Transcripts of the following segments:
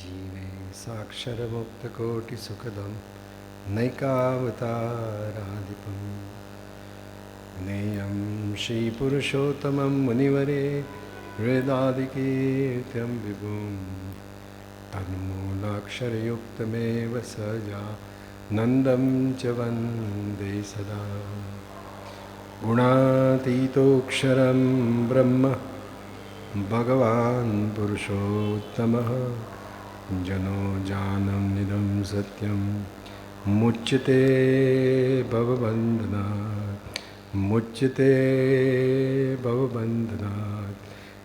જીવે સાક્ષરમુક્તકોટિસુખદં નૈકાવતારાધિપં જ્ઞેયં શ્રીપુરુષોત્તમં મુનિવરે વેદાદિકીર્ત્યં વિભું તન્મૂલાક્ષરયુક્તમેવ સજા નંદં ચ વંદે સદા ગુણાતીતોક્ષરં બ્રહ્મ ભગવાન પુરુષોત્તમઃ જનો જાનં નિદં સત્યં મુચ્યતે ભવબંધનાत्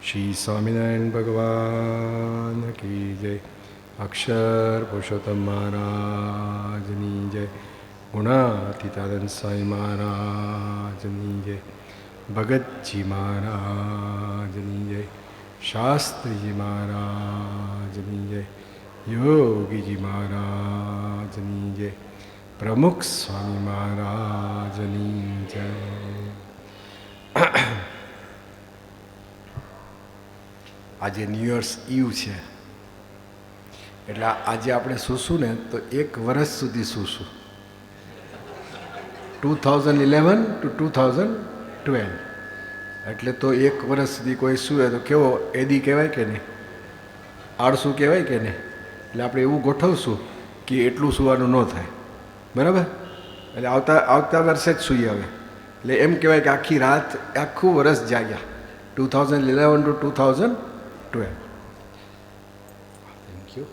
શ્રી સ્વામિનારાયણ ભગવાન કી જય. અક્ષર પુરુષોત્તમ મહારાજની જય. ગુણાતીતાનંદ સ્વામી મહારાજની જય. ભગતજી મહારાજની જય. શાસ્ત્રીજી મહારાજની જય. યોગીજી મહારાજની જય. પ્રમુખ સ્વામી મહારાજની જય. આજે ન્યૂ યર્સ ઈવ છે એટલે આજે આપણે સૂશું ને તો 1 વર્ષ સુધી સૂશું. 2011 to 2012 એટલે તો 1 વર્ષ સુધી કોઈ સૂવે તો કેવો એદી કહેવાય કે નહીં, આળસું કહેવાય કે નહીં. એટલે આપણે એવું ગોઠવશું કે એટલું સૂવાનું ન થાય, બરાબર? એટલે આવતા વર્ષે જ સૂઈએ હવે. એટલે એમ કહેવાય કે આખી રાત આખું વર્ષ જાગ્યા 2011 to 2012. Thank you.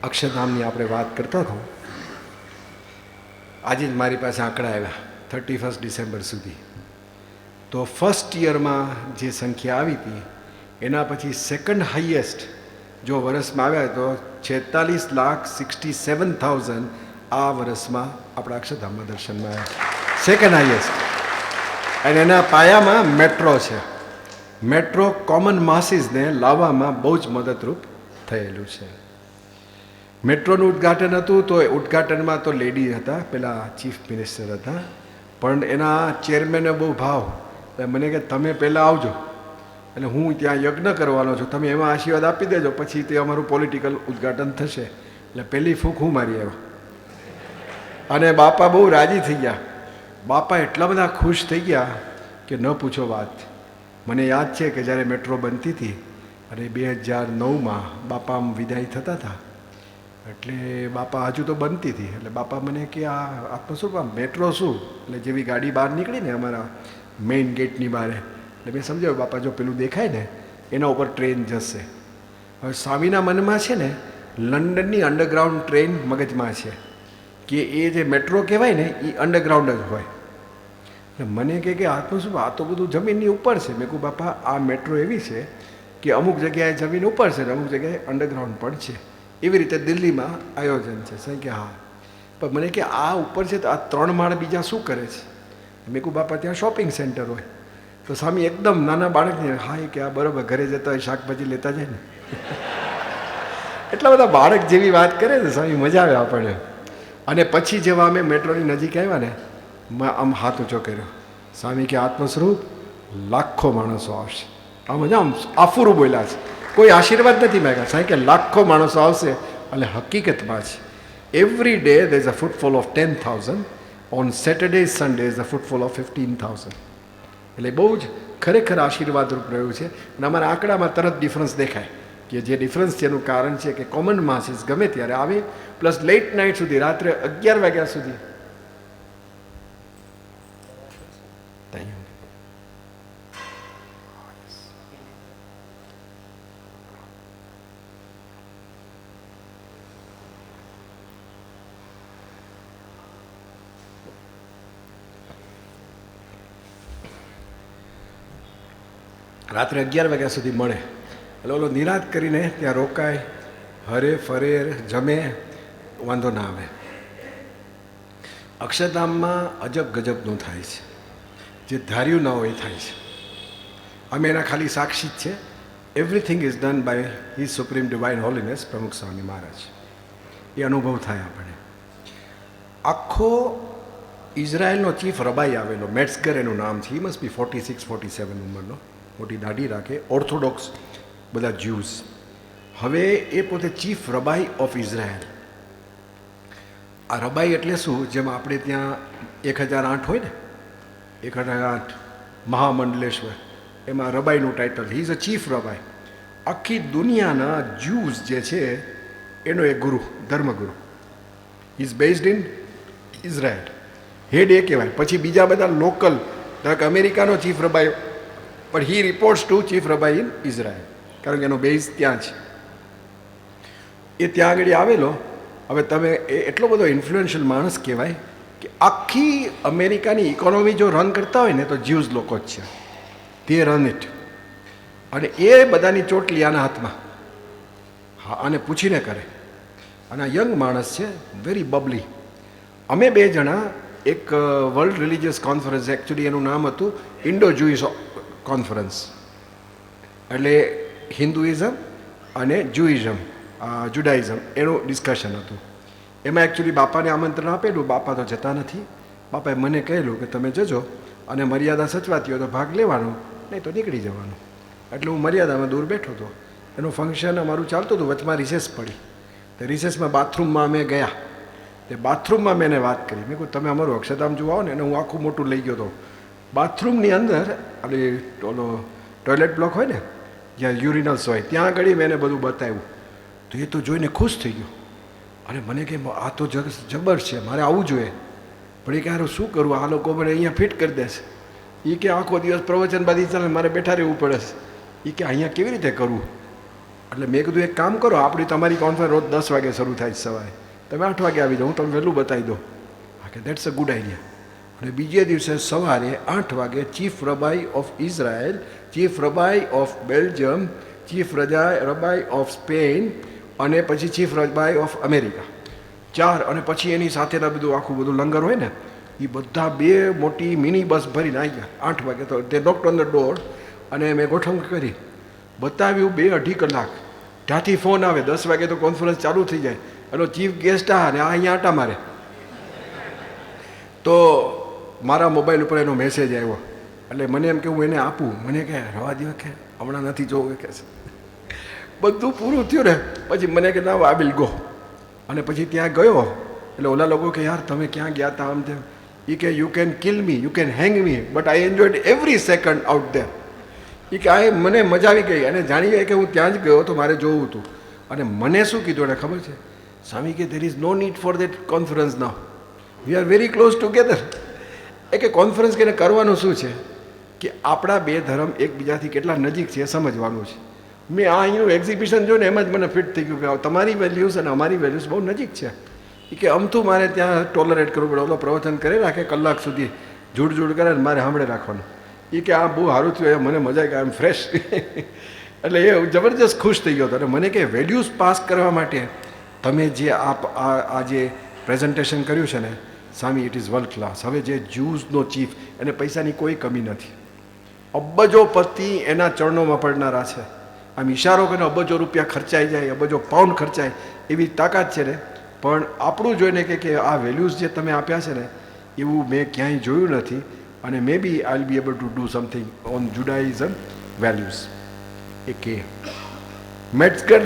અક્ષરધામની આપણે વાત કરતા હતા. આજે જ મારી પાસે આંકડા આવ્યા 31 ડિસેમ્બર સુધી. તો ફર્સ્ટ યરમાં જે સંખ્યા આવી હતી એના પછી સેકન્ડ હાઈએસ્ટ જો વર્ષમાં આવ્યા તો 46,67,000 આ વર્ષમાં આપણા અક્ષરધામમાં દર્શનમાં આવ્યા. Second highest. અને એના પાયામાં મેટ્રો છે. મેટ્રો કોમન માસીસને લાવવામાં બહુ જ મદદરૂપ થયેલું છે. મેટ્રોનું ઉદ્ઘાટન હતું તો ઉદ્ઘાટનમાં તો લેડી હતા, પેલા ચીફ મિનિસ્ટર હતા, પણ એના ચેરમેને બહુ ભાવ. મને કે તમે પહેલાં આવજો, એટલે હું ત્યાં યજ્ઞ કરવાનો છું, તમે એમાં આશીર્વાદ આપી દેજો, પછી તે અમારું પોલિટિકલ ઉદ્ઘાટન થશે. એટલે પહેલી ફૂંક હું મારી આવ્યો અને બાપા બહુ રાજી થઈ ગયા. બાપા એટલા બધા ખુશ થઈ ગયા કે ન પૂછો વાત. મને યાદ છે કે જ્યારે મેટ્રો બનતી હતી અને 2009માં બાપા આમ વિદાય થતા હતા, એટલે બાપા હજુ તો બનતી હતી, એટલે બાપા મને કે આ શું મેટ્રો શું? એટલે જેવી ગાડી બહાર નીકળી ને અમારા મેઇન ગેટની બહાર, એટલે મેં સમજાવ્યું બાપા જો પેલું દેખાય ને એના ઉપર ટ્રેન જશે. હવે સ્વામીના મનમાં છે ને લંડનની અંડરગ્રાઉન્ડ ટ્રેન મગજમાં છે કે એ જે મેટ્રો કહેવાય ને એ અંડરગ્રાઉન્ડ જ હોય. એટલે મને કહે કે આટલું શું, આ તો બધું જમીનની ઉપર છે. મેં કહું બાપા આ મેટ્રો એવી છે કે અમુક જગ્યાએ જમીન ઉપર છે ને અમુક જગ્યાએ અંડરગ્રાઉન્ડ પણ છે. એવી રીતે દિલ્હીમાં આયોજન છે. સાહેબ કે હા, પણ મને કે આ ઉપર છે તો આ 3 માળ બીજા શું કરે છે? મેં કહું બાપા ત્યાં શોપિંગ સેન્ટર હોય. તો સ્વામી એકદમ નાના બાળકને હા એ કે આ બરાબર ઘરે જતા હોય શાકભાજી લેતા જાય ને એટલા બધા બાળક જેવી વાત કરે છે સ્વામી, મજા આવે આપણને. અને પછી જેવા અમે મેટ્રોની નજીક આવ્યા ને આમ હાથ ઊંચો કર્યો. સ્વામી કે આત્મ સ્વરૂપ લાખો માણસો આવશે. આમ જ આમ આફુરું બોલ્યા છે, કોઈ આશીર્વાદ નથી માંગ્યા. સાહેબ કે લાખો માણસો આવશે. અને હકીકતમાં છે every day there is a footfall of 10,000. on Saturdays, Sundays the footfall of 15,000. એટલે બહુ જ ખરેખર આશીર્વાદરૂપ રહ્યું છે. અને અમારા આંકડામાં તરત ડિફરન્સ દેખાય કે જે ડિફરન્સ છે એનું કારણ છે કે કોમન માસીસ ગમે ત્યારે આવે, પ્લસ લેટ નાઇટ સુધી, રાત્રે 11 વાગ્યા સુધી. રાત્રે 11 વાગ્યા સુધી મળે. એટલે ઓલો નિરાત કરીને ત્યાં રોકાય, હરે ફરે, જમે, વાંધો ના આવે. અક્ષરધામમાં અજબ ગજબનું થાય છે, જે ધાર્યું ન હોય એ થાય છે. અમે એના ખાલી સાક્ષી જ છે. Everything is done by his supreme divine holiness Pramukh Swami મહારાજ. એ અનુભવ થાય આપણે. આખો ઇઝરાયલનો ચીફ રબાઈ આવેલો, મેટ્સગર એનું નામ છે. હી મસ્ટ બી 46-47 ઉંમરનો, મોટી દાઢી રાખે, ઓર્થોડોક્સ બધા જ્યુઝ. હવે એ પોતે ચીફ રબાઈ ઓફ ઇઝરાયલ. આ રબાઈ એટલે શું? જેમ આપણે ત્યાં 1008 હોય ને, 1008 મહામંડલેશ્વર, એમાં રબાઈનું title, he is a chief rabbi. આખી દુનિયાના જ્યુઝ જે છે એનો એક ગુરુ, ધર્મગુરુ. Is based in Israel. Head એ કહેવાય. પછી બીજા બધા લોકલ, ધારો કે અમેરિકાનો ચીફ રબાઈ, પણ he reports to chief rabbi in Israel, કારણ કે એનો બેઝ ત્યાં છે. એ ત્યાં આગળ આવેલો. હવે તમે એ એટલો બધો ઇન્ફ્લુએન્શિયલ માણસ કહેવાય કે આખી અમેરિકાની ઇકોનોમી જો રન કરતા હોય ને તો જ્યુઝ લોકો જ છે. તે રન ઇટ. અને એ બધાની ચોટલી આના હાથમાં. હા, આને પૂછીને કરે. અને આ યંગ માણસ છે, વેરી બબલી. અમે બે જણા એક વર્લ્ડ રિલિજિયસ કોન્ફરન્સ, એકચ્યુઅલી એનું નામ હતું ઇન્ડો જુઇશ કોન્ફરન્સ, એટલે હિન્દુઇઝમ અને જુઇઝમ, જુડાઇઝમ, એનું ડિસ્કશન હતું. એમાં એકચ્યુઅલી બાપાને આમંત્રણ આપેલું. બાપા તો જતા નથી. બાપાએ મને કહેલું કે તમે જજો અને મર્યાદા સચવાતી હોય તો ભાગ લેવાનો, નહીં તો નીકળી જવાનું. એટલે હું મર્યાદામાં દૂર બેઠો હતો. એનું ફંક્શન અમારું ચાલતું હતું. વચમાં રિસેસ પડી. તે રિસેસમાં બાથરૂમમાં અમે ગયા. તે બાથરૂમમાં મેં એને વાત કરી. મેં કહ્યું તમે અમારું અક્ષરધામ જોવા આવો ને. એને હું આખું મોટું લઈ ગયો હતો. બાથરૂમની અંદર આપણી ઓલો ટોયલેટ બ્લોક હોય ને, જ્યાં યુરિનલ્સ હોય, ત્યાં આગળ મેં એને બધું બતાવ્યું. તો એ તો જોઈને ખુશ થઈ ગયો. અને મને કે આ તો જબર છે, મારે આવવું જોઈએ. પણ એ કે હારું શું કરું, આ લોકો મને અહીંયા ફિટ કરી દેશે. એ કે આખો દિવસ પ્રવચન બાદ ચાલે, મારે બેઠા રહેવું પડે છે. એ કે અહીંયા કેવી રીતે કરવું? એટલે મેં કીધું એક કામ કરો, આપણી તમારી કોન્ફરન્સ રોજ 10 વાગે શરૂ થાય છે સવારે, તમે 8 વાગે આવી જાઓ, હું તમને વહેલું બતાવી દઉં. હા કે દેટ્સ અ ગુડ આઈડિયા. અને બીજે દિવસે સવારે 8 વાગે chief rabbi of Israel, chief rabbi of Belgium, chief rabbi of Spain અને પછી ચીફ રબાઈ ઓફ અમેરિકા, 4. અને પછી એની સાથેના બધું આખું બધું લંગર હોય ને, એ બધા 2 મોટી મિની બસ ભરીને આવી ગયા 8 વાગે. તો તે નોક્ડ ઓન ધ ડોર અને મેં ગોઠવણ કરી, બતાવ્યું 2-2.5 કલાક. ત્યાંથી ફોન આવે 10 વાગે તો કોન્ફરન્સ ચાલુ થઈ જાય. એનો ચીફ ગેસ્ટ આ ને આ અહીંયા આટા મારે. તો મારા મોબાઈલ ઉપર એનો મેસેજ આવ્યો. એટલે મને એમ કે હું એને આપું. મને કહે રવા દો, કે હમણાં નથી જોવું. કે બધું પૂરું થયું ને પછી મને કે ના આઈ વિલ ગો. અને પછી ત્યાં ગયો. એટલે ઓલા લોકો કે યાર તમે ક્યાં ગયા હતા આમ તેમ. એ કે you can kill me, you can hang me, but I enjoyed every second out there. એ કે આ મને મજા આવી ગઈ. અને જાણી ગઈ કે હું ત્યાં જ ગયો તો મારે જોવું હતું. અને મને શું કીધું એને ખબર છે? સ્વામી કે there is no need for that conference now, we are very close together. એ કે કોન્ફરન્સ કે કરવાનું શું છે કે આપણા બે ધર્મ એકબીજાથી કેટલા નજીક છે એ સમજવાનું છે. મેં આ અહીંનું એક્ઝિબિશન જોઈને એમ જ મને ફિટ થઈ ગયું કે તમારી વેલ્યુઝ અને અમારી વેલ્યુઝ બહુ નજીક છે. એ કે અમથું મારે ત્યાં ટોલરેટ કરવું પડે. ઓલો પ્રવચન કરી રાખે કલાક સુધી, જૂડ કરે ને મારે સાંભળે રાખવાનું. એ કે આ બહુ સારું થયું, મને મજા આવી, આઈ એમ ફ્રેશ. એટલે એ જબરજસ્ત ખુશ થઈ ગયો હતો. અને મને કે વેલ્યુઝ પાસ કરવા માટે તમે જે આ જે પ્રેઝન્ટેશન કર્યું છે ને સ્વામી, ઇટ ઇઝ વર્લ્ડ ક્લાસ. હવે જે જ્યુઝનો ચીફ, એને પૈસાની કોઈ કમી નથી. અબજોપતિ એના ચરણોમાં પડનારા છે. આમ ઇશારો કરીને અબજો રૂપિયા ખર્ચાઈ જાય, અબજો પાઉન્ડ ખર્ચાય એવી તાકાત છે ને. પણ આપણું જોઈને કે આ વેલ્યુઝ જે તમે આપ્યા છે ને એવું મેં ક્યાંય જોયું નથી. અને maybe I will be able to do something on Judaism values. એ કે મેટ્સગર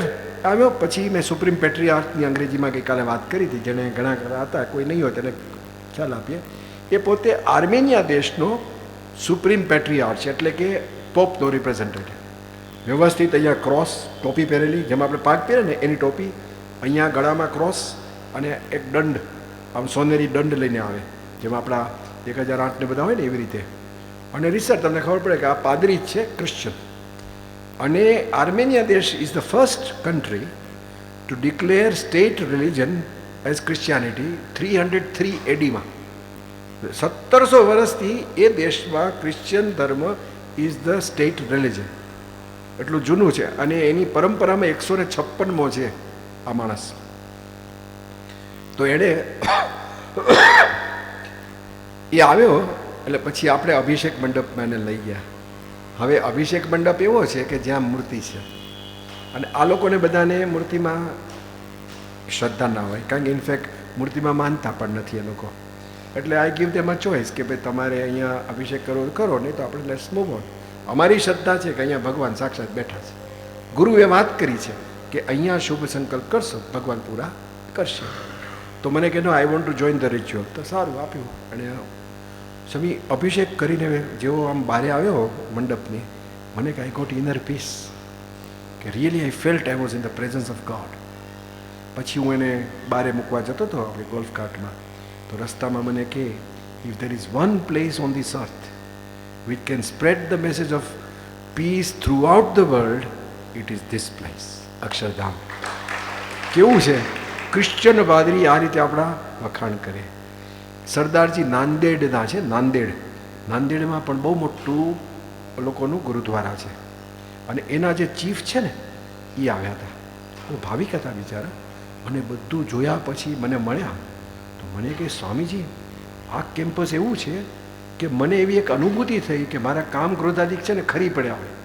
આવ્યો. પછી મેં સુપ્રીમ પેટ્રીઆર્કની અંગ્રેજીમાં ગઈકાલે વાત કરી હતી, જેને ઘણા ઘણા હતા, કોઈ નહીં હોય તેને ખ્યાલ આપીએ. એ પોતે આર્મેનિયા દેશનો સુપ્રીમ પેટ્રીઆર્ક છે, એટલે કે પોપનો રિપ્રેઝેન્ટેટિવ. વ્યવસ્થિત અહીંયા ક્રોસ, ટોપી પહેરેલી, જેમાં આપણે પાક પહેરે ને એની ટોપી, અહીંયા ગળામાં ક્રોસ અને એક દંડ, આમ સોનેરી દંડ લઈને આવે, જેમાં આપણા 1008 ને બધા હોય ને એવી રીતે. અને રિસર્ચ તમને ખબર પડે કે આ પાદરી જ છે, ક્રિશ્ચન. અને આર્મેનિયા દેશ is the first country to declare state religion as Christianity 303 AD-માં. 1700 વર્ષથી એ દેશમાં ક્રિશ્ચિયન ધર્મ ઇઝ ધ સ્ટેટ રિલિજન. એટલું જૂનું છે. અને એની પરંપરામાં 156મો છે આ માણસ. તો એણે એ આવ્યો એટલે પછી આપણે અભિષેક મંડપમાં એને લઈ ગયા. હવે અભિષેક મંડપ એવો છે કે જ્યાં મૂર્તિ છે. અને આ લોકોને બધાને મૂર્તિમાં શ્રદ્ધા ના હોય, કારણ કે ઇનફેક્ટ મૂર્તિમાં માનતા પણ નથી એ લોકો. એટલે આઈ ગીવ ધેમ અ ચોઇસ કે ભાઈ તમારે અહીંયા અભિષેક કરવો કરો, નહીં તો આપણે લેટ્સ મૂવ ઓન. અમારી શ્રદ્ધા છે કે અહીંયા ભગવાન સાક્ષાત બેઠા છે. ગુરુએ વાત કરી છે કે અહીંયા શુભ સંકલ્પ કરશો ભગવાન પૂરા કરશે. તો મને કે no I want to join the ritual. તો સારું આપ્યું. અને સ્વામી અભિષેક કરીને જેવો આમ બહાર આવ્યો મંડપની, મને કે આઈ ગોટ ઇનર પીસ, કે really I felt I was in the presence of God. પછી હું એને બહારે મૂકવા જતો હતો આપણે ગોલ્ફ કાર્ટમાં, તો રસ્તામાં મને કે if there is one place on this earth which can spread the message of piece through out the world, it is this place, Akshardham. કેવું છે, ક્રિશ્ચન પાદરી આ રીતે આપણા વખાણ કરે. સરદારજી નાંદેડના છે, નાંદેડમાં પણ બહુ મોટું લોકોનું ગુરુદ્વારા છે, અને એના જે ચીફ છે ને એ આવ્યા હતા. હું ભાવિક હતા બિચારા, અને બધું જોયા પછી મને મળ્યા. તો મને કહે સ્વામીજી આ કેમ્પસ એવું છે કે મને એવી એક અનુભૂતિ થઈ કે મારા કામ ક્રોધાદિક છે ને ખરી પડ્યા હોય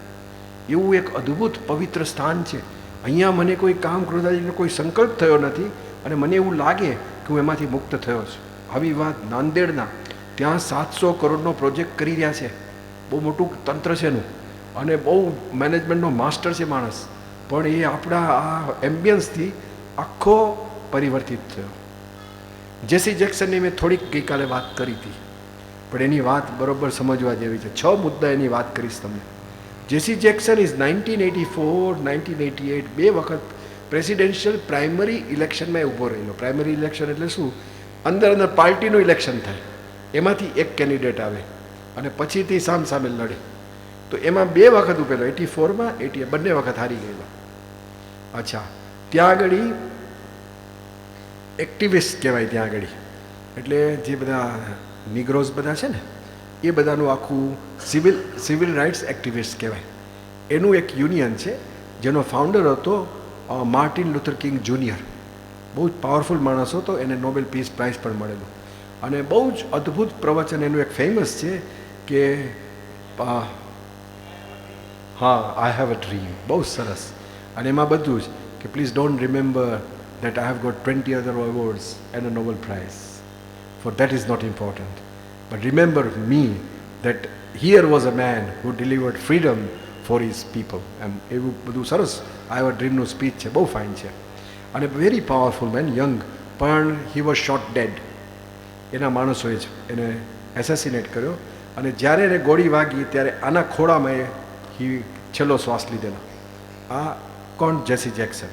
એવું એક અદ્ભુત પવિત્ર સ્થાન છે. અહીંયા મને કોઈ કામ ક્રોધાદિકનો કોઈ સંકલ્પ થયો નથી, અને મને એવું લાગે કે હું એમાંથી મુક્ત થયો છું. આવી વાત નાંદેડના, ત્યાં 700 કરોડનો પ્રોજેક્ટ કરી રહ્યા છે, બહુ મોટું તંત્ર છે એનું, અને બહુ મેનેજમેન્ટનો માસ્ટર છે માણસ, પણ એ આપણા આ એમ્બિયન્સથી આખો પરિવર્તિત થયો. જેસી જેક્સનની મેં થોડીક ગઈકાલે વાત કરી હતી, પણ એની વાત બરોબર સમજવા જેવી છે. 6 મુદ્દા એની વાત કરીશ તમને. જેસી જેક્સન ઇઝ 1984, 1988 બે વખત પ્રેસિડેન્શિયલ પ્રાઇમરી ઇલેક્શનમાં ઊભો રહેલો. પ્રાઇમરી ઇલેક્શન એટલે શું? અંદર પાર્ટીનું ઇલેક્શન થાય, એમાંથી એક કેન્ડિડેટ આવે અને પછીથી સામે લડે. તો એમાં 2 વખત ઊભેલો, 84માં 88, બંને વખત હારી ગયેલો. અચ્છા, ત્યાં આગળ એક્ટિવિસ્ટ કહેવાય. ત્યાં આગળ એટલે જે બધા નિગ્રોઝ બધા છે ને, એ બધાનું આખું સિવિલ રાઇટ્સ એક્ટિવિસ્ટ કહેવાય. એનું એક યુનિયન છે જેનો ફાઉન્ડર હતો માર્ટિન લુથર કિંગ જુનિયર. બહુ જ પાવરફુલ માણસ હતો, એને નોબેલ પીસ પ્રાઇઝ પણ મળેલો. અને બહુ જ અદ્ભુત પ્રવચન એનું એક ફેમસ છે કે હા, આઈ હેવ અ ડ્રીમ. બહુ સરસ. અને એમાં બધું જ કે please don't remember that I have got 20 other awards and a Nobel Prize, for that is not important, but remember me that here was a man who delivered freedom for his people. એમ એવું બધું સરસ આ એવા ડ્રીમનું speech છે, બહુ fine છે. અને very powerful main, young, પણ હી વોઝ શોટ ડેડ. એના માણસોએ જ એને એસેસિનેટ કર્યો, અને જ્યારે એને ગોળી વાગી ત્યારે આના ખોળામાં હી છેલ્લો શ્વાસ લીધેલો. આ કોણ? જેસી જેક્સન.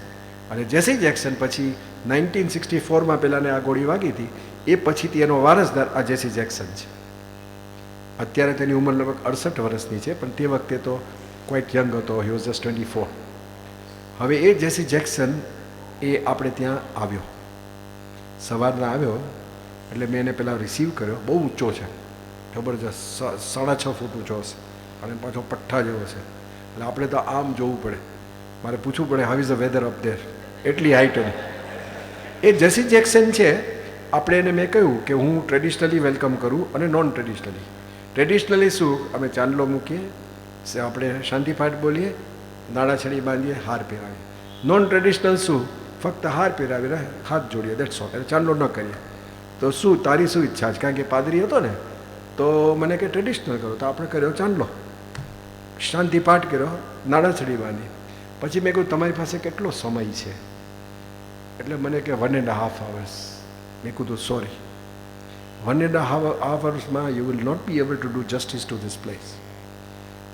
અને જેસી જેક્સન પછી 1964માં પહેલાંને આ ગોળી વાગી હતી, એ પછીથી એનો વારસદાર આ જેસી જેક્સન છે. અત્યારે તેની ઉંમર લગભગ 68 વર્ષની છે, પણ તે વખતે તો ક્વાઇટ યંગ હતો. He was just 24. હવે એ જેસી જેક્સન એ આપણે ત્યાં આવ્યો, સવારના આવ્યો, એટલે મેં એને પહેલાં રિસીવ કર્યો. બહુ ઊંચો છે, જબરજસ્ત, 6.5 ફૂટ ઊંચો હશે, અને પાછો પઠ્ઠા જેવો છે. એટલે આપણે તો આમ જોવું પડે, મારે પૂછવું પડે how is the weather up there, એટલી હાઈટ એની. એ જેસી જેક્સન છે. આપણે એને મેં કહ્યું કે હું ટ્રેડિશનલી વેલકમ કરું અને નોન ટ્રેડિશનલી. ટ્રેડિશનલી શું? અમે ચાંદલો મૂકીએ, આપણે શાંતિપાઠ બોલીએ, નાળાછડી બાંધીએ, હાર પહેરાવીએ. નોન ટ્રેડિશનલ શું? ફક્ત હાર પહેરાવીને હાથ જોડીએ, દેટ્સ ઓલ. એટલે ચાંદલો ન કરીએ. તો શું તારી શું ઈચ્છા છે? કારણ કે પાદરી હતો ને, તો મને કે ટ્રેડિશનલ કરો, તો આપણે કર્યો ચાંદલો, શાંતિપાઠ કર્યો, નાળાછડી બાંધી. પછી મેં કહ્યું તમારી પાસે કેટલો સમય છે? એટલે મને કે 1.5 hours. મેં કીધું sorry, 1.5 hours you will not be able to do justice to this place.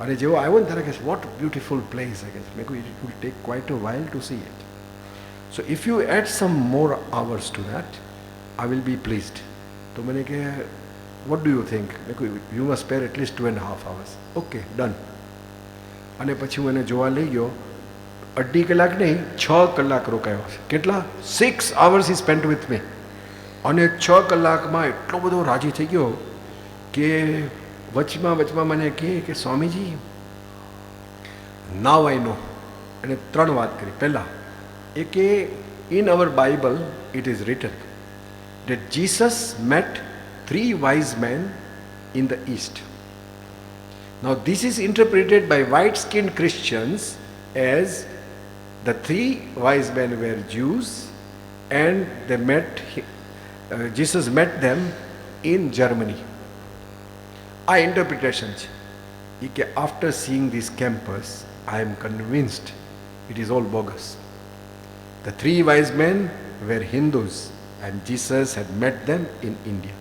અને જેવો આવ્યો ને ત્યારે કે વોટ બ્યુટિફુલ પ્લેસ. મેં કહ્યું it will take quite a while to see it. So if you add some more hours to that, I will be pleased. તો મને કે વોટ ડુ યુ થિંક? મેં કહ્યું you must spare at least 2.5 hours. Okay, done. અને પછી હું એને જોવા લઈ ગયો. 2.5 કલાક નહીં, 6 કલાક રોકાયો છે. કેટલા? 6 hours he spent with me. અને 6 કલાકમાં એટલો બધો રાજી થઈ ગયો કે વચમાં મને કહે કે સ્વામીજી નાવ આઈ નો. એને 3 વાત કરી. પહેલાં એ કે in our Bible it is return that Jesus met 3 wise men in the east. Now this is interpreted by white-skinned Christians as the 3 wise men were Jews, and they met Jesus met them in Germany. આ interpretation છે એ કે after seeing this campus I am convinced it is all bogus. The 3 wise men were Hindus and Jesus had met them in India.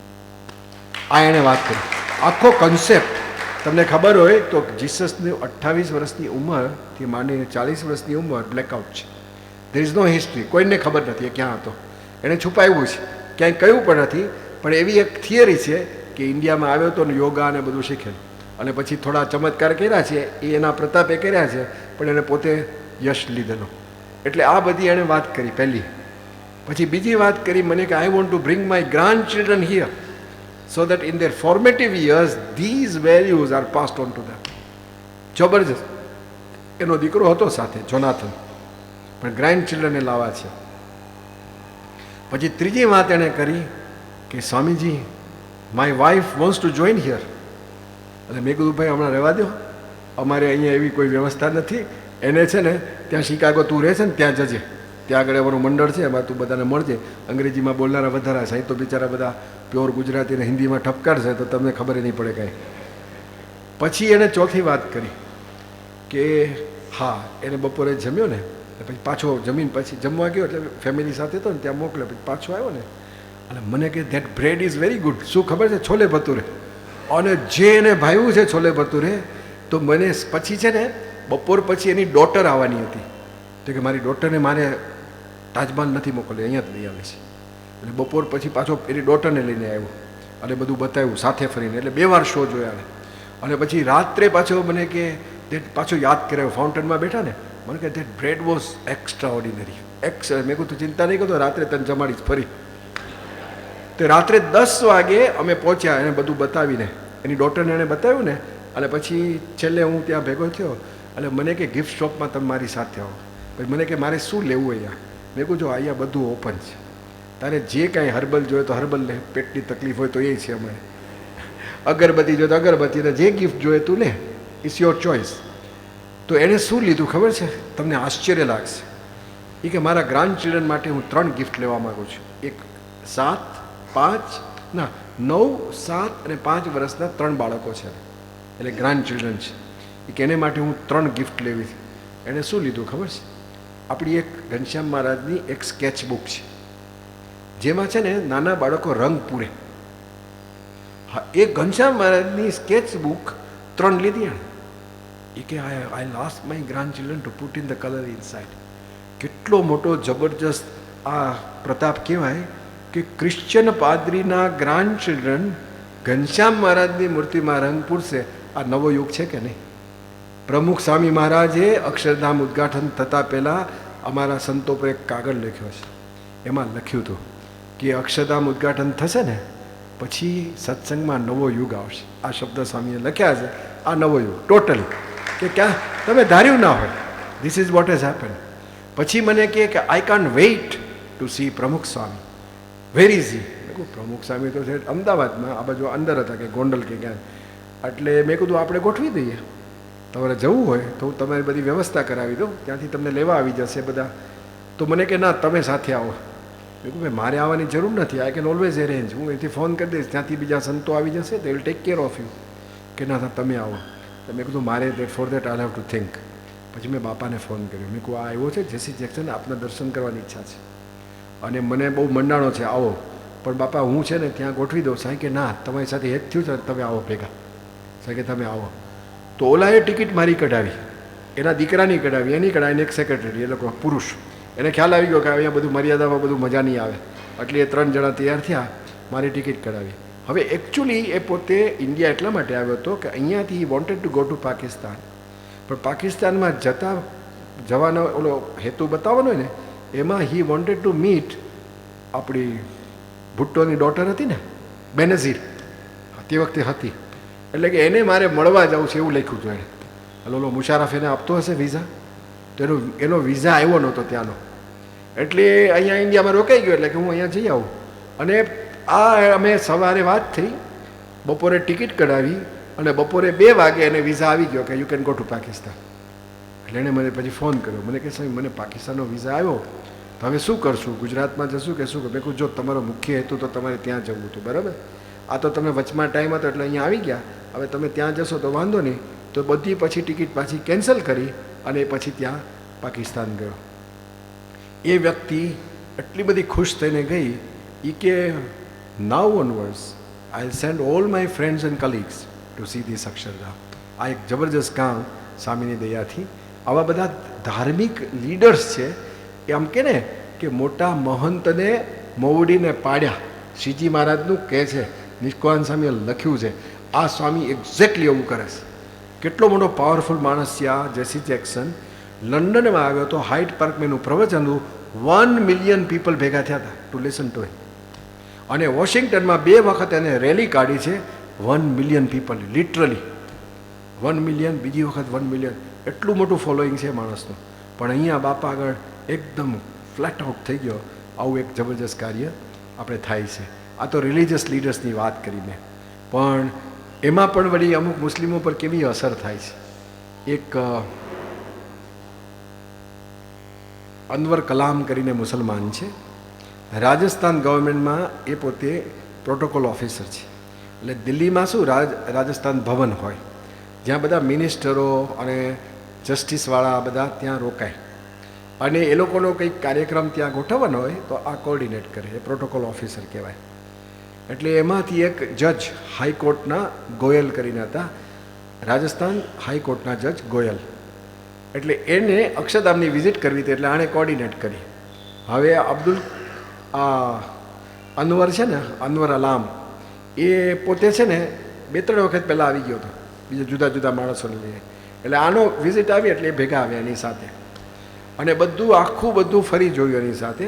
આ એણે વાત કરી. આખો concept તમને ખબર હોય તો જીસસની 28 વર્ષની ઉંમરથી માંડીને 40 વર્ષની ઉંમર બ્લેકઆઉટ છે. ધેર ઇઝ નો હિસ્ટ્રી, કોઈને ખબર નથી એ ક્યાં હતો. એણે છુપાવ્યું છે, ક્યાંય કહ્યું પણ નથી. પણ એવી એક થિયરી છે કે ઇન્ડિયામાં આવ્યો હતો ને યોગા અને બધું શીખેલું, અને પછી થોડા ચમત્કાર કર્યા છે, એ એના પ્રતાપે કર્યા છે, પણ એને પોતે યશ લીધેલો. એટલે આ બધી એણે વાત કરી પહેલી. પછી બીજી વાત કરી મને કે I want to bring my grandchildren here so that in their formative years these values are passed on to them. જબરજસ્ત. એનો દીકરો હતો સાથે, જોનાથન, પણ ગ્રાન્ડ ચિલ્ડ્રનને લાવવા છે. પછી ત્રીજી વાત એણે કરી કે Swamiji my wife wants to join here. એટલે મેં કીધું ભાઈ હમણાં રહેવા દો, અમારે અહીંયા એવી કોઈ વ્યવસ્થા નથી. એને છે ને ત્યાં શિકાગો તું રહે છે ને ત્યાં જજે, ત્યાં આગળ અમારું મંડળ છે, એમાં તું બધાને મળજે. અંગ્રેજીમાં બોલનારા વધારા છે, અહીં તો બિચારા બધા પ્યોર ગુજરાતી અને હિન્દીમાં ઠપકારશે તો તમને ખબર નહીં પડે કાંઈ. પછી એણે ચોથી વાત કરી કે હા એને બપોરે જમ્યો ને પછી પાછો જમીન પછી જમવા ગયો એટલે ફેમિલી સાથે હતો ને ત્યાં મોકલ્યો, પછી પાછો આવ્યો ને અને મને કે that bread is very good. શું ખબર છે? છોલે ભટુરે. અને જે એને ભાવ્યું છે છોલે ભટુરે, તો મને પછી છે ને બપોર પછી એની ડોટર આવવાની હતી. તો કે મારી ડોટરને મારે તાજમહલ નથી મોકલી, અહીંયા જ લઈ આવે છે. એટલે બપોર પછી પાછો એની ડોટરને લઈને આવ્યો અને બધું બતાવ્યું સાથે ફરીને. એટલે 2 વાર શો જોયા. અને પછી રાત્રે પાછો મને કે પાછો યાદ કરાવ્યો. ફાઉન્ટેનમાં બેઠા ને મને કે that bread was extra ordinary. મેં કહું તું ચિંતા નહીં કરતો, રાત્રે તને જમાડીશ ફરી. તો રાત્રે 10 વાગે અમે પહોંચ્યા એને બધું બતાવીને, એની ડોટરને એણે બતાવ્યું ને. અને પછી છેલ્લે હું ત્યાં ભેગો થયો એટલે મને કે ગિફ્ટ શોપમાં તમે મારી સાથે આવો. પછી મને કે મારે શું લેવું અહીંયા? મેં કહું જો અહીંયા બધું ઓપન છે, તારે જે કાંઈ હર્બલ જોઈએ તો હર્બલ લે, પેટની તકલીફ હોય તો એ છે અમારે, અગરબત્તી જોઈએ તો અગરબત્તી, જે ગિફ્ટ જોઈએ તું લે, ઇટ્સ યોર ચોઇસ. તો એણે શું લીધું ખબર છે? તમને આશ્ચર્ય લાગશે. એ કે મારા ગ્રાન્ડ ચિલ્ડ્રન માટે હું 3 ગિફ્ટ લેવા માગું છું. એક 9, 7 અને 5 વર્ષના 3 બાળકો છે, એટલે ગ્રાન્ડ ચિલ્ડ્રન છે. એ કે એને માટે હું 3 ગિફ્ટ લેવી છે. એણે શું લીધું ખબર છે? આપણી એક ઘનશ્યામ મહારાજની એક સ્કેચ બુક છે, જેમાં છે ને નાના બાળકો રંગ પૂરે. હા, એ ઘનશ્યામ મહારાજની સ્કેચ બુક 3 લીધી એણે. એ કે I last my grandchildren to put in the colour inside. કેટલો મોટો જબરજસ્ત આ પ્રતાપ કહેવાય કે ક્રિશ્ચન પાદરીના ગ્રાન્ડ ચિલ્ડ્રન ઘનશ્યામ મહારાજની મૂર્તિમાં રંગ પૂરશે. આ નવો યુગ છે કે નહીં? પ્રમુખ સ્વામી મહારાજે અક્ષરધામ ઉદ્ઘાટન થતાં પહેલાં અમારા સંતો પર એક કાગળ લખ્યો છે. એમાં લખ્યું હતું કે અક્ષરધામ ઉદ્ઘાટન થશે ને પછી સત્સંગમાં નવો યુગ આવશે. આ શબ્દ સ્વામીએ લખ્યા છે. આ નવો યુગ ટોટલી કે ક્યાં તમે ધાર્યું ના હોય. This is what has happen. પછી મને કહે કે I can't wait to see Pramukh Swami. Where is he? મેં કહું પ્રમુખ સ્વામી તો છે અમદાવાદમાં, આ બાજુ અંદર હતા કે ગોંડલ કે ક્યાં. એટલે મેં કીધું આપણે ગોઠવી દઈએ, તમારે જવું હોય તો હું તમારી બધી વ્યવસ્થા કરાવી દઉં, ત્યાંથી તમને લેવા આવી જશે બધા. તો મને કે ના તમે સાથે આવો. મેં કહું ભાઈ મારે આવવાની જરૂર નથી, આઈ કેન ઓલવેઝ એરેન્જ. હું અહીંથી ફોન કરી દઈશ, ત્યાંથી બીજા સંતો આવી જશે, they will take care of you. કે ના તમે આવો. તો મેં કીધું મારે for that I have to think. પછી મેં બાપાને ફોન કર્યો. મેં કહું આ આવ્યો છે જેસી જેક્સન, આપના દર્શન કરવાની ઈચ્છા છે અને મને બહુ મંડાણો છે, આવો. પણ બાપા હું છે ને ત્યાં ગોઠવી દઉં. સાહેબ કે ના તમારી સાથે હેત થયું છે, તમે આવો ભેગા. સાહેબ કે તમે આવો. તો ઓલાએ ટિકિટ મારી કઢાવી, એના દીકરાની કઢાવી, એની કઢાવીને એક સેક્રેટરી, એ લોકો પુરુષ. એને ખ્યાલ આવી ગયો કે અહીંયા બધું મર્યાદામાં બધું મજા નહીં આવે, એટલે એ 3 જણા તૈયાર થયા, મારી ટિકિટ કઢાવી. હવે એકચ્યુઅલી એ પોતે ઇન્ડિયા એટલા માટે આવ્યો હતો કે અહીંયાથી he wanted to go to Pakistan. પણ પાકિસ્તાનમાં જવાનો ઓલો હેતુ બતાવવાનો હોય ને, એમાં હી વોન્ટેડ ટુ મીટ આપણી ભુટ્ટોની ડોટર હતી ને બેનઝીર, તે વખતે હતી. એટલે કે એને મારે મળવા જવું છે એવું લખ્યું હતું એણે. ઓલો મુશારફ એને આપતો હશે વિઝા, તો એનો વિઝા આવ્યો નહોતો ત્યાંનો. એટલે અહીંયા ઇન્ડિયામાં રોકાઈ ગયો. એટલે કે હું અહીંયા જઈ આવું. અને આ અમે સવારે વાત થઈ, બપોરે ટિકિટ કઢાવી અને બપોરે 2 વાગે એને વિઝા આવી ગયો કે you can go to Pakistan. એટલે એણે મને પછી ફોન કર્યો. મને કહે સાહેબ મને પાકિસ્તાનનો વિઝા આવ્યો, તો હવે શું કરશું? ગુજરાતમાં જશું કે શું? મેં કહું જો તમારો મુખ્ય હેતુ તો તમારે ત્યાં જવું હતું, બરાબર. આ તો તમે વચમાં ટાઈમ હતો એટલે અહીંયા આવી ગયા, હવે તમે ત્યાં જશો તો વાંધો નહીં. તો બધી પછી ટિકિટ પાછી કેન્સલ કરી અને પછી ત્યાં પાકિસ્તાન ગયો. એ વ્યક્તિ એટલી બધી ખુશ થઈને ગઈ એ કે now onwards I send all my friends and colleagues to see this Akshardham. આ એક જબરજસ્ત કામ સ્વામીની દયાથી. આવા બધા ધાર્મિક લીડર્સ છે એ આમ કે ને કે મોટા મહંતને મોવડીને પાડ્યા, શ્રીજી મહારાજનું કહે છે, નિષ્કાન સ્વામીએ લખ્યું છે. આ સ્વામી એક્ઝેક્ટલી એવું કરે છે. કેટલો મોટો પાવરફુલ માણસ છે આ જેસી જેક્સન. લંડનમાં આવ્યો તો હાઇટ પાર્કમાં એનું પ્રવચન હતું. 1 મિલિયન પીપલ ભેગા થયા હતા ટુ લિસન ટુ ઇટ. અને વોશિંગ્ટનમાં 2 વખત એને રેલી કાઢી છે. 1 મિલિયન પીપલ, લિટરલી 1 મિલિયન, બીજી વખત 1 મિલિયન. એટલું મોટું ફોલોઈંગ છે માણસનું. પણ અહીંયા બાપા આગળ એકદમ ફ્લેટ આઉટ થઈ ગયો. આવું એક જબરજસ્ત કાર્ય આપણે થાય છે. આ તો રિલિજિયસ લીડર્સની વાત કરીને, પણ એમાં પણ વળી અમુક મુસ્લિમો પર કેવી અસર થાય છે. એક અનવર કલામ કરીને મુસલમાન છે, રાજસ્થાન ગવર્મેન્ટમાં એ પોતે પ્રોટોકોલ ઓફિસર છે. એટલે દિલ્હીમાં શું રાજસ્થાન ભવન હોય, જ્યાં બધા મિનિસ્ટરો અને જસ્ટિસવાળા બધા ત્યાં રોકાય અને એ લોકોનો કંઈક કાર્યક્રમ ત્યાં ગોઠવવાનો હોય તો આ કોર્ડિનેટ કરે, એ પ્રોટોકોલ ઓફિસર કહેવાય. એટલે એમાંથી એક જજ હાઈકોર્ટના ગોયલ કરીને હતા, રાજસ્થાન હાઈકોર્ટના જજ ગોયલ. એટલે એને અક્ષરધામની વિઝિટ કરવી હતી, એટલે આણે કોર્ડિનેટ કરી. હવે અનવર છે ને, અનવર અલામ, એ પોતે છે ને 2-3 વખત પહેલાં આવી ગયો હતો બીજા જુદા જુદા માણસોને લઈને. એટલે આનો વિઝિટ આવી એટલે એ ભેગા આવ્યા એની સાથે અને આખું બધું ફરી જોયું એની સાથે.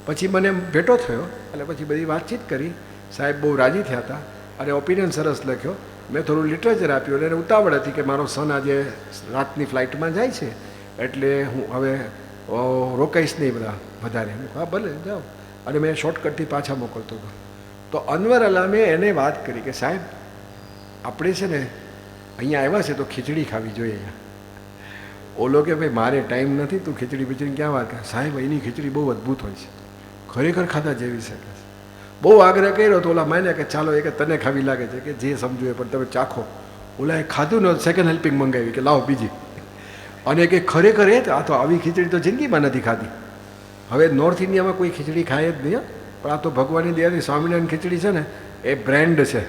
પછી મને ભેટો થયો એટલે પછી બધી વાતચીત કરી. સાહેબ બહુ રાજી થયા હતા અને ઓપિનિયન સરસ લખ્યો. મેં થોડું લિટરેચર આપ્યું અને એને ઉતાવળ હતી કે મારો સન આજે રાતની ફ્લાઇટમાં જાય છે એટલે હું હવે રોકાઈશ નહીં બધા વધારે. હા ભલે જાઓ. અને મેં શોર્ટકટથી પાછા મોકલતો હતો. તો અનવર અલામે એને વાત કરી કે સાહેબ આપણે છે ને અહીંયા આવ્યા છે તો ખીચડી ખાવી જોઈએ અહીંયા. ઓલો કે ભાઈ મારે ટાઈમ નથી, તું ખીચડી બીચડી ક્યાં વાત કરે. સાહેબ અહીંની ખીચડી બહુ અદ્ભુત હોય છે, ખરેખર ખાધા જેવી છે. બહુ આગ્રહ કર્યો તો ઓલા માન્યા કે ચાલો એ કે તને ખાવી લાગે છે કે જે સમજવું એ પણ તમે ચાખો. ઓલા એ ખાધું ને સેકન્ડ હેલ્પિંગ મંગાવી કે લાવો બીજી. અને કે ખરેખર આ તો આવી ખીચડી તો જિંદગીમાં નથી ખાધી. હવે નોર્થ ઇન્ડિયામાં કોઈ ખીચડી ખાય જ નહીં, પણ આ તો ભગવાનની દયાથી સ્વામિનારાયણ ખીચડી છે ને એ બ્રેન્ડ છે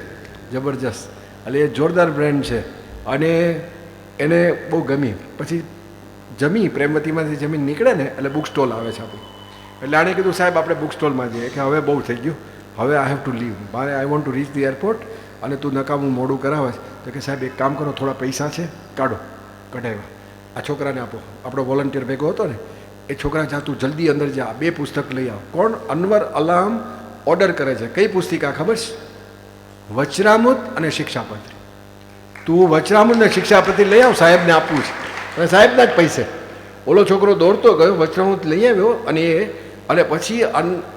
જબરજસ્ત. એટલે એ જોરદાર બ્રેન્ડ છે અને એને બહુ ગમી. પછી પ્રેમવતીમાંથી જમીન નીકળે ને એટલે બુક સ્ટોલ આવે છે આપણું. એટલે આણે કીધું સાહેબ આપણે બુક સ્ટોલમાં જઈએ કે હવે બહુ થઈ ગયું, હવે આઈ હેવ ટુ લીવ, મારે આઈ want to reach the airport અને તું નકામું મોડું કરાવે છે. તો કે સાહેબ એક કામ કરો, થોડા પૈસા છે કાઢો. કઢાવ્યા. આ છોકરાને આપો, આપણો વોલન્ટિયર ભેગો હતો ને એ છોકરા જા તું જલ્દી અંદર જા, 2 પુસ્તક લઈ આવ. કોણ? અનવર અલામ ઓર્ડર કરે છે. કઈ પુસ્તિકા ખબર છે? વચરામૃત અને શિક્ષાપત્રી. તું વચરામૃત ને શિક્ષાપત્રી લઈ આવ, સાહેબને આપવું છે. અને સાહેબના જ પૈસે. ઓલો છોકરો દોડતો ગયો, વચરામૃત લઈ આવ્યો અને પછી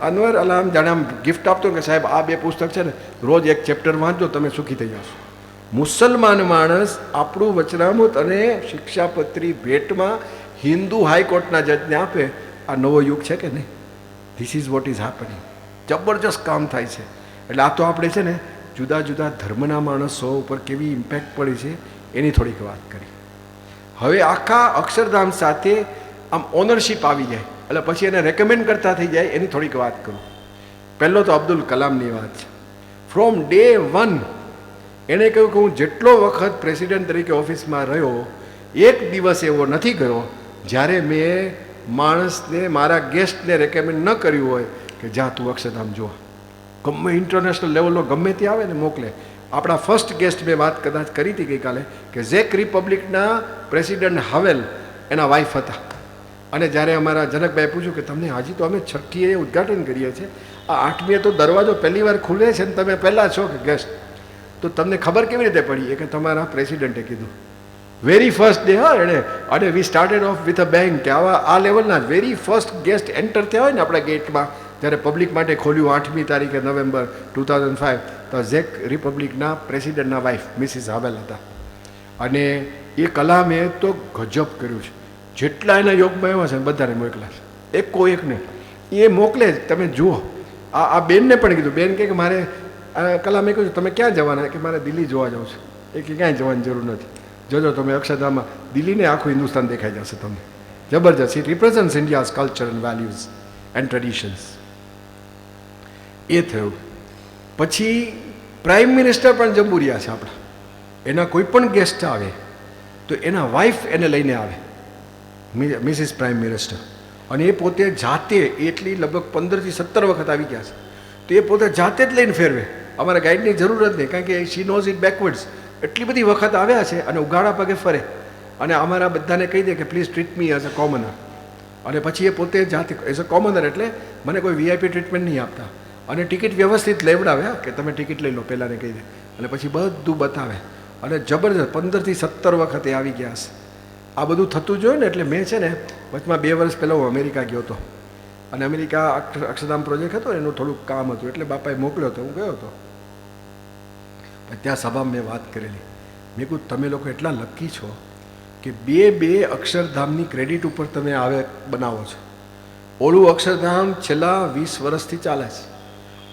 અનવર અલામ જાણે આમ ગિફ્ટ આપતો કે સાહેબ આ 2 પુસ્તક છે ને રોજ એક ચેપ્ટર વાંચજો, તમે સુખી થઈ જશો. મુસલમાન માણસ આપણું વચનામૃત અને શિક્ષાપત્રી ભેટમાં હિન્દુ હાઈકોર્ટના જજને આપે. આ નવો યુગ છે કે નહીં? This is what is happening. જબરજસ્ત કામ થાય છે. એટલે આ તો આપણે છે ને જુદા જુદા ધર્મના માણસો ઉપર કેવી ઇમ્પેક્ટ પડી છે એની થોડીક વાત કરી. હવે આખા અક્ષરધામ સાથે આમ ઓનરશિપ આવી જાય એટલે પછી એને રેકમેન્ડ કરતા થઈ જાય એની થોડીક વાત કરું. પહેલો તો અબ્દુલ કલામની વાત છે. ફ્રોમ ડે 1 એણે કહ્યું કે હું જેટલો વખત પ્રેસિડેન્ટ તરીકે ઓફિસમાં રહ્યો એક દિવસ એવો નથી ગયો જ્યારે મેં માણસને, મારા ગેસ્ટને રેકમેન્ડ ન કર્યું હોય કે જા તું અક્ષરધામ જો. ગમે ઇન્ટરનેશનલ લેવલનો ગમે તે આવે ને મોકલે. આપણા ફર્સ્ટ ગેસ્ટ મેં વાત કદાચ કરી હતી ગઈકાલે કે ઝેક રિપબ્લિકના પ્રેસિડેન્ટ હાવેલ એના વાઇફ હતા. અને જ્યારે અમારા જનકભાઈ પૂછ્યું કે તમને હજી તો અમે 6મીએ ઉદ્ઘાટન કરીએ છીએ, આ 8મીએ તો દરવાજો પહેલી વાર ખુલે છે ને તમે પહેલાં છો કે ગેસ્ટ, તો તમને ખબર કેવી રીતે પડી? કે તમારા પ્રેસિડેન્ટે કીધું. Very first day. હા એણે. અને we started of with a bang કે આ લેવલના વેરી ફર્સ્ટ ગેસ્ટ એન્ટર થયા હોય ને આપણા ગેટમાં જ્યારે પબ્લિક માટે ખોલ્યું 8મી તારીખે નવેમ્બર 2005 તો ઝેક રિપબ્લિકના પ્રેસિડેન્ટના વાઇફ મિસિસ હાવેલ હતા. અને એ કલામે તો ગજબ કર્યું છે. જેટલા એના યોગમાં એવા છે ને બધાને મોકલા છે, એકો એક નહીં. એ મોકલે જ, તમે જુઓ. આ બેનને પણ કીધું. બેન કે મારે કલા મેં કહ્યું તમે ક્યાં જવાના કે મારે દિલ્હી જોવા જાઉં છું. એ કે ક્યાંય જવાની જરૂર નથી, જોજો તમે અક્ષરધામમાં દિલ્હીને આખું હિન્દુસ્તાન દેખાઈ જશે તમને. જબરજસ્ત. It represents India's culture and values and traditions. એ થયું. પછી પ્રાઇમ મિનિસ્ટર પણ જંબુરિયા છે આપણા. એના કોઈ પણ ગેસ્ટ આવે તો એના વાઈફ એને લઈને આવે, મિસિસ પ્રાઇમ મિનિસ્ટર, અને એ પોતે જાતે એટલી લગભગ 15 થી 17 વખત આવી ગયા છે. તો એ પોતે જાતે જ લઈને ફેરવે, અમારા ગાઈડની જરૂર જ નહીં, કારણ કે શી નોઝ ઇટ બેકવર્ડ્સ. એટલી બધી વખત આવ્યા છે અને ઉઘાડા પગે ફરે અને અમારા બધાને કહી દે કે please treat me as a commoner. અને પછી એ પોતે જાતે એઝ અ કોમનર, એટલે મને કોઈ વીઆઈપી ટ્રીટમેન્ટ નહીં આપતા. અને ટિકિટ વ્યવસ્થિત લેવડાવ્યા કે તમે ટિકિટ લઈ લો પહેલાંને કહી દે, અને પછી બધું બતાવે. અને જબરજસ્ત 15 થી 17 વખતે આવી ગયા છે. આ બધું થતું જોયું ને એટલે મેં છે ને વચમાં 2 વર્ષ પહેલાં હું અમેરિકા ગયો હતો, અને અમેરિકા અક્ષરધામ પ્રોજેક્ટ હતો એનું થોડુંક કામ હતું એટલે બાપાએ મોકલ્યો હતો, હું ગયો હતો. ત્યાં સભામાં મેં વાત કરેલી, મેં કહ્યું તમે લોકો એટલા લકી છો કે બે અક્ષરધામની ક્રેડિટ ઉપર તમે આવે બનાવો છો. ઓલું અક્ષરધામ છેલ્લા 20 વર્ષથી ચાલે છે,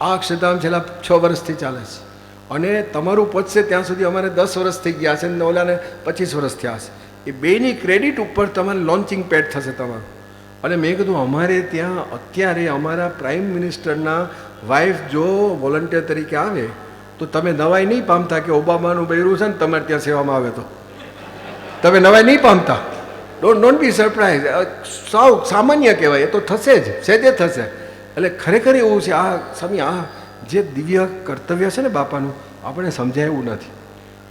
આ અક્ષરધામ છેલ્લા 6 વર્ષથી ચાલે છે, અને તમારું પચશે ત્યાં સુધી અમારે 10 વર્ષ થઈ ગયા છે ને ઓલાને 25 વર્ષ થયા છે. એ બેની ક્રેડિટ ઉપર તમારે લોન્ચિંગ પેડ થશે તમારું. અને મેં કીધું અમારે ત્યાં અત્યારે અમારા પ્રાઇમ મિનિસ્ટરના વાઈફ જો વોલન્ટિયર તરીકે આવે તો તમે નવાઈ નહીં પામતા કે ઓબામાનું બૈરું છે ને તમારે ત્યાં સેવામાં આવે તો તમે નવાઈ નહીં પામતા. Don't be surprise. સાવ સામાન્ય કહેવાય, એ તો થશે જ, સહેજે થશે. એટલે ખરેખર એવું છે આ સ્વામી, આ જે દિવ્ય કર્તવ્ય છે ને બાપાનું, આપણે સમજાય એવું નથી.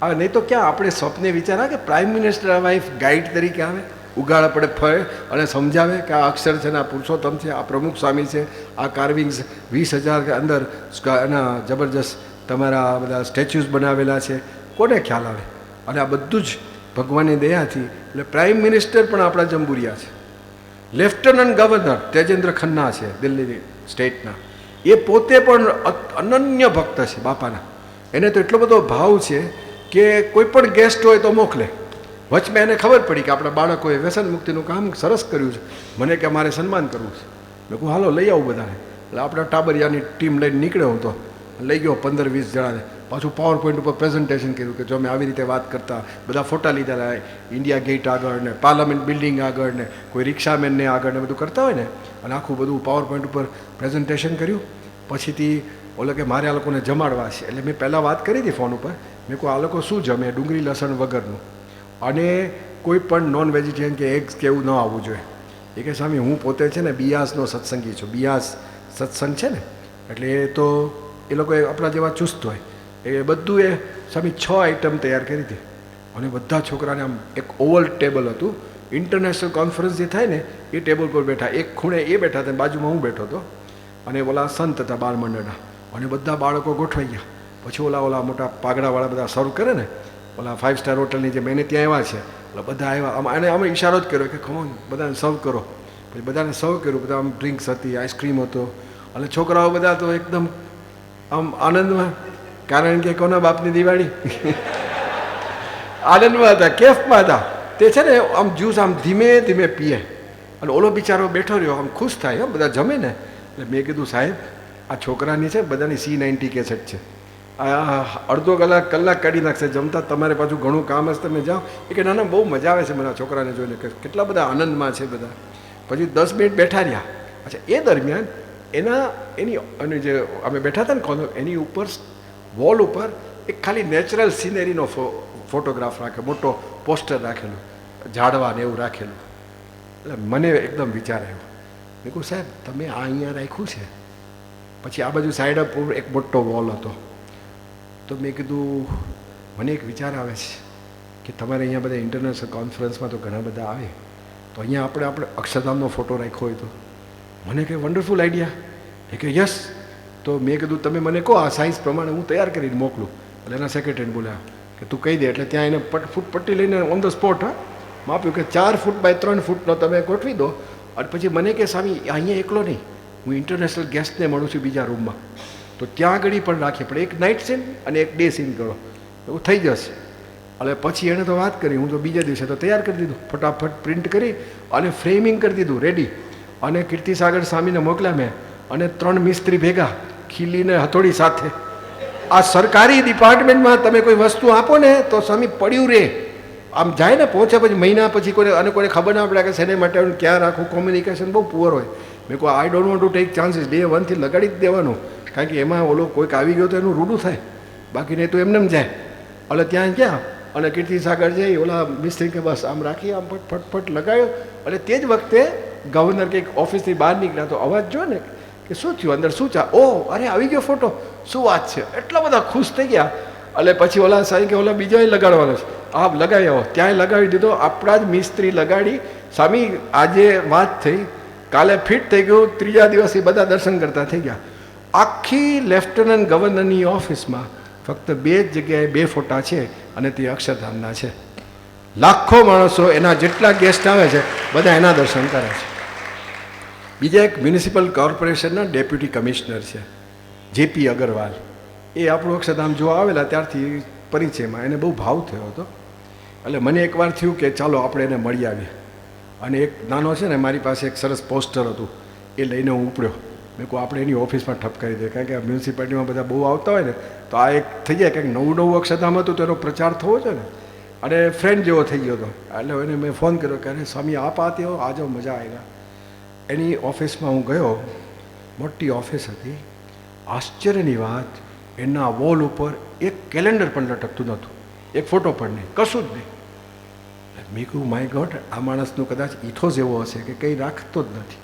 આ નહીં તો ક્યાં આપણે સ્વપ્ને વિચારા કે પ્રાઇમ મિનિસ્ટર વાઇફ ગાઈડ તરીકે આવે, ઉગાડા પડે ફરે અને સમજાવે કે આ અક્ષર છે ને આ પુરુષોત્તમ છે, આ પ્રમુખ સ્વામી છે, આ કાર્વિંગ્સ 20,000 અંદર એના જબરજસ્ત તમારા બધા સ્ટેચ્યુઝ બનાવેલા છે, કોને ખ્યાલ આવે? અને આ બધું જ ભગવાનની દયાથી. એટલે પ્રાઇમ મિનિસ્ટર પણ આપણા જંબુરિયા છે. લેફ્ટનન્ટ ગવર્નર તેજેન્દ્ર ખન્ના છે દિલ્હી સ્ટેટના, એ પોતે પણ અનન્ય ભક્ત છે બાપાના. એને તો એટલો બધો ભાવ છે કે કોઈ પણ ગેસ્ટ હોય તો મોકલે. વચમાં એને ખબર પડી કે આપણા બાળકોએ વ્યસન મુક્તિનું કામ સરસ કર્યું છે, મને કે મારે સન્માન કરવું છે. મેં કહું હાલો લઈ આવું બધાને. એટલે આપણે ટાબરિયાની ટીમ લઈને નીકળ્યો હું તો, લઈ ગયો 15-20 જણાને. પાછું પાવર પોઈન્ટ ઉપર પ્રેઝન્ટેશન કર્યું કે જો અમે આવી રીતે વાત કરતા, બધા ફોટા લીધેલા ઇન્ડિયા ગેટ આગળ ને પાર્લામેન્ટ બિલ્ડિંગ આગળ ને કોઈ રિક્ષામેનને આગળ ને બધું કરતા હોય ને, અને આખું બધું પાવર પોઈન્ટ ઉપર પ્રેઝન્ટેશન કર્યું. પછીથી ઓલો કે મારે આ લોકોને જમાડવા છે. એટલે મેં પહેલાં વાત કરી હતી ફોન ઉપર, મેં કહું આ લોકો શું જમે, ડુંગળી લસણ વગરનું, અને કોઈ પણ નોન વેજીટેરિયન કે એગ્સ કે એવું ન આવવું જોઈએ. એ કે સ્વામી હું પોતે છે ને બિયાસનો સત્સંગી છું, બિયાસ સત્સંગ છે ને, એટલે એ તો એ લોકોએ આપણા જેવા ચુસ્ત હોય, એ બધું એ સ્વામી 6 આઈટમ તૈયાર કરી હતી. અને બધા છોકરાને આમ એક ઓવલ ટેબલ હતું, ઇન્ટરનેશનલ કોન્ફરન્સ જે થાય ને એ ટેબલ પર બેઠા, એક ખૂણે એ બેઠા હતા, બાજુમાં હું બેઠો હતો, અને ઓલા સંત હતા બાળમંડળના, અને બધા બાળકો ગોઠવાઈ ગયા. પછી ઓલા મોટા પાઘડાવાળા બધા સર્વ કરે ને, ઓલા 5 સ્ટાર હોટલની જે મેને ત્યાં આવ્યા છે, એટલે બધા આવ્યા, એને અમે ઇશારો જ કર્યો કે ખમોન બધાને સર્વ કરો. પછી બધાને સર્વ કર્યું, બધા આમ ડ્રિંક્સ હતી, આઈસ્ક્રીમ હતો, અને છોકરાઓ બધા તો એકદમ આમ આનંદમાં, કારણ કે કોના બાપની દિવાળી આનંદમાં હતા, કેફમાં હતા. તે છે ને આમ જ્યુસ આમ ધીમે ધીમે પીએ, અને ઓલો બિચારો બેઠો રહ્યો, આમ ખુશ થાય બધા જમે ને. એટલે મેં કીધું સાહેબ આ છોકરાની છે બધાની C90 કેસેટ છે, આ અડધો કલાક કાઢી નાખશે જમતા, તમારે પાછું ઘણું કામ હશે તમે જાઓ. એ કે ના ના બહુ મજા આવે છે મને આ છોકરાને જોઈને, કે કેટલા બધા આનંદમાં છે બધા. પછી 10 મિનિટ બેઠા રહ્યા. અચ્છા, એ દરમિયાન એની જે અમે બેઠા હતા ને કોનો, એની ઉપર વોલ ઉપર એક ખાલી નેચરલ સિનેરીનો ફોટોગ્રાફ રાખે, મોટો પોસ્ટર રાખેલું, ઝાડવા ને એવું રાખેલું. એટલે મને એકદમ વિચાર આવ્યો, મેં કહું સાહેબ તમે આ અહીંયા રાખ્યું છે, પછી આ બાજુ સાઈડ ઉપર એક મોટો વોલ હતો. તો મેં કીધું મને એક વિચાર આવે છે કે તમારે અહીંયા બધા ઇન્ટરનેશનલ કોન્ફરન્સમાં તો ઘણા બધા આવે, તો અહીંયા આપણે અક્ષરધામનો ફોટો રાખ્યો હોય તો. મને કે વન્ડરફુલ આઈડિયા. એ કે યસ. તો મેં કીધું તમે મને કહો આ સાઇઝ પ્રમાણે હું તૈયાર કરીને મોકલું. એટલે એના સેક્રેટરીને બોલ્યા કે તું કહી દે. એટલે ત્યાં એને ફૂટ પટ્ટી લઈને ઓન ધ સ્પોટ માપ્યું કે 4 ફૂટ બાય 3 ફૂટનો તમે ગોઠવી દો. અને પછી મને કે સ્વામી અહીંયા એકલો નહીં, હું ઇન્ટરનેશનલ ગેસ્ટને મળું છું બીજા રૂમમાં, તો ત્યાં આગળ પણ રાખીએ, પણ એક નાઇટ સીન અને એક ડે સીન કરો, એવું થઈ જશે. એટલે પછી એણે તો વાત કરી, હું તો બીજા દિવસે તો તૈયાર કરી દીધું, ફટાફટ પ્રિન્ટ કરી અને ફ્રેમિંગ કરી દીધું રેડી. અને કીર્તિસાગર સ્વામીને મોકલ્યા મેં, અને 3 મિસ્ત્રી ભેગા ખીલીને હથોડી સાથે આ સરકારી ડિપાર્ટમેન્ટમાં તમે કોઈ વસ્તુ આપો ને તો સ્વામી પડ્યું રહે, આમ જાય ને પહોંચે પછી મહિના પછી કોઈને અને કોઈને ખબર ના પડે કે શેને માટે ક્યાં રાખવું, કોમ્યુનિકેશન બહુ પુઅર હોય. મેં કહું I don't want to take chances, day 1 થી લગાડી જ દેવાનું, કારણ કે એમાં ઓલો કોઈક આવી ગયો તો એનું રૂડું થાય, બાકી નહીં તો એમને જાય. એટલે ત્યાં ક્યાં અને કીર્તિસાગર જઈ ઓલા મિસ્ત્રી કે બસ આમ રાખી આમ ફટફટ લગાવ્યો. એટલે તે જ વખતે ગવર્નર કંઈક ઓફિસથી બહાર નીકળ્યા તો અવાજ જો ને કે શું થયું અંદર, શું ચા, ઓ અરે આવી ગયો ફોટો, શું વાત છે, એટલા બધા ખુશ થઈ ગયા. એટલે પછી ઓલા સાહેબ કે ઓલા બીજાએ લગાડવાનો છે, આ લગાવી આવો, ત્યાંય લગાવી દીધો, આપણા જ મિસ્ત્રી લગાડી. સ્વામી આજે વાત થઈ, કાલે ફિટ થઈ ગયું, ત્રીજા દિવસે બધા દર્શન કરતા થઈ ગયા. આખી લેફ્ટનન્ટ ગવર્નરની ઓફિસમાં ફક્ત 2 જ જગ્યાએ 2 ફોટા છે અને તે અક્ષરધામના છે. લાખો માણસો એના જેટલા ગેસ્ટ આવે છે બધા એના દર્શન કરે છે. બીજા એક મ્યુનિસિપલ કોર્પોરેશનના ડેપ્યુટી કમિશનર છે જેપી અગરવાલ, એ આપણું અક્ષરધામ જોવા આવેલા ત્યારથી પરિચયમાં એને બહુ ભાવ થયો હતો. એટલે મને એકવાર થયું કે ચાલો આપણે એને મળી આવીએ. અને એક નાનો છે ને મારી પાસે એક સરસ પોસ્ટર હતું, એ લઈને હું ઉપડ્યો. મેં કહું આપણે એની ઓફિસમાં ઠપકારી દઈએ, કારણ કે મ્યુનિસિપાલિટીમાં બધા બહુ આવતા હોય ને તો આ એક થઈ જાય કંઈક નવું અક્ષરધામ હતું તો એનો પ્રચાર થવો છે ને. અને ફ્રેન્ડ જેવો થઈ ગયો હતો. એટલે એને મેં ફોન કર્યો કે અરે સ્વામી આપ આતે હો, આ જાઓ, મજા આવેગા. એની ઓફિસમાં હું ગયો, મોટી ઓફિસ હતી. આશ્ચર્યની વાત, એના વોલ ઉપર એક કેલેન્ડર પણ લટકતું નહોતું, એક ફોટો પણ નહીં, કશું જ નહીં. મેં કહ્યું માય ગોડ, આ માણસનું કદાચ ઇથોસ એવો હશે કે કંઈ રાખતો જ નથી.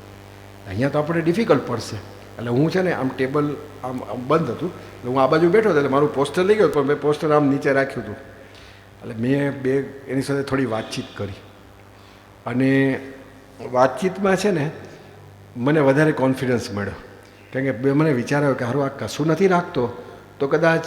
અહીંયા તો આપણે ડિફિકલ્ટ પડશે. એટલે હું છે ને આમ ટેબલ આમ બંધ હતું, એટલે હું આ બાજુ બેઠો હતો, એટલે મારું પોસ્ટર લઈ ગયો, પણ મેં પોસ્ટર આમ નીચે રાખ્યું હતું. એટલે મેં એની સાથે થોડી વાતચીત કરી, અને વાતચીતમાં છે ને મને વધારે કોન્ફિડન્સ મળ્યો, કારણ કે મને વિચાર આવ્યો કે હારું આ કશું નથી રાખતો તો કદાચ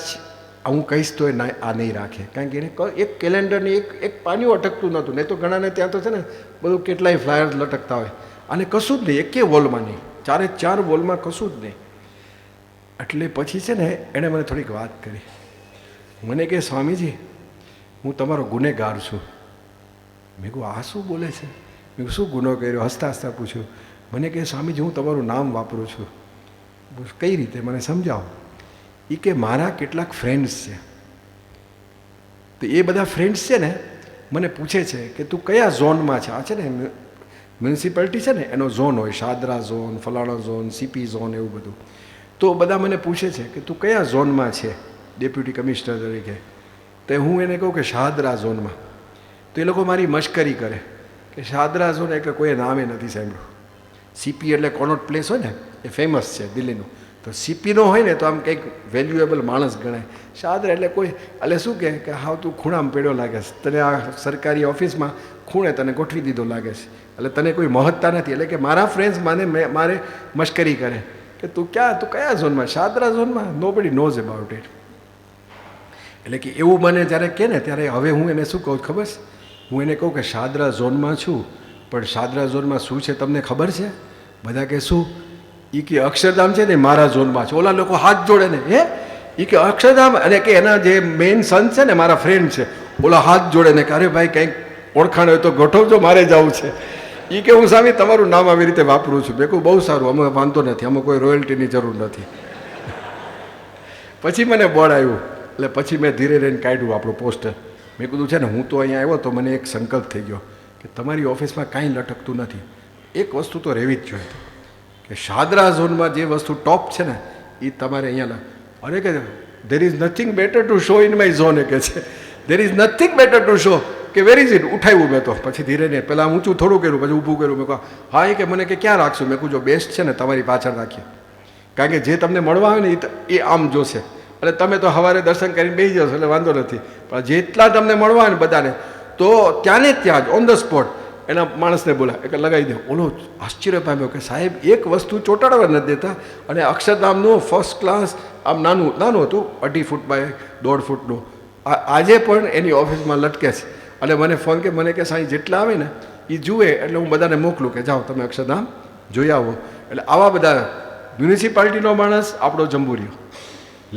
હું કહીશ તો એ આ નહીં રાખે, કારણ કે એને એક કેલેન્ડરની એક પાનિયું અટકતું નહોતું. નહીં તો ઘણાને ત્યાં તો છે ને બધું કેટલાય ફ્લાયર્સ લટકતા હોય, અને કશું જ નહીં, એકે વોલમાં નહીં, 4 વોલમાં કશું જ નહીં. એટલે પછી છે ને એણે મને થોડીક વાત કરી. મને કહે સ્વામીજી હું તમારો ગુનેગાર છું. મેં કહું આ શું બોલે છે? મેં કહું શું ગુનો કર્યો? હસતા હસતા પૂછ્યું. મને કહે સ્વામીજી હું તમારું નામ વાપરું છું. કઈ રીતે મને સમજાવો. એ કે મારા કેટલાક ફ્રેન્ડ્સ છે, તો એ બધા ફ્રેન્ડ્સ છે ને મને પૂછે છે કે તું કયા ઝોનમાં છે. આ છે ને મ્યુનિસિપાલિટી છે ને એનો ઝોન હોય, શાદરા ઝોન, ફલાણો ઝોન, સીપી ઝોન, એવું બધું. તો બધા મને પૂછે છે કે તું કયા ઝોનમાં છે ડેપ્યુટી કમિશનર તરીકે. તો હું એને કહું કે શાદરા ઝોનમાં. તો એ લોકો મારી મશ્કરી કરે કે શાદરા ઝોન એટલે કોઈ નામે નથી સાંભળ્યું. સીપી એટલે કોનોટ પ્લેસ હોય ને, એ ફેમસ છે દિલ્હીનું. તો સીપીનો હોય ને તો આમ કંઈક વેલ્યુએબલ માણસ ગણાય. શાદરા એટલે કોઈ, એટલે શું કહે કે હાવ તું ખૂણામાં પડ્યો લાગે છે, તને આ સરકારી ઓફિસમાં ખૂણે તને ગોઠવી દીધો લાગે છે, એટલે તને કોઈ મહત્તા નથી. એટલે કે મારા ફ્રેન્ડ્સ મારે મશ્કરી કરે કે તું કયા ઝોનમાં? શાદરા ઝોનમાં. Nobody knows about it. એટલે કે એવું મને જ્યારે કહે ને ત્યારે હવે હું એને શું કહું ખબર છે? હું એને કહું કે શાદરા ઝોનમાં છું, પણ શાદરા ઝોનમાં શું છે તમને ખબર છે? બધા કે શું? એ કે અક્ષરધામ છે ને મારા ઝોનમાં છે. ઓલા લોકો હાથ જોડે ને, હે એ કે અક્ષરધામ, અને કે એના જે મેઇન સંત છે ને મારા ફ્રેન્ડ છે, ઓલા હાથ જોડે ને કે અરે ભાઈ કંઈક ઓળખાણ હોય તો ગોઠવજો, મારે જવું છે. એ કે હું સ્વામી તમારું નામ આવી રીતે વાપરું છું. મેં કહું બહુ સારું, અમે વાંધો નથી, અમે કોઈ રોયલ્ટીની જરૂર નથી. પછી મને બોર્ડ આવ્યું, એટલે પછી મેં ધીરે રહીને કાઢ્યું આપણું પોસ્ટર. મેં કીધું છે ને હું તો અહીંયા આવ્યો તો મને એક સંકલ્પ થઈ ગયો કે તમારી ઓફિસમાં કાંઈ લટકતું નથી, એક વસ્તુ તો રહેવી જ જોઈએ કે શાદરા ઝોનમાં જે વસ્તુ ટોપ છે ને એ તમારે અહીંયા. અરે કે there is nothing better to show in my zone. કે છે there is nothing better to show. કે વેર ઇઝ ઇટ? ઉઠાવ્યું મેં તો. પછી ધીરે ને પહેલાં ઊંચું થોડું કર્યું, પછી ઊભું કર્યું. મેં કહું હા. એ કે મને કે ક્યાં રાખશું? મેં કહું જો બેસ્ટ છે ને તમારી પાછળ રાખીએ, કારણ કે જે તમને મળવા આવે ને એ આમ જોશે. એટલે તમે તો સવારે દર્શન કરીને બેસી જશો એટલે વાંધો નથી, પણ જેટલા તમને મળવા આવે ને બધાને તો ત્યાં ને ત્યાં જ ઓન ધ સ્પોટ એના માણસને બોલાય એટલે લગાવી દે. ઓલો આશ્ચર્ય પામ્યો કે સાહેબ એક વસ્તુ ચોંટાડવા નથી દેતા. અને અક્ષરધામનું ફર્સ્ટ ક્લાસ આમ નાનું હતું, 2.5 ફૂટ બાય 1.5 ફૂટનું. આજે પણ એની ઓફિસમાં લટકે છે. અને મને ફોન કે મને કે સાંઈ જેટલા આવે ને એ જુએ એટલે હું બધાને મોકલું કે જાઓ તમે અક્ષરધામ જોઈ આવો. એટલે આવા બધા મ્યુનિસિપાલિટીનો માણસ આપણો જંબુરિયો,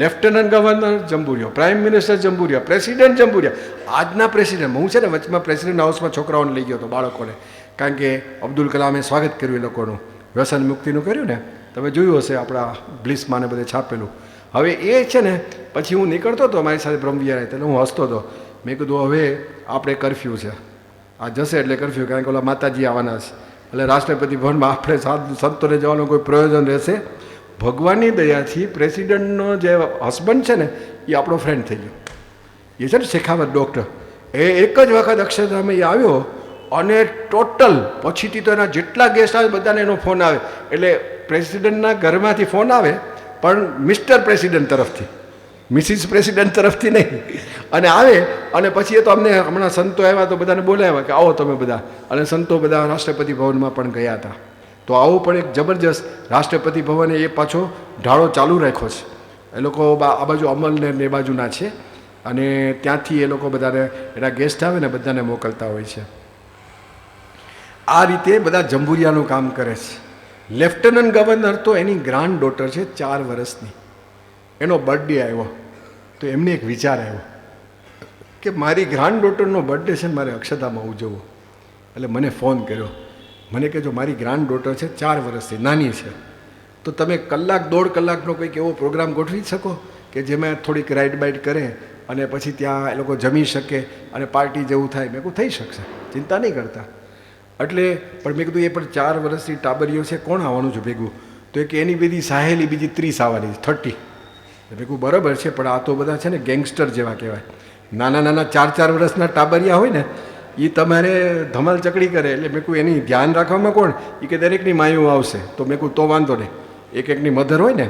લેફ્ટનન્ટ ગવર્નર જંબુરિયો, પ્રાઇમ મિનિસ્ટર જંબુરિયા, પ્રેસિડેન્ટ જંબુરિયા. આજના પ્રેસિડેન્ટ, હું છે ને વચમાં પ્રેસિડેન્ટ હાઉસમાં છોકરાઓને લઈ ગયો હતો, બાળકોને, કારણ કે અબ્દુલ કલામે સ્વાગત કર્યું એ લોકોનું, વ્યસન મુક્તિનું કર્યું ને, તમે જોયું હશે આપણા બ્લિસમાં ને બધે છાપેલું. હવે એ છે ને પછી હું નીકળતો હતો મારી સાથે બ્રહ્મવિહાર, એટલે હું હસતો હતો. મેં કીધું હવે આપણે કરફ્યુ છે, આ જશે એટલે કરફ્યુ, કારણ કે ઓલા માતાજી આવવાના છે, એટલે રાષ્ટ્રપતિ ભવનમાં આપણે સંતોને જવાનું કોઈ પ્રયોજન રહેશે? ભગવાનની દયાથી પ્રેસિડેન્ટનો જે હસબન્ડ છે ને એ આપણો ફ્રેન્ડ થઈ ગયો. એ છે ને શેખાવત ડૉક્ટર, એ એક જ વખત અક્ષરધામ એ આવ્યો અને ટોટલ પછીથી તો એના જેટલા ગેસ્ટ આવે બધાને એનો ફોન આવે. એટલે પ્રેસિડેન્ટના ઘરમાંથી ફોન આવે પણ મિસ્ટર પ્રેસિડેન્ટ તરફથી, મિસિસ પ્રેસિડેન્ટ તરફથી નહીં. અને આવે અને પછી એ તો અમને હમણાં સંતો આવ્યા તો બધાને બોલાવ્યા કે આવો તમે બધા, અને સંતો બધા રાષ્ટ્રપતિ ભવનમાં પણ ગયા હતા. તો આવું પણ એક જબરજસ્ત રાષ્ટ્રપતિ ભવને એ પાછો ઢાળો ચાલુ રાખ્યો છે. એ લોકો આ બાજુ અમલને એ બાજુના છે, અને ત્યાંથી એ લોકો બધાને એના ગેસ્ટ આવે ને બધાને મોકલતા હોય છે. આ રીતે બધા જંબુરિયાનું કામ કરે છે. લેફ્ટનન્ટ ગવર્નર તો એની ગ્રાન્ડ ડોટર છે 4 વર્ષની, એનો બર્થડે આવ્યો તો એમને એક વિચાર આવ્યો કે મારી ગ્રાન્ડ ડોટરનો બર્થડે છે ને મારે અક્ષરધામમાં ઉજવવો. એટલે મને ફોન કર્યો, મને કહેજો મારી ગ્રાન્ડ ડોટર છે 4 વર્ષથી, નાની છે, તો તમે 1-1.5 કલાકનો કંઈક એવો પ્રોગ્રામ ગોઠવી શકો કે જેમાં થોડીક રાઈડ બાઇડ કરે અને પછી ત્યાં એ લોકો જમી શકે અને પાર્ટી જેવું થાય. મેં કહું થઈ શકશે, ચિંતા નહીં કરતા. એટલે પણ મેં કીધું એ પણ 4 વર્ષથી ટાબરીઓ છે, કોણ આવવાનું છે ભેગું? તો કે એની બધી સાહેલી બીજી 30 આવવાની, 30. મેં કહું બરાબર છે, પણ આ તો બધા છે ને ગેંગસ્ટર જેવા કહેવાય. નાના નાના 4-4 વર્ષના ટાબરિયા હોય ને એ તમારે ધમાલ ચકડી કરે. એટલે મેં કહું એની ધ્યાન રાખવામાં કોણ? એ કે દરેકની માયું આવશે. તો મેં કહું તો વાંધો નહીં, એકની મધર હોય ને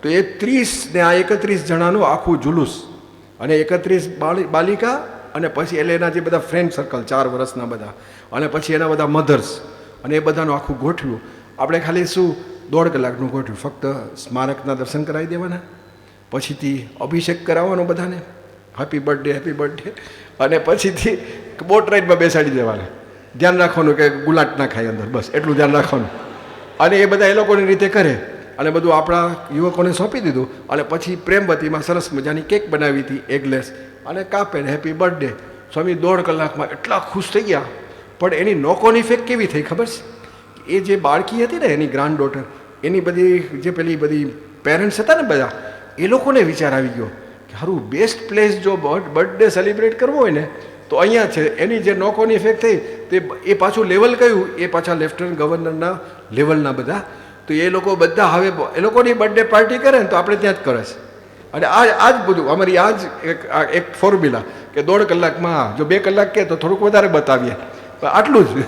તો એ 30 ને આ 31 જણાનું આખું જુલુસ, અને 31 બાલિકા, અને પછી એટલે એના જે બધા ફ્રેન્ડ સર્કલ 4 વર્ષના બધા, અને પછી એના બધા મધર્સ, અને એ બધાનું આખું ગોઠવ્યું. આપણે ખાલી શું 1.5 કલાકનું ગોઠવ્યું, ફક્ત સ્મારકના દર્શન કરાવી દેવાના, પછીથી અભિષેક કરાવવાનો બધાને, હેપી બર્થડે હેપી બર્થડે, અને પછીથી બોટ રાઈડમાં બેસાડી દેવાના. ધ્યાન રાખવાનું કે ગુલાટ ના ખાય અંદર, બસ એટલું ધ્યાન રાખવાનું. અને એ બધા એ લોકોની રીતે કરે, અને બધું આપણા યુવકોને સોંપી દીધું. અને પછી પ્રેમવતીમાં સરસ મજાની કેક બનાવી હતી, એગલેસ, અને કાપે ને હેપી બર્થડે. સ્વામી 1.5 કલાકમાં એટલા ખુશ થઈ ગયા. પણ એની નોકોન ઇફેક્ટ કેવી થઈ ખબર છે? એ જે બાળકી હતી ને એની ગ્રાન્ડ ડોટર, એની બધી જે પેલી બધી પેરેન્ટ્સ હતા ને બધા, એ લોકોને વિચાર આવી ગયો કે સારું બેસ્ટ પ્લેસ જો બર્થડે સેલિબ્રેટ કરવો હોય ને તો અહીંયા છે. એની જે નોકોની ઇફેક્ટ થઈ તે એ પાછું લેવલ કયું? એ પાછા લેફ્ટનન્ટ ગવર્નરના લેવલના બધા. તો એ લોકો બધા હવે એ લોકોની બર્થડે પાર્ટી કરે ને તો આપણે ત્યાં જ કરે છે. અને આ જ બધું અમારી આ જ એક ફોર્મ્યુલા કે 1.5 કલાકમાં જો 2 કલાક કહે તો થોડુંક વધારે બતાવીએ, આટલું જ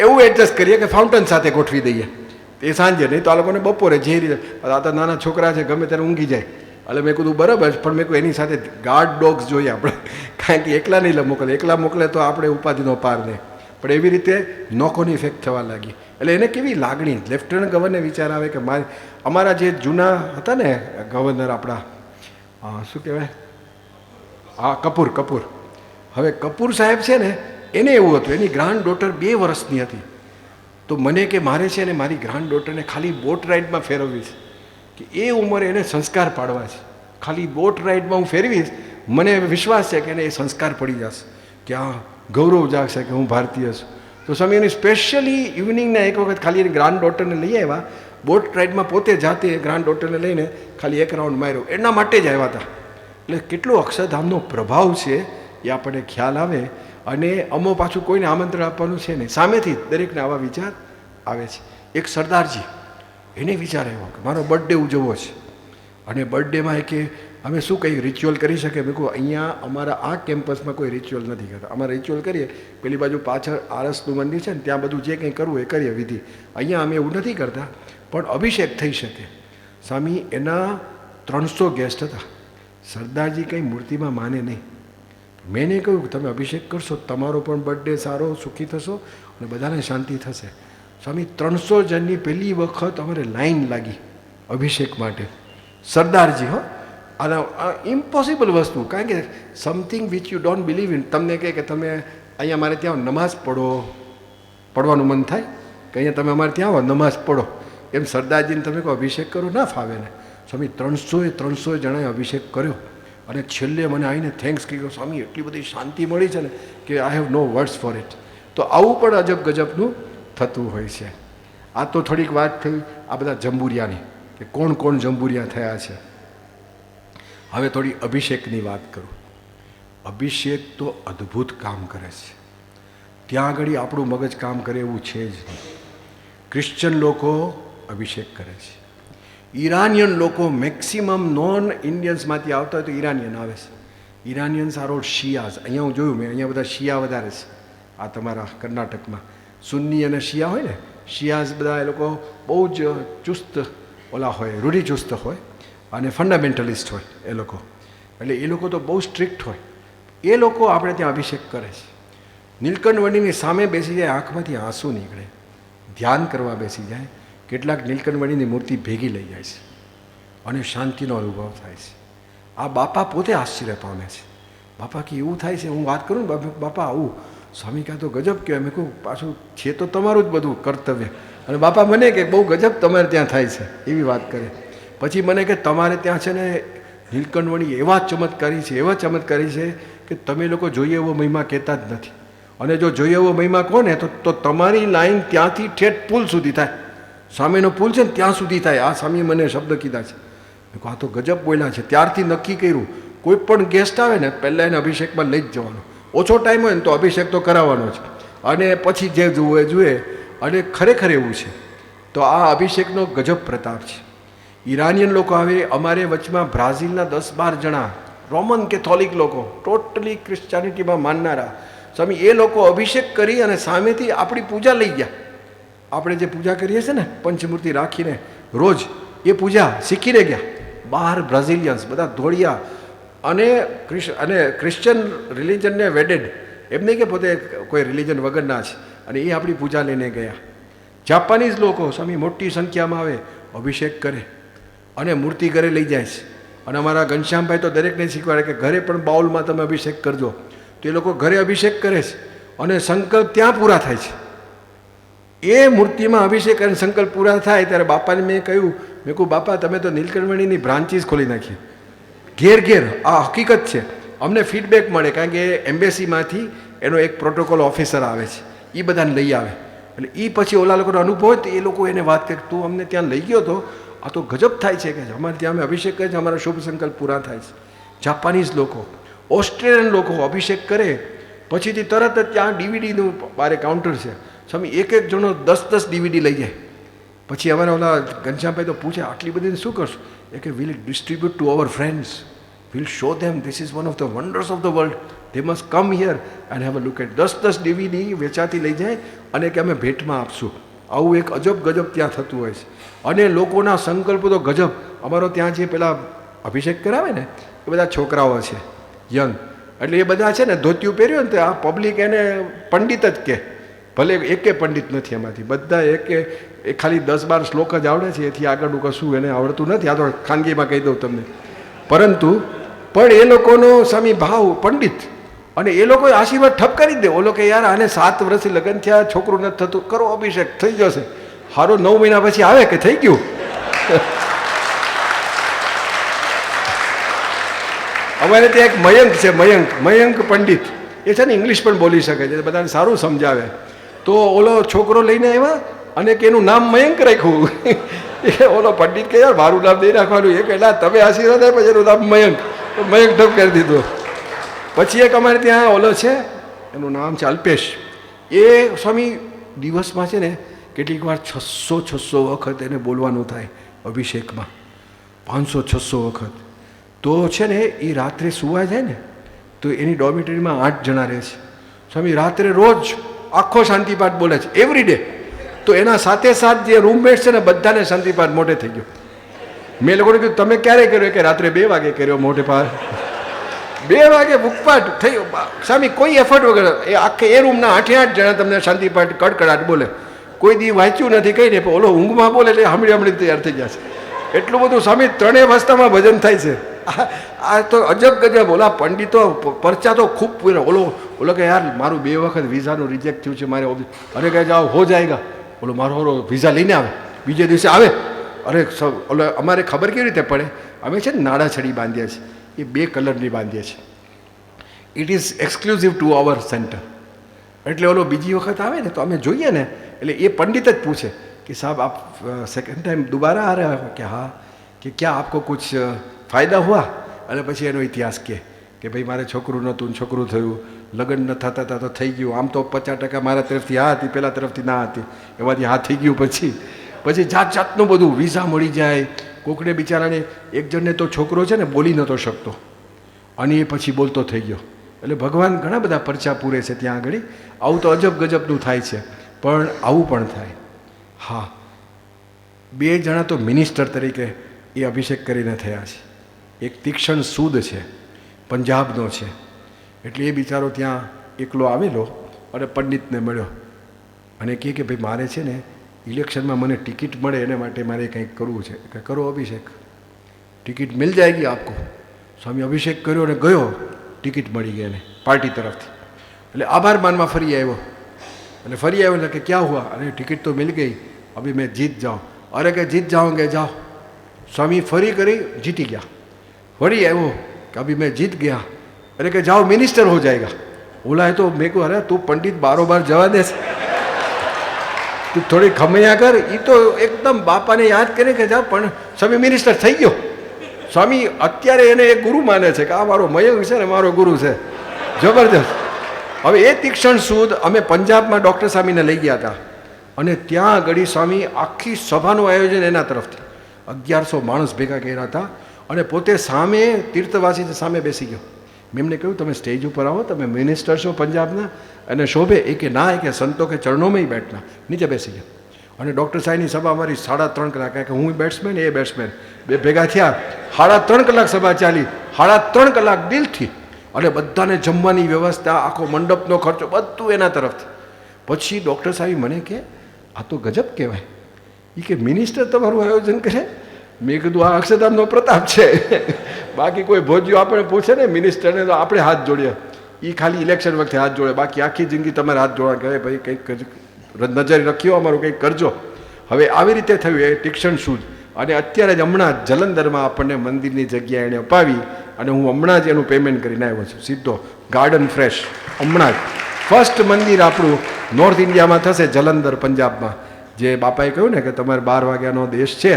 એવું એડજસ્ટ કરીએ કે ફાઉન્ટન સાથે ગોઠવી દઈએ. એ સાંજે, નહીં તો આ લોકોને બપોરે જે રીતે, આ તો નાના છોકરા છે ગમે ત્યારે ઊંઘી જાય. એટલે મેં કીધું બરાબર, પણ મેં કહ્યું એની સાથે ગાર્ડ ડોગ્સ જોઈએ આપણે, કારણ કે એકલા નહીં મોકલે, એકલા મોકલે તો આપણે ઉપાધિનો પાર નહીં. પણ એવી રીતે નોકોની ઇફેક્ટ થવા લાગી. એટલે એને કેવી લાગણી, લેફ્ટનન્ટ ગવર્નરને વિચાર આવે કે અમારા જે જૂના હતા ને ગવર્નર આપણા, શું કહેવાય, હા કપૂર, હવે કપૂર સાહેબ છે ને એને એવું હતું, એની ગ્રાન્ડ ડોટર 2 વર્ષની હતી. તો મને કે મારે છે ને મારી ગ્રાન્ડ ડોટરને ખાલી બોટ રાઇડમાં ફેરવવી છે, કે એ ઉંમરે એને સંસ્કાર પાડવા છે. ખાલી બોટ રાઇડમાં હું ફેરવીશ, મને વિશ્વાસ છે કે એને એ સંસ્કાર પડી જશે, કે આ ગૌરવ જાગશે કે હું ભારતીય છું. તો સ્વામી એની સ્પેશિયલી ઇવનિંગના એક વખત ખાલી એની ગ્રાન્ડ ડોટરને લઈ આવ્યા, બોટ રાઇડમાં પોતે જાતે ગ્રાન્ડ ડોટરને લઈને ખાલી 1 રાઉન્ડ માર્યો, એના માટે જ આવ્યા હતા. એટલે કેટલો અક્ષરધામનો પ્રભાવ છે એ આપણને ખ્યાલ આવે. અને અમો પાછું કોઈને આમંત્રણ આપવાનું છે નહીં, સામેથી દરેકને આવા વિચાર આવે છે. એક સરદારજી, એને વિચાર આવ્યો કે મારો બર્થડે ઉજવવો છે, અને બર્થડેમાં કે અમે શું કંઈ રિચ્યુઅલ કરી શકીએ? મેં કહું અહીંયા અમારા આ કેમ્પસમાં કોઈ રિચ્યુઅલ નથી કરતા. અમારે રિચ્યુઅલ કરીએ પેલી બાજુ પાછળ આરસનું મંદિર છે ને ત્યાં બધું જે કંઈ કરવું એ કરીએ વિધિ. અહીંયા અમે એવું નથી કરતા, પણ અભિષેક થઈ શકે. સ્વામી એના 300 ગેસ્ટ હતા. સરદારજી કંઈ મૂર્તિમાં માને નહીં. મેં એને કહ્યું કે તમે અભિષેક કરશો, તમારો પણ બર્થડે સારો સુખી થશો અને બધાને શાંતિ થશે. સ્વામી 300 જણની પહેલી વખત અમારે લાઈન લાગી અભિષેક માટે. સરદારજી હો, આ ઇમ્પોસિબલ વસ્તુ, કારણ કે something which you don't believe in. તમને કહે કે તમે અહીંયા મારે ત્યાં નમાઝ પડવાનું મન થાય કે અહીંયા તમે અમારે ત્યાં આવો નમાઝ પડો, એમ સરદારજીને તમે કહો અભિષેક કરો, ના ફાવે ને. સ્વામી 300 જણાએ અભિષેક કર્યો, અને છેલ્લે મને આવીને થેન્ક્સ કહ્યું, સ્વામી એટલી બધી શાંતિ મળી છે ને કે I have no words for it. તો આવું પણ અજબ ગજબનું થતું હોય છે. આ તો થોડીક વાત થઈ આ બધા જંબુરિયાની, કે કોણ જંબુરિયા થયા છે. હવે થોડી અભિષેકની વાત કરું. અભિષેક તો અદ્ભુત કામ કરે છે. ત્યાં આગળ આપણું મગજ કામ કરે એવું છે જ નહીં. ક્રિશ્ચન લોકો અભિષેક કરે છે. ઈરાનિયન લોકો મેક્સિમમ નોન ઇન્ડિયન્સમાંથી આવતા હોય તો ઈરાનિયન આવે છે. ઈરાનિયન્સ આર ઓલ શિયાઝ. અહીંયા હું જોયું, મેં અહીંયા બધા શિયા વધારે છે. આ તમારા કર્ણાટકમાં સુન્ની અને શિયા હોય ને, શિયાઝ બધા એ લોકો બહુ જ ચુસ્ત ઓલા હોય, રૂઢિચુસ્ત હોય અને ફંડામેન્ટલિસ્ટ હોય એ લોકો. એટલે એ લોકો તો બહુ સ્ટ્રિક્ટ હોય. એ લોકો આપણે ત્યાં અભિષેક કરે છે. નીલકંઠવણીની સામે બેસી જાય, આંખમાંથી આંસુ નીકળે. ધ્યાન કરવા બેસી જાય, કેટલાક નીલકંઠવણીની મૂર્તિ ભેગી લઈ જાય છે અને શાંતિનો અનુભવ થાય છે. આ બાપા પોતે આશ્ચર્ય પામે છે. બાપા કે એવું થાય છે? હું વાત કરું ને બાપા આવું, સ્વામી કાં તો ગજબ કહેવાય. મેં કહું પાછું છે તો તમારું જ બધું કર્તવ્ય. અને બાપા મને કે બહુ ગજબ તમારે ત્યાં થાય છે એવી વાત કરે. પછી મને કે તમારે ત્યાં છે ને નીલકંઠવણી એવા ચમત્કારી છે, એવા ચમત્કારી છે કે તમે લોકો જોઈએ એવો મહિમા કહેતા જ નથી. અને જો જોઈએ એવો મહિમા કહો ને તો તમારી લાઈન ત્યાંથી ઠેઠ પુલ સુધી થાય. સામેનો પુલ છે ને ત્યાં સુધી થાય. આ સ્વામીએ મને શબ્દ કીધા છે. મેં કહું આ તો ગજબ બોલ્યા છે. ત્યારથી નક્કી કર્યું કોઈ પણ ગેસ્ટ આવે ને પહેલાં એને અભિષેકમાં લઈ જ જવાનો. ઓછો ટાઈમ હોય ને તો અભિષેક તો કરાવવાનો છે અને પછી જે જુએ. અને ખરેખર એવું છે. તો આ અભિષેકનો ગજબ પ્રતાપ છે. ઈરાનિયન લોકો આવે. અમારે વચમાં બ્રાઝિલના 10-12 જણા રોમન કેથોલિક લોકો, ટોટલી ક્રિશ્ચિયાનિટીમાં માનનારા સ્વામી, એ લોકો અભિષેક કરી અને સામેથી આપણી પૂજા લઈ ગયા. આપણે જે પૂજા કરીએ છીએ ને પંચમૂર્તિ રાખીને રોજ, એ પૂજા શીખીને ગયા. બહાર બ્રાઝિલિયન્સ બધા દોડ્યા અને ક્રિશ્ચિયન રિલિજનને વેડેડ. એમ નહીં કે પોતે કોઈ રિલિજન વગરના છે. અને એ આપણી પૂજા લઈને ગયા. જાપાનીઝ લોકો સ્વામી મોટી સંખ્યામાં આવે, અભિષેક કરે અને મૂર્તિ ઘરે લઈ જાય છે. અને અમારા ઘનશ્યામભાઈ તો દરેકને શીખવાડે કે ઘરે પણ બાઉલમાં તમે અભિષેક કરજો. તો એ લોકો ઘરે અભિષેક કરે છે અને સંકલ્પ ત્યાં પૂરા થાય છે. એ મૂર્તિમાં અભિષેક અને સંકલ્પ પૂરા થાય ત્યારે બાપાને મેં કહ્યું, મેં કહું બાપા તમે તો નીલકંઠવણીની બ્રાન્ચીસ ખોલી નાખી. ઘેર ઘેર આ હકીકત છે. અમને ફીડબેક મળે કારણ કે એમ્બેસીમાંથી એનો એક પ્રોટોકોલ ઓફિસર આવે છે, એ બધાને લઈ આવે. એટલે એ પછી ઓલા લોકોનો અનુભવ હોય તો એ લોકો એને વાત કરે, તું અમને ત્યાં લઈ ગયો તો આ તો ગજબ થાય છે કે અમારે ત્યાં અમે અભિષેક કરે છે, અમારા શુભ સંકલ્પ પૂરા થાય છે. જાપાનીઝ લોકો, ઓસ્ટ્રેલિયન લોકો અભિષેક કરે પછીથી તરત જ ત્યાં ડીવીડીનું બારે કાઉન્ટર છે. સ્વામી એક જણો 10-10 ડીવીડી લઈ જાય. પછી અમારા ઓલા ઘનશ્યામભાઈ તો પૂછે આટલી બધી શું કરશું? એ કે will distribute to our friends, will show them this is one of the wonders of the world, they must come here and have a look at. 10-10 DVD વેચાતી લઈ જાય અને કે અમે ભેટમાં આપશું. આવું એક અજબ ગજબ ત્યાં થતું હોય છે. અને લોકોના સંકલ્પો તો ગજબ. અમારો ત્યાં જે પેલા અભિષેક કરાવે ને એ બધા છોકરાઓ છે યંગ, એટલે એ બધા છે ને ધોતિયું પહેર્યું ને તો આ પબ્લિક એને પંડિત જ કહે. ભલે એકે પંડિત નથી એમાંથી, બધા એ ખાલી 10-12 શ્લોક જ આવડે છે, એથી આગળનું કશું એને આવડતું નથી. આ તો ખાનગીમાં કહી દઉં તમને. પરંતુ પણ એ લોકોનો સ્વામી ભાવ પંડિત, અને એ લોકો આશીર્વાદ ઠપ કરી દે. ઓલો કે યાર આને 7 વર્ષથી લગ્ન થયા, છોકરું નથી થતું, કરો અભિષેક થઈ જશે. હારો 9 મહિના પછી આવે કે થઈ ગયું. અમારે ત્યાં એક મયંક છે, મયંક પંડિત. એ છે ને ઇંગ્લિશ પણ બોલી શકે છે, બધાને સારું સમજાવે. તો ઓલો છોકરો લઈને આવ્યા અને કે એનું નામ મયંક રાખ્યું. એ ઓલો પંડિત કે યાર મારું નામ નહીં રાખવાનું. એ કહેલા તમે આશીર્વાદ આપ્યા પછી એનું નામ મયંક, મયંક ઠપ કરી દીધો. પછી એક અમારે ત્યાં ઓલો છે, એનું નામ છે અલ્પેશ. એ સ્વામી દિવસમાં છે ને કેટલીક વાર 600 વખત એને બોલવાનું થાય અભિષેકમાં, 500-600 વખત. તો છે ને એ રાત્રે સુવા જાય ને તો એની ડોર્મિટરીમાં 8 જણા રહે છે. સ્વામી રાત્રે રોજ આખો શાંતિપાઠ બોલે છે એવરી ડે. તો એના સાથે જે રૂમમેટ છે ને બધાને શાંતિપાઠ મોઢે થઈ ગયો. મેં લોકોને કીધું તમે ક્યારે કર્યો? કે રાત્રે 2 વાગે કર્યો મોઢે પાર. 2 વાગે બુકપાઠ થયો સ્વામી, કોઈ એફર્ટ વગર. એ આખે એ રૂમના 8 જણા તમને શાંતિપાઠ કડકડાટ બોલે. કોઈ દી વાંચ્યું નથી કઈ નહીં, પણ ઓલો ઊંઘમાં બોલે એટલે હમણાં તૈયાર થઈ જશે. એટલું બધું સ્વામી 3 અવસ્થામાં ભજન થાય છે. આ તો અજબ ગજબ. ઓલા પંડિતો પરચા તો ખૂબ પૂરા. ઓલો કે યાર મારું 2 વખત વિઝાનું રિજેક્ટ થયું છે મારે. અરે કહે જાઓ હો જાયગા. ઓલો મારો વિઝા લઈને આવે, બીજે દિવસે આવે. અરે ઓલો અમારે ખબર કેવી રીતે પડે? અમે છે ને નાડા છડી બાંધીએ છીએ, એ 2 કલરની બાંધીએ છીએ. It is exclusive to our centre. એટલે ઓલો બીજી વખત આવે ને તો અમે જોઈએ ને એટલે એ પંડિત જ પૂછે कि साहब आप सेकंड टाइम दोबारा आ रहे हो? कि हाँ. कि क्या आपको कुछ फायदा हुआ? અને પછી એનો ઇતિહાસ કહે કે ભાઈ મારે છોકરું નહોતું ને છોકરું થયું, લગ્ન ન થતા હતા તો થઈ ગયું, આમ તો 50% મારા તરફથી હા હતી, પેલા તરફથી ના હતી, એમાંથી હા થઈ ગયું. પછી જાત જાતનું બધું, વિઝા મળી જાય. કોકને બિચારાને એક જણને તો છોકરો છે ને બોલી નહોતો શકતો અને એ પછી બોલતો થઈ ગયો. એટલે ભગવાન ઘણા બધા પરચા પૂરે છે ત્યાં આગળ. આવું તો અજબ ગજબનું થાય છે, પણ આવું પણ થાય. હા, 2 જણા તો મિનિસ્ટર તરીકે એ અભિષેક કરીને થયા છે. એક તીક્ષ્ણ સૂદ છે, પંજાબનો છે. એટલે એ બિચારો ત્યાં એકલો આવેલો અને પંડિતને મળ્યો અને કહે કે ભાઈ મારે છે ને ઇલેક્શનમાં મને ટિકિટ મળે એને માટે મારે કંઈક કરવું છે. કે કરો અભિષેક, ટિકિટ મિલ જાયગી આપકો. સ્વામી અભિષેક કર્યો અને ગયો, ટિકિટ મળી ગઈ એને પાર્ટી તરફથી. એટલે આભાર માનવા ફરી આવ્યો. એટલે ફરી આવ્યો એટલે કે ક્યાં હુઆ? અરે ટિકિટ તો મિલ ગઈ, અભી મેં જીત જાઉં. અરે કે જીત જાઓગે જાઓ. સ્વામી ફરી કરી, જીતી ગયા. ફરી આવ્યો કે અભી મેં જીત ગયા. અરે કે જાઓ મિનિસ્ટર હો જાएगा. બોલા તો મેં કહું અરે તું પંડિત બારોબાર જવા દે, તું થોડી ખમૈયા કર. એ તો એકદમ બાપાને યાદ કરે કે જાઓ, પણ સ્વામી મિનિસ્ટર થઈ ગયો. સ્વામી અત્યારે એને એક ગુરુ માને છે કે આ મારો મયંક છે ને મારો ગુરુ છે, જબરદસ્ત. હવે એ તીક્ષ્ણ સૂદ અમે પંજાબમાં ડૉક્ટર સ્વામીને લઈ ગયા હતા અને ત્યાં આગળ સ્વામી આખી સભાનું આયોજન એના તરફથી 1100 માણસ ભેગા કર્યા હતા અને પોતે સામે તીર્થવાસી સામે બેસી ગયો. મેં એમને કહ્યું તમે સ્ટેજ ઉપર આવો, તમે મિનિસ્ટર છો પંજાબના અને શોભે? એ કે ના, એ કે સંતો કે ચરણોમાં બેઠના. નીચે બેસી ગયા અને ડૉક્ટર સાહેબની સભા અમારી 3.5 કલાક, કે હું બેટ્સમેન એ બેટ્સમેન, બે ભેગા થયા. 3.5 કલાક સભા ચાલી, 3.5 કલાક દિલથી. અને બધાને જમવાની વ્યવસ્થા, આખો મંડપનો ખર્ચો બધું એના તરફથી. પછી ડૉક્ટર સાહેબ મને કે આ તો ગજબ કહેવાય. એ કે મિનિસ્ટર તમારું આયોજન કરે? મેં કીધું આ અક્ષરધામનો પ્રતાપ છે. બાકી કોઈ ભોજ્યો આપણે પૂછે ને મિનિસ્ટરને તો આપણે હાથ જોડીએ, એ ખાલી ઇલેક્શન વખતે હાથ જોડે, બાકી આખી જિંદગી તમારે હાથ જોડા કહે ભાઈ કંઈક નજર રખ્યો અમારું, કંઈક કરજો. હવે આવી રીતે થયું એ તીક્ષ્ણ સૂદ. અને અત્યારે જ હમણાં જલંધરમાં આપણને મંદિરની જગ્યા એણે અપાવી અને હું હમણાં જ એનું પેમેન્ટ કરીને આવ્યો છું સીધો. ગાર્ડન ફ્રેશ હમણાં જ ફર્સ્ટ મંદિર આપણું નોર્થ ઇન્ડિયામાં થશે, જલંધર પંજાબમાં. જે બાપાએ કહ્યું ને કે તમારે 12 વાગ્યાનો દેશ છે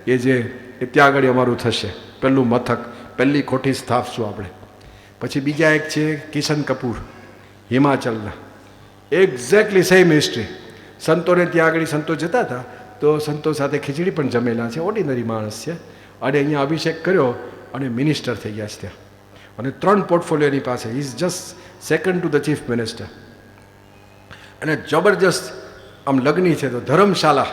એ જે એ ત્યાં આગળ અમારું થશે. પહેલું મથક, પહેલી કોઠી સ્થાપશું આપણે. પછી બીજા એક છે કિશન કપૂર, હિમાચલના. Exactly same history. સંતોને ત્યાં આગળ સંતો જતા હતા તો સંતો સાથે ખીચડી પણ જમેલા છે, ઓર્ડિનરી માણસ છે. અને અહીંયા અભિષેક કર્યો અને મિનિસ્ટર થઈ ગયા છે ત્યાં. અને 3 પોર્ટફોલિયોની પાસે, is just second to the chief minister. અને જબરજસ્ત આમ લગ્ની છે તો ધર્મશાલા,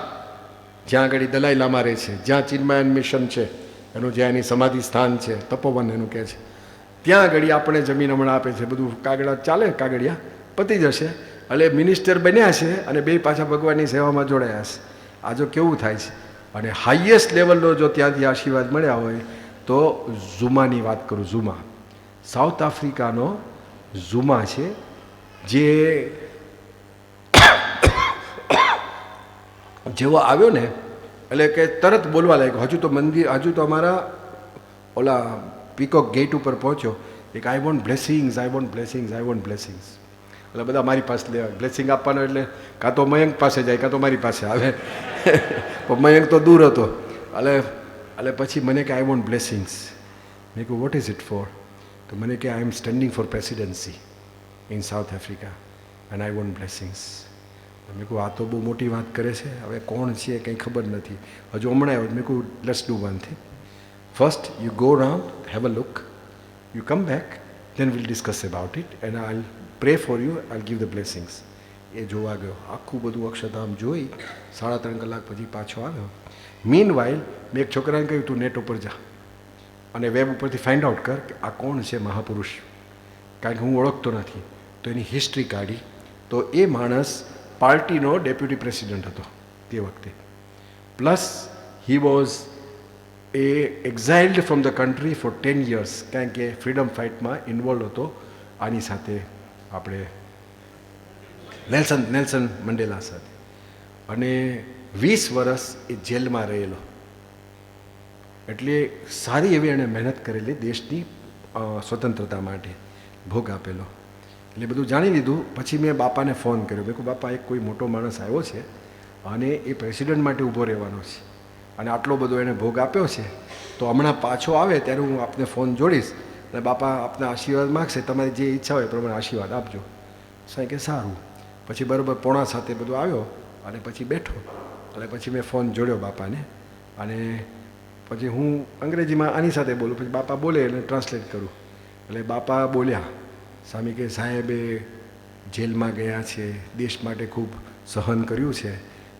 જ્યાં આગળ દલાઈ લામા રહે છે, જ્યાં ચિન્મયાન મિશન છે એનું, જ્યાં એની સમાધિ સ્થાન છે, તપોવન એનું કહે છે, ત્યાં આગળ આપણને જમીન હમણાં આપે છે. બધું કાગડા ચાલે, કાગડિયા પતી જશે. એટલે મિનિસ્ટર બન્યા છે અને 2 પાછા ભગવાનની સેવામાં જોડાયા છે. આ જો કેવું થાય છે. અને હાઈએસ્ટ લેવલનો જો ત્યાંથી આશીર્વાદ મળ્યા હોય તો ઝુમાની વાત કરું. ઝુમા સાઉથ આફ્રિકાનો ઝુમા છે, જે જેવો આવ્યો ને એટલે કે તરત બોલવા લાગ્યો. હજુ તો મંદિર, હજુ તો અમારા ઓલા પીકોક ગેટ ઉપર પહોંચ્યો. એક આઈ વોન્ટ બ્લેસિંગ્સ, આઈ વોન્ટ બ્લેસિંગ્સ, આઈ વોન્ટ બ્લેસિંગ્સ. એટલે બધા મારી પાસે લેવા, બ્લેસિંગ આપવાનો એટલે કાં તો મયંક પાસે જાય કાં તો મારી પાસે આવે. પણ મયંક તો દૂર હતો. એટલે પછી મને કે આઈ વોન્ટ બ્લેસિંગ્સ. મેં કહ્યું વોટ ઇઝ ઇટ ફોર? તો મને કે I am standing for presidency in South Africa and I want blessings. મેં કહું આ તો બહુ મોટી વાત કરે છે, હવે કોણ છે કંઈ ખબર નથી, હજુ હમણાં આવ્યો. મેં કહું let's do one thing, first you go round, have a look, you come back, then we'll discuss about it and I'll pray for you, I'll give the blessings. એ જોવા ગયો, આખું બધું અક્ષરધામ જોઈ 3.5 કલાક પછી પાછો આવ્યો. મીન વાઇલ મેં એક છોકરાને કહ્યું તું નેટ ઉપર જા અને વેબ ઉપરથી ફાઇન્ડ આઉટ કર કે આ કોણ છે મહાપુરુષ, કારણ કે હું ઓળખતો નથી. તો એની હિસ્ટ્રી કાઢી તો એ માણસ પાર્ટીનો ડેપ્યુટી પ્રેસિડન્ટ હતો તે વખતે, plus he was a exiled from the country for 10 years, કારણ કે ફ્રીડમ ફાઇટમાં ઇન્વોલ્વ હતો આની સાથે, આપણે નેલ્સન મંડેલા સાથે. અને 20 વર્ષ એ જેલમાં રહેલો. એટલે સારી એવી એણે મહેનત કરેલી દેશની સ્વતંત્રતા માટે, ભોગ આપેલો. એટલે બધું જાણી લીધું. પછી મેં બાપાને ફોન કર્યો. મેં કહું બાપા એક કોઈ મોટો માણસ આવ્યો છે અને એ પ્રેસિડન્ટ માટે ઊભો રહેવાનો છે અને આટલો બધો એણે ભોગ આપ્યો છે, તો હમણાં પાછો આવે ત્યારે હું આપને ફોન જોડીશ અને બાપા આપના આશીર્વાદ માગશે, તમારી જે ઈચ્છા હોય એ પ્રમાણે આશીર્વાદ આપજો. સાંઈ કે સારું. પછી બરાબર 6:45 બધું આવ્યો અને પછી બેઠો અને પછી મેં ફોન જોડ્યો બાપાને અને પછી હું અંગ્રેજીમાં આની સાથે બોલું, પછી બાપા બોલે એટલે ટ્રાન્સલેટ કરું. એટલે બાપા બોલ્યા, સ્વામી કે સાહેબે જેલમાં ગયા છે, દેશ માટે ખૂબ સહન કર્યું છે,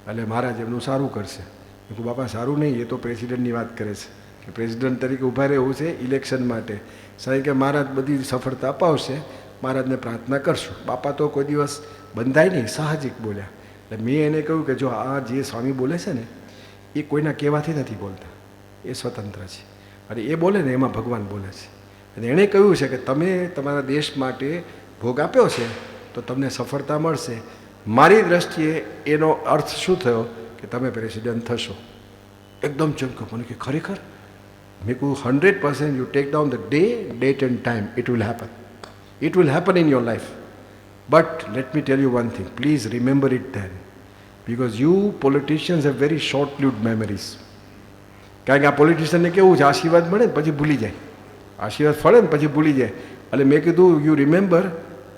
એટલે મહારાજ એમનું સારું કરશે. મેં કહું બાપા સારું નહીં, એ તો પ્રેસિડેન્ટની વાત કરે છે કે પ્રેસિડેન્ટ તરીકે ઊભા રહેવું છે ઇલેક્શન માટે. સાહેબ કે મહારાજ બધી સફળતા અપાવશે, મહારાજને પ્રાર્થના કરશું. બાપા તો કોઈ દિવસ બંધાય નહીં, સાહજિક બોલ્યા. એટલે મેં એને કહ્યું કે જો આ જે સ્વામી બોલે છે ને એ કોઈના કહેવાથી નથી બોલતા, એ સ્વતંત્ર છે અને એ બોલે ને એમાં ભગવાન બોલે છે. અને એણે કહ્યું છે કે તમે તમારા દેશ માટે ભોગ આપ્યો છે તો તમને સફળતા મળશે. મારી દ્રષ્ટિએ એનો અર્થ શું થયો કે તમે પ્રેસિડન્ટ થશો. એકદમ ચમક્યો. મને કે ખરેખર? મેં કહું 100% you take down the day, date and time, it will happen. It will happen in your life. But let me tell you one thing, please remember it then, because you politicians have very short-lived memories. કારણ કે આ પોલિટિશિયનને કેવું છે, આશીર્વાદ મળે ને પછી ભૂલી જાય, આશીર્વાદ ફળે ને પછી ભૂલી જાય. એટલે મેં કીધું યુ રિમેમ્બર?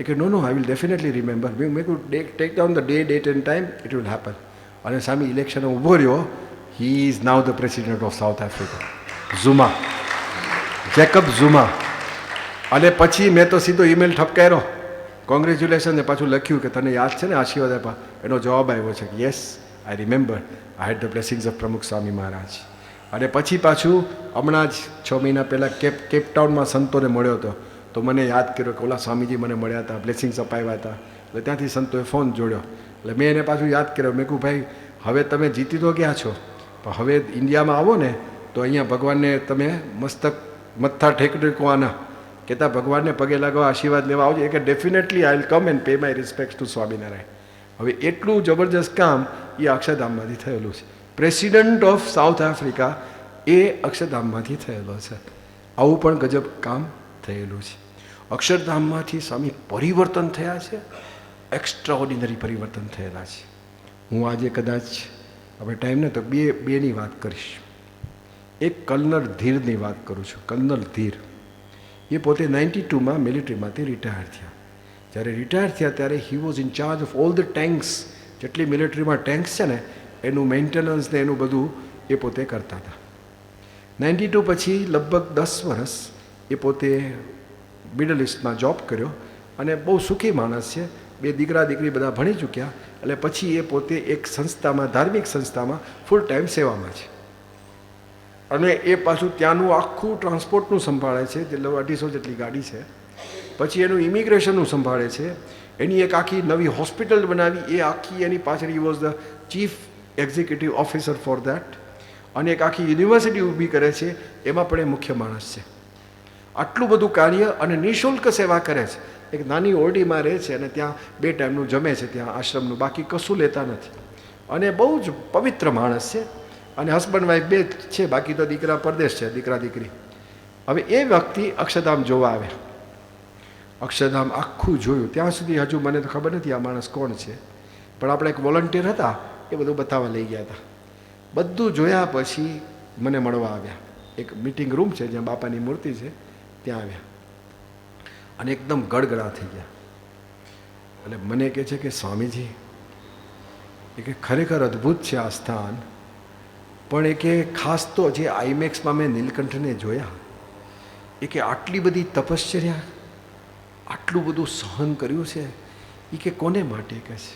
એ કે no I will definitely remember. મેં કીધું take down the day, date and time, it will happen. અને સામે ઇલેક્શન ઊભો રહ્યો. He is now the president of South Africa, Zuma, Jacob Zuma. અને પછી મેં તો સીધો ઈમેલ ઠપકાર્યો, કોંગ્રેચ્યુલેશન, ને પાછું લખ્યું કે તને યાદ છે ને આશીર્વાદ આપ્યા. એનો જવાબ આવ્યો છે કે yes I remember, I had the blessings of પ્રમુખ સ્વામી મહારાજ. અને પછી પાછું હમણાં જ 6 મહિના પહેલાં કેપટાઉનમાં સંતોને મળ્યો હતો, તો મને યાદ કર્યો કે ઓલા સ્વામીજી મને મળ્યા હતા, બ્લેસિંગ્સ અપાવ્યા હતા. એટલે ત્યાંથી સંતોએ ફોન જોડ્યો. એટલે મેં એને પાછું યાદ કર્યો. મેં કહું ભાઈ હવે તમે જીતી તો ગયા છો, પણ હવે ઇન્ડિયામાં આવો ને તો અહીંયા ભગવાનને તમે મથ્થા ઠેકવાના, કહેતા ભગવાનને પગે લાગવા આશીર્વાદ લેવા આવજો. એ કે definitely I will come and pay my respect to Swaminarayan. હવે એટલું જબરજસ્ત કામ એ અક્ષરધામમાંથી થયેલું છે. પ્રેસિડન્ટ ઓફ સાઉથ આફ્રિકા એ અક્ષરધામમાંથી થયેલો છે. આવું પણ ગજબ કામ થયેલું છે. અક્ષરધામમાંથી સ્વામી પરિવર્તન થયા છે, એક્સ્ટ્રા ઓર્ડિનરી પરિવર્તન થયેલા છે. હું આજે કદાચ હવે ટાઈમ ને તો બેની વાત કરીશ. એક કર્નલ ધીરની વાત કરું છું. કર્નલ ધીર એ પોતે 92માં મિલિટરીમાંથી રિટાયર થયા. જ્યારે રિટાયર થયા ત્યારે he was in charge of all the tanks. જેટલી મિલિટરીમાં ટેન્ક્સ છે ને એનું મેન્ટેનન્સ ને એનું બધું એ પોતે કરતા હતા. 92 પછી લગભગ 10 વર્ષ એ પોતે મિડલ ઇસ્ટમાં જોબ કર્યો અને બહુ સુખી માણસ છે. 2 દીકરા દીકરી બધા ભણી ચૂક્યા. એટલે પછી એ પોતે એક સંસ્થામાં, ધાર્મિક સંસ્થામાં ફૂલ ટાઈમ સેવામાં છે. અને એ પાછું ત્યાંનું આખું ટ્રાન્સપોર્ટનું સંભાળે છે, જે 250 જેટલી ગાડી છે. પછી એનું ઇમિગ્રેશનનું સંભાળે છે. એની એક આખી નવી હોસ્પિટલ બનાવી, એ આખી એની પાછળ he was the chief executive officer for that. અને એક આખી યુનિવર્સિટી ઊભી કરે છે, એમાં પણ એ મુખ્ય માણસ છે. આટલું બધું કાર્ય અને નિઃશુલ્ક સેવા કરે છે. એક નાની ઓરડીમાં રહે છે અને ત્યાં 2 ટાઈમનું જમે છે, ત્યાં આશ્રમનું, બાકી કશું લેતા નથી. અને બહુ જ પવિત્ર માણસ છે. અને હસબન્ડ વાઈફ 2 છે, બાકી તો દીકરા પરદેશ છે, દીકરા દીકરી. હવે એ વ્યક્તિ અક્ષરધામ જોવા આવે. અક્ષરધામ આખું જોયું. ત્યાં સુધી હજુ મને તો ખબર નથી આ માણસ કોણ છે, પણ આપણે એક વોલન્ટિયર હતા, એ બધું બતાવવા લઈ ગયા હતા. બધું જોયા પછી મને મળવા આવ્યા. એક મિટિંગ રૂમ છે જ્યાં બાપાની મૂર્તિ છે, ત્યાં આવ્યા અને એકદમ ગડગડા થઈ ગયા. એટલે મને કહે છે કે સ્વામીજી, એ કે ખરેખર અદ્ભુત છે આ સ્થાન, પણ એ કે ખાસ તો જે આઈમેક્સમાં મેં નીલકંઠને જોયા, એ કે આટલી બધી તપશ્ચર્યા, આટલું બધું સહન કર્યું છે, એ કે કોને માટે કહે છે?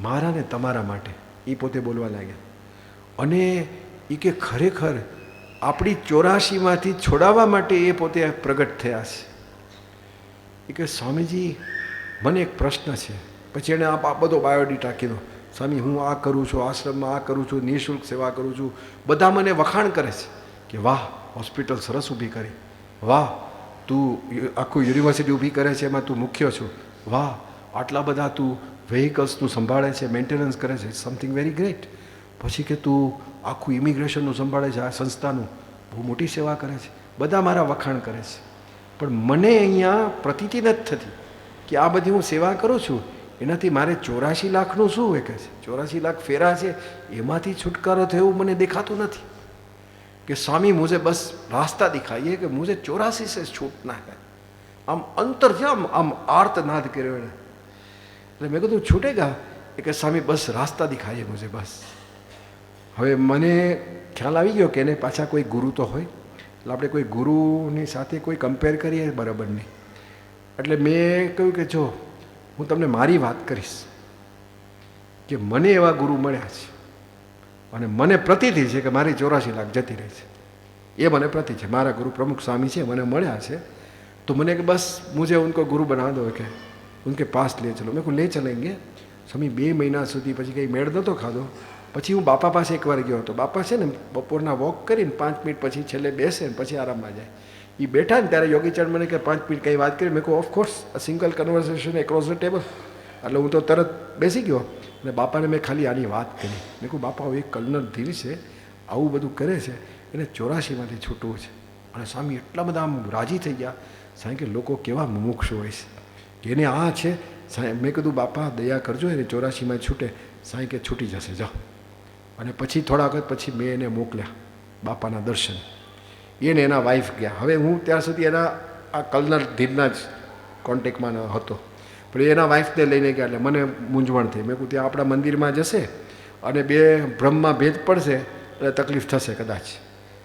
મારા ને તમારા માટે. એ પોતે બોલવા લાગ્યા. અને એ કે ખરેખર આપણી 84માંથી છોડાવવા માટે એ પોતે પ્રગટ થયા છે. એ કે સ્વામીજી મને એક પ્રશ્ન છે. પછી એણે આ બધો બાયોડેટા કીધો. સ્વામી હું આ કરું છું, આશ્રમમાં આ કરું છું, નિઃશુલ્ક સેવા કરું છું. બધા મને વખાણ કરે છે કે વાહ હોસ્પિટલ સરસ ઊભી કરી, વાહ તું આખું યુનિવર્સિટી ઊભી કરે છે, એમાં તું મુખ્ય છું, વાહ આટલા બધા તું વેહિકલ્સનું સંભાળે છે, મેન્ટેનન્સ કરે છે, સમથિંગ વેરી ગ્રેટ. પછી કે તું આખું ઇમિગ્રેશનનું સંભાળે છે, આ સંસ્થાનું બહુ મોટી સેવા કરે છે. બધા મારા વખાણ કરે છે, પણ મને અહીંયા પ્રતીતિ નથી થતી કે આ બધી હું સેવા કરું છું એનાથી મારે 84 લાખનું શું એ કહે છે, 84 લાખ ફેરા છે એમાંથી છુટકારો થયો એવું મને દેખાતું નથી. कि स्वामी मुझे बस रास्ता दिखाइए कि मुझे 84 से छूटना है। आम अंतर છે, આમ આર્તનાદ કર્યો એને. એટલે મેં કીધું છૂટેગા? એ કે સ્વામી બસ રાસ્તા દિખાઈએ મુझे બસ. હવે મને ખ્યાલ આવી ગયો કે એને પાછા કોઈ ગુરુ તો હોય, એટલે આપણે કોઈ ગુરુની સાથે કોઈ કમ્પેર કરીએ બરાબર નહીં. એટલે મેં કહ્યું કે જો હું તમને મારી વાત કરીશ કે મને એવા ગુરુ મળ્યા છે અને મને પ્રતીતિ છે કે મારી 84 લાખ જતી રહી છે. એ મને પ્રતિ છે, મારા ગુરુ પ્રમુખ સ્વામી છે, મને મળ્યા છે. તો મને કે બસ મુझे उनको गुरु बना दो કે उनके पास ले चलो. મેં કહું લે ચલેંગે. સ્વામી 2 મહિના સુધી પછી કંઈ મેળ નહોતો ખાધો. પછી હું બાપા પાસે એકવાર ગયો હતો. બાપા છે ને બપોરના વોક કરીને 5 મિનિટ પછી છેલ્લે બેસે ને પછી આરામમાં જાય. એ બેઠા ને ત્યારે યોગીચરણ મને કે 5 મિનિટ કંઈ વાત કરી. મેં કહું of course a single conversation across the table. એટલે હું તો તરત બેસી ગયો અને બાપાને મેં ખાલી આની વાત કરી. મેં કહું બાપા એક કલ્નર ધીર છે, આવું બધું કરે છે, એને 84માંથી છૂટવું છે. અને સ્વામી એટલા બધા આમ રાજી થઈ ગયા. સાંઈ કે લોકો કેવા મુમુક્ષુ હોય છે, એને આ છે. સાંઈ મેં કીધું બાપા દયા કરજો, એને 84માં છૂટે. સાંઈ કે છૂટી જશે જાઓ. અને પછી થોડા વખત પછી મેં એને મોકલ્યા બાપાના દર્શન. એને એના વાઈફ ગયા. હવે હું ત્યાં સુધી એના આ કલ્નર ધીરના જ કોન્ટેક્ટમાં હતો, પણ એના વાઈફને લઈને ગયા. એટલે મને મૂંઝવણ થઈ. મેં કહું ત્યાં આપણા મંદિરમાં જશે અને 2 બ્રહ્મમાં ભેદ પડશે એટલે તકલીફ થશે કદાચ.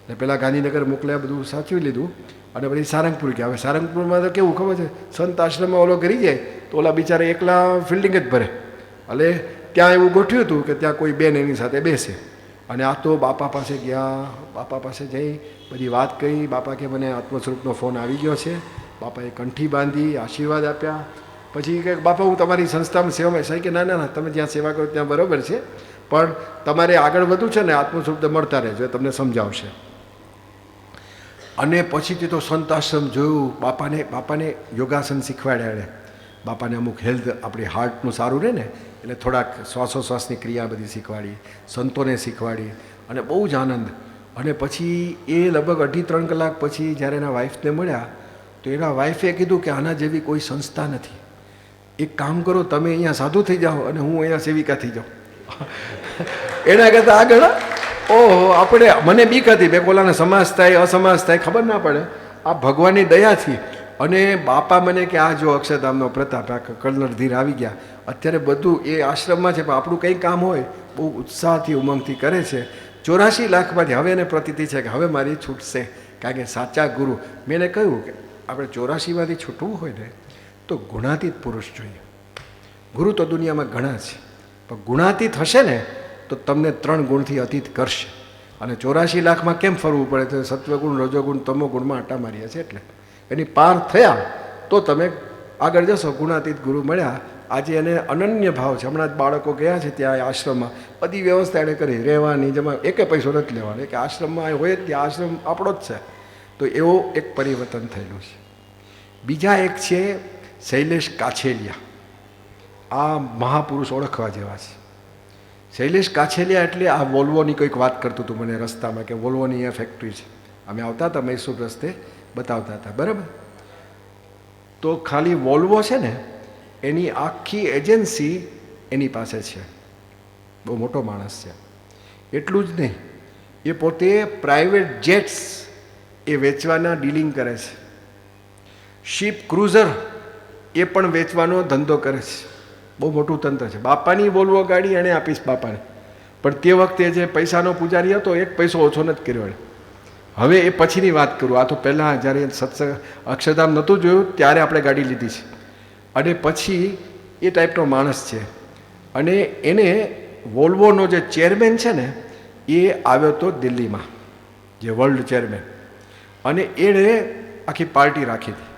એટલે પહેલાં ગાંધીનગર મોકલ્યા, બધું સાચવી લીધું અને પછી સારંગપુર ગયા. હવે સારંગપુરમાં તો કેવું ખબર છે, સંત આશ્રમમાં ઓલો કરી જાય તો ઓલા બિચારા એકલા ફિલ્ડિંગ જ ભરે. એટલે ત્યાં એવું ગોઠવ્યું હતું કે ત્યાં કોઈ બેન એની સાથે બેસે. અને આ તો બાપા પાસે ગયા. બાપા પાસે જઈ બધી વાત કરી. બાપા કે મને આત્મસ્વરૂપનો ફોન આવી ગયો છે. બાપાએ કંઠી બાંધી, આશીર્વાદ આપ્યા. પછી કે બાપા હું તમારી સંસ્થામાં સેવામાં. સાહેબ કે ના ના ના, તમે જ્યાં સેવા કરો ત્યાં બરાબર છે, પણ તમારે આગળ વધવું છે ને આત્મસ્વરૂપ મળતા રહેજો, તમને સમજાવશે. અને પછીથી તો સંત આશ્રમ જોયું. બાપાને યોગાસન શીખવાડ્યા. એણે બાપાને અમુક હેલ્થ આપણી હાર્ટનું સારું રહે ને એટલે થોડાક શ્વાસોશ્વાસની ક્રિયા બધી શીખવાડી, સંતોને શીખવાડી અને બહુ જ આનંદ. અને પછી એ લગભગ 2.5-3 કલાક પછી જ્યારે એના વાઈફને મળ્યા તો એના વાઈફે કીધું કે આના જેવી કોઈ સંસ્થા નથી. એક કામ કરો, તમે અહીંયા સાધુ થઈ જાઓ અને હું અહીંયા સેવિકા થઈ જાઉં. એના કરતાં આગળ ઓહો આપણે મને બીક હતી. બે બોલાને સમાસ થાય અસમાસ થાય ખબર ના પડે. આ ભગવાનની દયાથી અને બાપા મને કે આ જો અક્ષરધામનો પ્રતાપ, આ કલ્નર ધીર આવી ગયા. અત્યારે બધું એ આશ્રમમાં છે પણ આપણું કંઈ કામ હોય બહુ ઉત્સાહથી ઉમંગથી કરે છે. 84 લાખમાંથી હવે એને પ્રતીતિ છે કે હવે મારી છૂટશે, કારણ કે સાચા ગુરુ. મેં એને કહ્યું કે આપણે 84માંથી છૂટવું હોય ને તો ગુણાતીત પુરુષ જોઈએ. ગુરુ તો દુનિયામાં ઘણા છે, પણ ગુણાતીત હશે ને તો તમને 3 ગુણથી અતીત કરશે. અને 84 લાખમાં કેમ ફરવું પડે? તો સત્વગુણ, રજોગુણ, તમોગુણમાં આટા માર્યા છે એટલે એની પાર થયા તો તમે આગળ જશો. ગુણાતીત ગુરુ મળ્યા. આજે એને અનન્ય ભાવ છે. હમણાં જ બાળકો ગયા છે ત્યાં આશ્રમમાં, બધી વ્યવસ્થા એણે કરી, રહેવાની, જમા, એકે પૈસો નથી લેવાનો, કે આશ્રમમાં હોય જ ત્યાં આશ્રમ આપણો જ છે. તો એવો એક પરિવર્તન થયેલું છે. બીજા એક છે શૈલેષ કાછેલિયા. આ મહાપુરુષ ઓળખવા જેવા છે. શૈલેષ કાછેલિયા એટલે આ વોલ્વોની કંઈક વાત કરતું હતું મને રસ્તામાં, કે વોલ્વોની અહીંયા ફેક્ટરી છે. અમે આવતા હતા મૈસૂર રસ્તે, બતાવતા હતા બરાબર. તો ખાલી વોલ્વો છે ને એની આખી એજન્સી એની પાસે છે. બહુ મોટો માણસ છે. એટલું જ નહીં, એ પોતે પ્રાઇવેટ જેટ્સ એ વેચવાના ડીલિંગ કરે છે. શિપ ક્રુઝર એ પણ વેચવાનો ધંધો કરે છે. બહુ મોટું તંત્ર છે. બાપાની વોલ્વો ગાડી એણે આપીશ બાપાને, પણ તે વખતે જે પૈસાનો પૂજારી હતો 1 પૈસો ઓછો નથી કર્યો એણે. હવે એ પછીની વાત કરું. આ તો પહેલાં જ્યારે સત્સંગ અક્ષરધામ નહોતું જોયું ત્યારે આપણે ગાડી લીધી છે. અને પછી એ ટાઈપનો માણસ છે. અને એને વોલ્વોનો જે ચેરમેન છે ને એ આવ્યો હતો દિલ્હીમાં, જે વર્લ્ડ ચેરમેન, અને એણે આખી પાર્ટી રાખી હતી.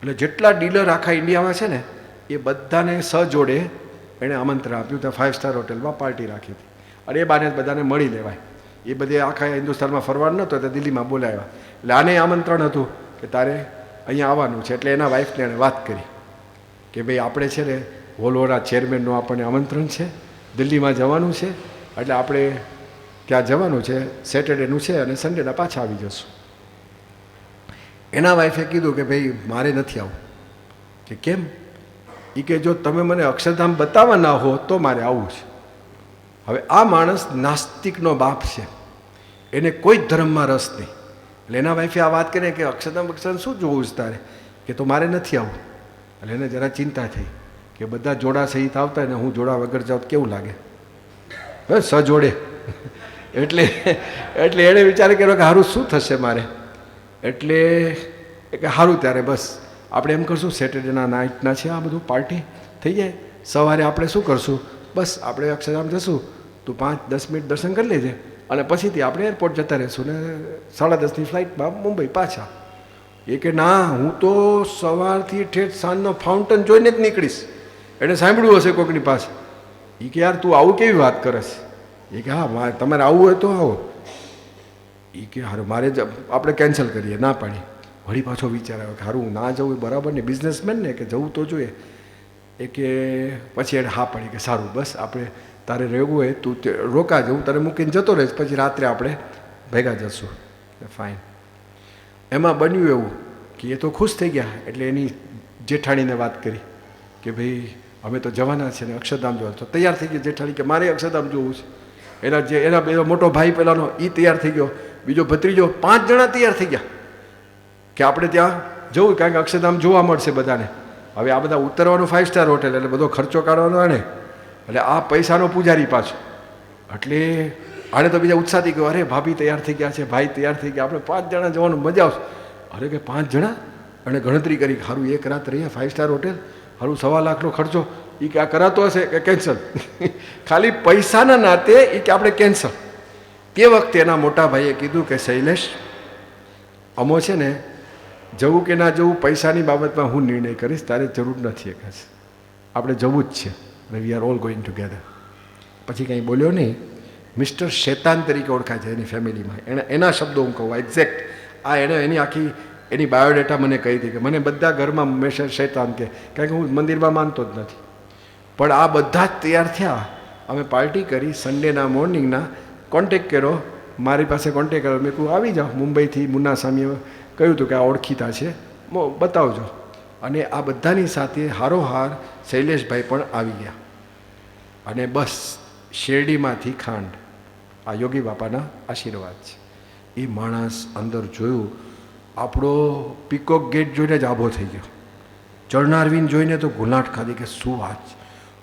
એટલે જેટલા ડીલર આખા ઇન્ડિયામાં છે ને એ બધાને સહજોડે એણે આમંત્રણ આપ્યું. ત્યાં 5 સ્ટાર હોટલમાં પાર્ટી રાખી હતી. અને એ બાને બધાને મળી લેવાય. એ બધે આખા હિન્દુસ્તાનમાં ફરવાનું નહોતું તો દિલ્હીમાં બોલાવ્યા. એટલે આને આમંત્રણ હતું કે તારે અહીંયા આવવાનું છે. એટલે એના વાઈફને એણે વાત કરી કે ભાઈ આપણે છે ને વોલ્વોના ચેરમેનનું આપણને આમંત્રણ છે, દિલ્હીમાં જવાનું છે, એટલે આપણે ત્યાં જવાનું છે, સેટરડેનું છે અને સન્ડેના પાછા આવી જશું. એના વાઈફે કીધું કે ભાઈ મારે નથી આવવું. કે કેમ? એ કે જો તમે મને અક્ષરધામ બતાવવાના હો તો મારે આવવું છે. હવે આ માણસ નાસ્તિકનો બાપ છે. એને કોઈ જ ધર્મમાં રસ નહીં. એટલે એના વાઈફે આ વાત કરીને કે અક્ષરધામ શું જોવું છે તારે, કે તો મારે નથી આવવું. એટલે એને જરા ચિંતા થઈ કે બધા જોડા સહિત આવતા ને હું જોડા વગર જાઉં કેવું લાગે, સજોડે. એટલે એણે વિચાર કર્યો કે સારું શું થશે મારે. એટલે કે સારું ત્યારે બસ આપણે એમ કરશું, સેટરડેના નાઇટના છે આ બધું પાર્ટી થઈ જાય, સવારે આપણે શું કરશું, બસ આપણે અક્ષરધામ જશું, તું 5-10 મિનિટ દર્શન કરી લેજે અને પછીથી આપણે એરપોર્ટ જતા રહીશું ને 10:30ની ફ્લાઇટમાં મુંબઈ પાછા. એ કે ના, હું તો સવારથી ઠેઠ સાંજનો ફાઉન્ટન જોઈને જ નીકળીશ. એણે સાંભળ્યું હશે કોઈકની પાસે. એ કે યાર તું આવું કેવી વાત કરે છે. એ કે હા તમારે આવવું હોય તો આવો. એ કે હારું મારે જ આપણે કેન્સલ કરીએ, ના પાડી. વળી પાછો વિચાર આવ્યો કે હારું ના જવું બરાબર ને, બિઝનેસમેન ને કે જવું તો જોઈએ. એ કે પછી એને હા પાડી કે સારું બસ આપણે તારે રહેવું હોય તું રોકા જવું, તારે મૂકીને જતો રહીશ, પછી રાત્રે આપણે ભેગા જશું. ફાઇન. એમાં બન્યું એવું કે એ તો ખુશ થઈ ગયા. એટલે એની જેઠાણીને વાત કરી કે ભાઈ અમે તો જવાના છે ને અક્ષરધામ જોવા. તો તૈયાર થઈ ગઈ જેઠાણી કે મારે અક્ષરધામ જોવું છે. એના પેલો મોટો ભાઈ પેલાનો એ તૈયાર થઈ ગયો, બીજો ભત્રીજો, 5 જણા તૈયાર થઈ ગયા કે આપણે ત્યાં જવું, કારણ કે અક્ષરધામ જોવા મળશે બધાને. હવે આ બધા ઉતરવાનું 5 સ્ટાર હોટેલ એટલે બધો ખર્ચો કાઢવાનો આને, એટલે આ પૈસાનો પૂજારી પાછો. એટલે આને તો બીજા ઉત્સાહથી ગયો, અરે ભાભી તૈયાર થઈ ગયા છે, ભાઈ તૈયાર થઈ ગયા, આપણે 5 જણા જવાનું મજા આવશે. અરે કે 5 જણા? અને ગણતરી કરી સારું 1 રાત રહીએ 5 સ્ટાર હોટેલ, સારું 1.25 લાખનો ખર્ચો. એ કે આ કરાતો હશે કે કેન્સલ. ખાલી પૈસાના નાતે એ કે આપણે કેન્સલ. તે વખતે એના મોટા ભાઈએ કીધું કે શૈલેષ, અમો છે ને જવું કે ના જવું પૈસાની બાબતમાં હું નિર્ણય કરીશ, તારે જરૂર નથી. કહે છે આપણે જવું જ છે અને we are all going together. પછી કંઈ બોલ્યો નહીં. મિસ્ટર શેતાન તરીકે ઓળખાય છે એની ફેમિલીમાં. એના શબ્દો હું કહું એક્ઝેક્ટ. આ એણે એની આખી એની બાયોડેટા મને કહી હતી કે મને બધા ઘરમાં હંમેશા શેતાન કહે, કારણ કે હું મંદિરમાં માનતો જ નથી. પણ આ બધા જ તૈયાર થયા, અમે પાર્ટી કરી. સન્ડેના મોર્નિંગના કોન્ટેક કર્યો, મારી પાસે કોન્ટેક કર્યો. મેં કહું આવી જાઓ. મુંબઈથી મુન્ના સ્વામીએ કહ્યું હતું કે આ ઓળખીતા છે, બતાવજો. અને આ બધાની સાથે હારોહાર શૈલેષભાઈ પણ આવી ગયા. અને બસ શેરડીમાંથી ખાંડ, આ યોગી બાપાના આશીર્વાદ છે. એ માણસ અંદર જોયું, આપણો પીકોક ગેટ જોઈને જ આભો થઈ ગયો. ચરનારવીન જોઈને તો ગુલાટ ખાધી કે શું વાત છે.